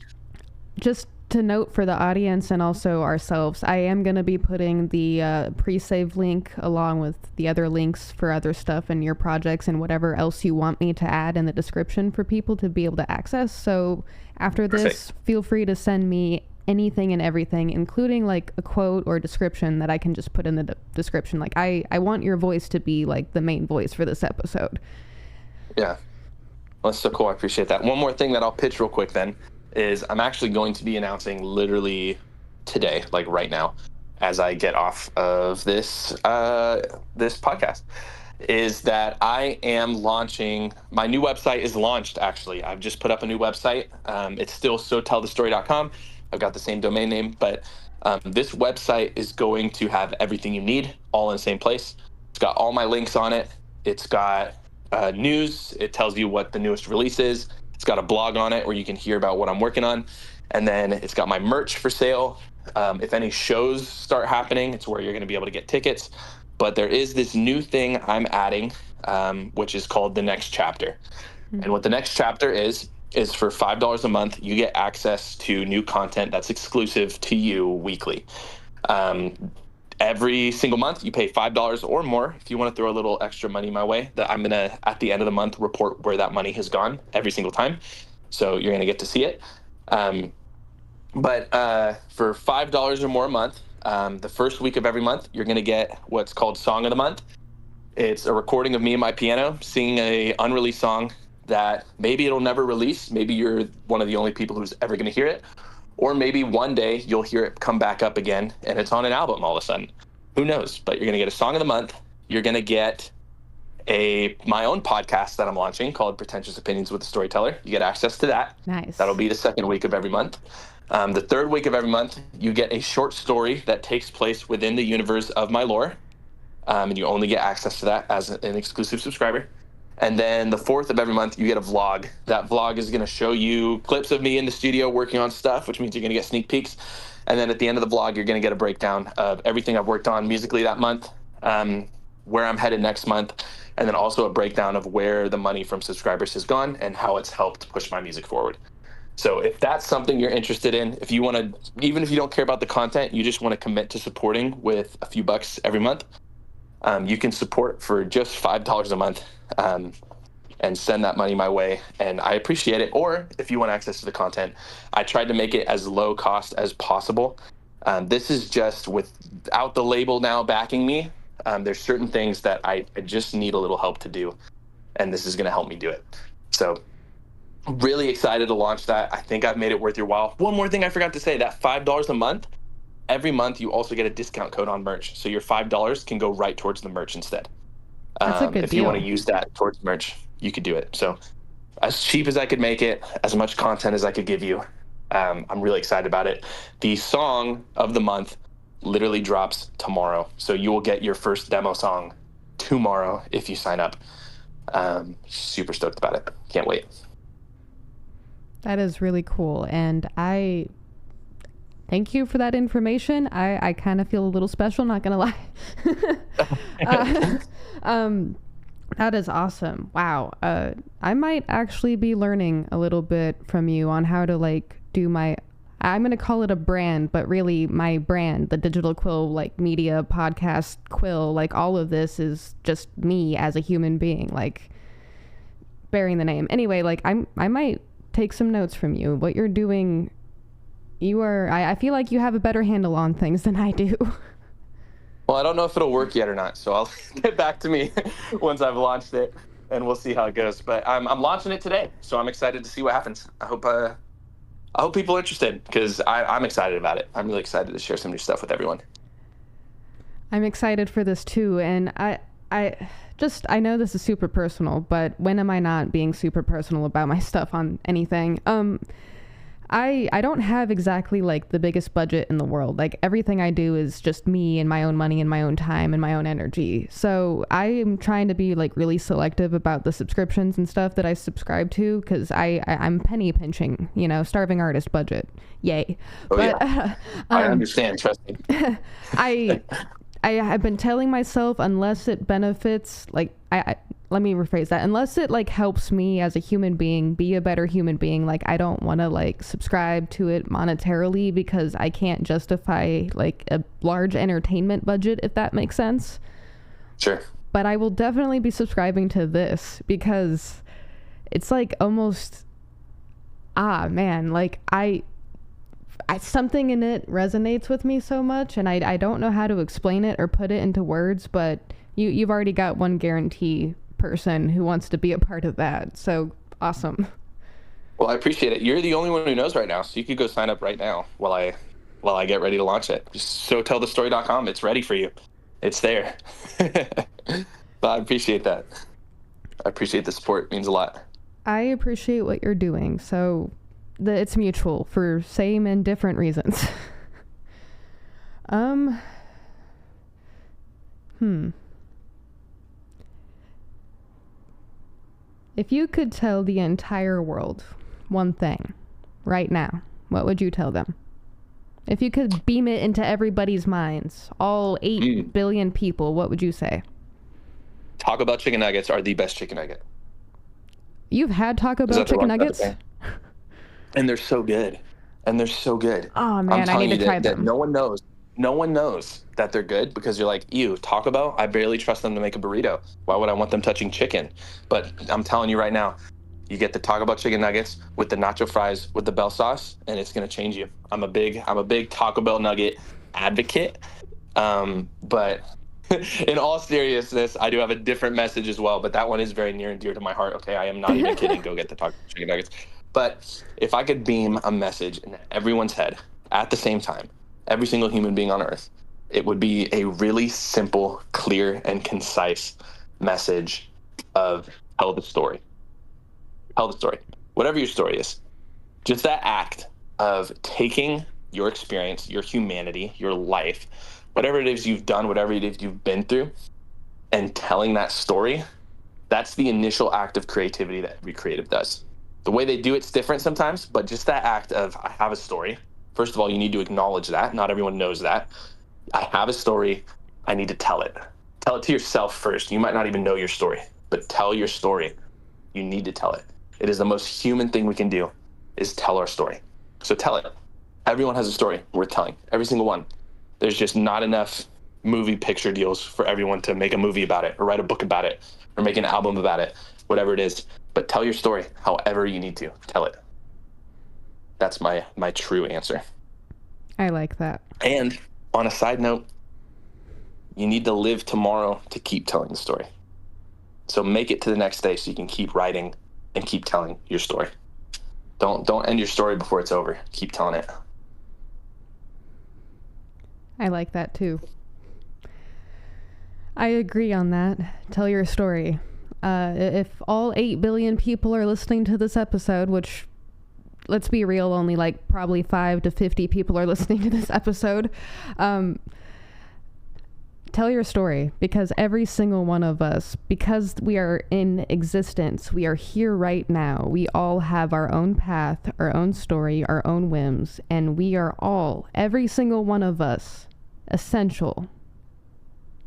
Just to note for the audience and also ourselves, I am going to be putting the pre-save link along with the other links for other stuff and your projects and whatever else you want me to add in the description for people to be able to access. So after this, feel free to send me anything and everything, including like a quote or description that I can just put in the description. Like I want your voice to be like the main voice for this episode. Yeah. Well, that's so cool. I appreciate that. One more thing that I'll pitch real quick then is I'm actually going to be announcing literally today, like right now, as I get off of this this podcast, is that I am launching, my new website is launched actually. I've just put up a new website. It's still sotellthestory.com. I've got the same domain name, but this website is going to have everything you need all in the same place. It's got all my links on it. It's got news. It tells you what the newest release is. It's got a blog on it where you can hear about what I'm working on. And then it's got my merch for sale. If any shows start happening, it's where you're going to be able to get tickets. But there is this new thing I'm adding, which is called The Next Chapter. Mm-hmm. And what The Next Chapter is for $5 a month, you get access to new content that's exclusive to you weekly. Every single month, you pay $5 or more if you want to throw a little extra money my way. That I'm going to, at the end of the month, report where that money has gone every single time. So you're going to get to see it. But for $5 or more a month, the first week of every month, you're going to get what's called Song of the Month. It's a recording of me and my piano singing a unreleased song that maybe it'll never release. Maybe you're one of the only people who's ever going to hear it. Or maybe one day you'll hear it come back up again and it's on an album all of a sudden. Who knows? But you're going to get a Song of the Month. You're going to get my own podcast that I'm launching called Pretentious Opinions with the Storyteller. You get access to that. Nice. That'll be the second week of every month. The third week of every month, you get a short story that takes place within the universe of my lore. And you only get access to that as an exclusive subscriber. And then the fourth of every month, you get a vlog. That vlog is going to show you clips of me in the studio working on stuff, which means you're going to get sneak peeks. And then at the end of the vlog, you're going to get a breakdown of everything I've worked on musically that month, where I'm headed next month, and then also a breakdown of where the money from subscribers has gone and how it's helped push my music forward. So if that's something you're interested in, if you want to, even if you don't care about the content, you just want to commit to supporting with a few bucks every month, you can support for just $5 a month and send that money my way. And I appreciate it. Or if you want access to the content, I tried to make it as low cost as possible. This is just without the label now backing me. There's certain things that I just need a little help to do. And this is going to help me do it. So I'm really excited to launch that. I think I've made it worth your while. One more thing I forgot to say, that $5 a month, every month you also get a discount code on merch. So your $5 can go right towards the merch instead. That's a good if deal. You want to use that towards merch, you could do it. So as cheap as I could make it, as much content as I could give you, I'm really excited about it. The song of the month literally drops tomorrow. So you will get your first demo song tomorrow if you sign up. Super stoked about it. Can't wait. That is really cool. And I thank you for that information. I kind of feel a little special, not gonna lie. That is awesome. Wow. I might actually be learning a little bit from you on how to like do I'm gonna call it a brand, but really my brand, the Digital Quill, like media, podcast, Quill, like all of this is just me as a human being, like bearing the name. Anyway, like I might take some notes from you. What you're doing, I feel like you have a better handle on things than I do. Well, I don't know if it'll work yet or not, so I'll get back to me once I've launched it, and we'll see how it goes. But I'm launching it today, so I'm excited to see what happens. I hope people are interested, because I'm excited about it. I'm really excited to share some new stuff with everyone. I'm excited for this too, and I know this is super personal, but when am I not being super personal about my stuff on anything? I don't have exactly like the biggest budget in the world. Like everything I do is just me and my own money and my own time and my own energy. So I am trying to be like really selective about the subscriptions and stuff that I subscribe to, because I'm penny pinching, starving artist budget. Yay. Oh, but, yeah. I understand. Trust me. I have been telling myself, unless it benefits, like let me rephrase that. Unless it like helps me as a human being be a better human being, like I don't want to like subscribe to it monetarily because I can't justify like a large entertainment budget, if that makes sense. Sure. But I will definitely be subscribing to this because it's like almost, man, like I something in it resonates with me so much, and I don't know how to explain it or put it into words, but you've already got one guarantee person who wants to be a part of that. So awesome. Well, I appreciate it. You're the only one who knows right now, so you could go sign up right now while I get ready to launch it. Just showtellthestory.com. It's ready for you. It's there. But I appreciate that. I appreciate the support. It means a lot. I appreciate what you're doing. So it's mutual for same and different reasons. If you could tell the entire world one thing right now, what would you tell them? If you could beam it into everybody's minds, all 8 billion people, what would you say? Taco Bell chicken nuggets are the best chicken nugget. You've had Taco Bell chicken nuggets? And they're so good. Oh, man, I need to try them. No one knows that they're good because you're like, ew, Taco Bell? I barely trust them to make a burrito. Why would I want them touching chicken? But I'm telling you right now, you get the Taco Bell chicken nuggets with the nacho fries with the Bell sauce, and it's going to change you. I'm a big Taco Bell nugget advocate. But in all seriousness, I do have a different message as well, but that one is very near and dear to my heart. Okay, I am not even kidding. Go get the Taco Bell chicken nuggets. But if I could beam a message in everyone's head at the same time, every single human being on earth, it would be a really simple, clear, and concise message of tell the story. Tell the story. Whatever your story is. Just that act of taking your experience, your humanity, your life, whatever it is you've done, whatever it is you've been through, and telling that story, that's the initial act of creativity that every creative does. The way they do it's different sometimes, but just that act of, I have a story. First of all, you need to acknowledge that. Not everyone knows that. I have a story. I need to tell it. Tell it to yourself first. You might not even know your story, but tell your story. You need to tell it. It is the most human thing we can do, is tell our story. So tell it. Everyone has a story worth telling. Every single one. There's just not enough movie picture deals for everyone to make a movie about it or write a book about it or make an album about it, whatever it is. But tell your story however you need to. Tell it. That's my true answer. I like that. And on a side note, you need to live tomorrow to keep telling the story. So make it to the next day so you can keep writing and keep telling your story. Don't end your story before it's over. Keep telling it. I like that too. I agree on that. Tell your story. If all 8 billion people are listening to this episode, which, let's be real, only like probably 5 to 50 people are listening to this episode, tell your story, because every single one of us, because we are in existence, we are here right now, we all have our own path, our own story, our own whims, and we are all, every single one of us, essential.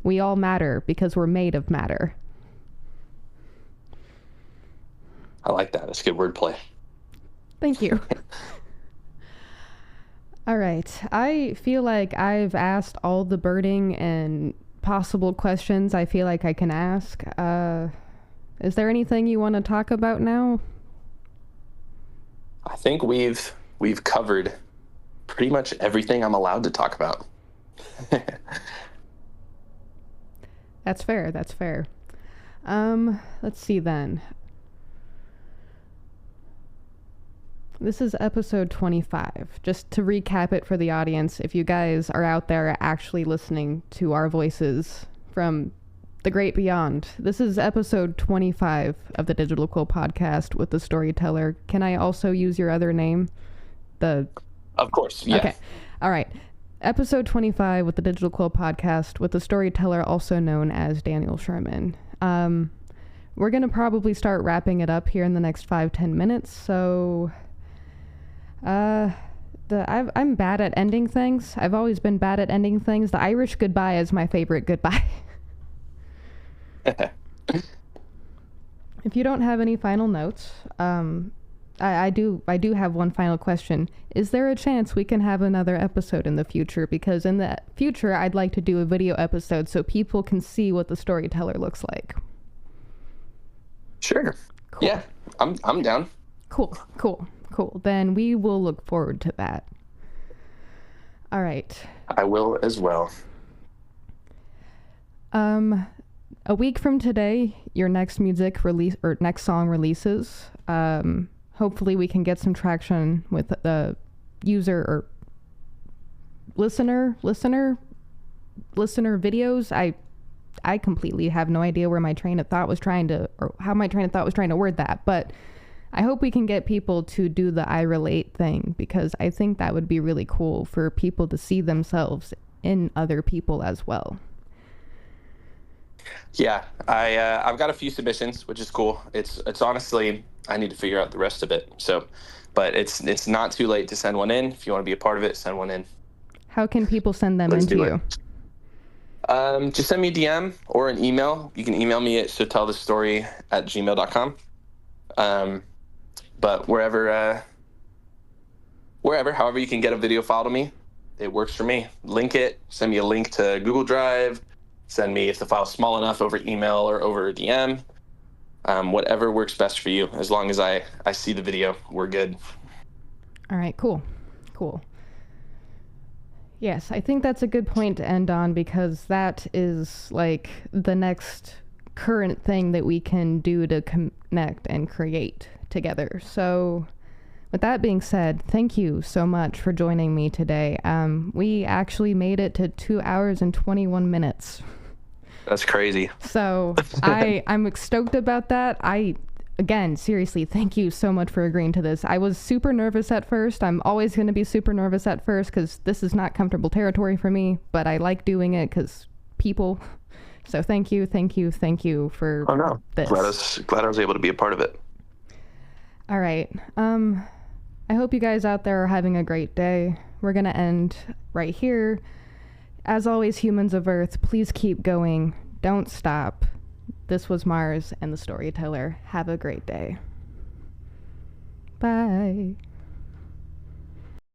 We all matter because we're made of matter. I like that. That's good wordplay. Thank you. All right. I feel like I've asked all the burning and possible questions I feel like I can ask. Is there anything you want to talk about now? I think we've covered pretty much everything I'm allowed to talk about. That's fair. That's fair. Let's see then. This is episode 25. Just to recap it for the audience, if you guys are out there actually listening to our voices from the great beyond, this is episode 25 of the Digital Quill podcast with the Storyteller. Can I also use your other name? Of course, yeah. Okay. All right. Episode 25 with the Digital Quill podcast with the Storyteller, also known as Daniel Sherman. We're going to probably start wrapping it up here in the next 5-10 minutes, so... I'm bad at ending things. I've always been bad at ending things. The Irish goodbye is my favorite goodbye. if you don't have any final notes, I do have one final question. Is there a chance we can have another episode in the future? Because in the future, I'd like to do a video episode so people can see what the Storyteller looks like. Sure. Cool. Yeah, I'm down. Cool. Then we will look forward to that. All right. I will as well. A week from today, your next music release or next song releases. Hopefully we can get some traction with the user or listener videos. I completely have no idea where my train of thought was trying to, or how my train of thought was trying to word that, but I hope we can get people to do the I relate thing, because I think that would be really cool for people to see themselves in other people as well. Yeah, I've got a few submissions, which is cool. It's honestly, I need to figure out the rest of it. So, but it's not too late to send one in. If you want to be a part of it, send one in. How can people send them into you? Just send me a DM or an email. You can email me at sotellthestory@gmail.com. But wherever, however you can get a video file to me, it works for me. Link it, send me a link to Google Drive, send me, if the file's small enough, over email or over DM. Whatever works best for you. As long as I see the video, we're good. All right, cool. Yes, I think that's a good point to end on, because that is like the next current thing that we can do to connect and create together. So with that being said, thank you so much for joining me today. We actually made it to 2 hours and 21 minutes. That's crazy. So I'm stoked about that. Again, seriously, thank you so much for agreeing to this. I was super nervous at first. I'm always going to be super nervous at first, because this is not comfortable territory for me, but I like doing it because people. So thank you for this. Glad I was able to be a part of it. All right. I hope you guys out there are having a great day. We're going to end right here. As always, humans of Earth, please keep going. Don't stop. This was Mars and the Storyteller. Have a great day. Bye.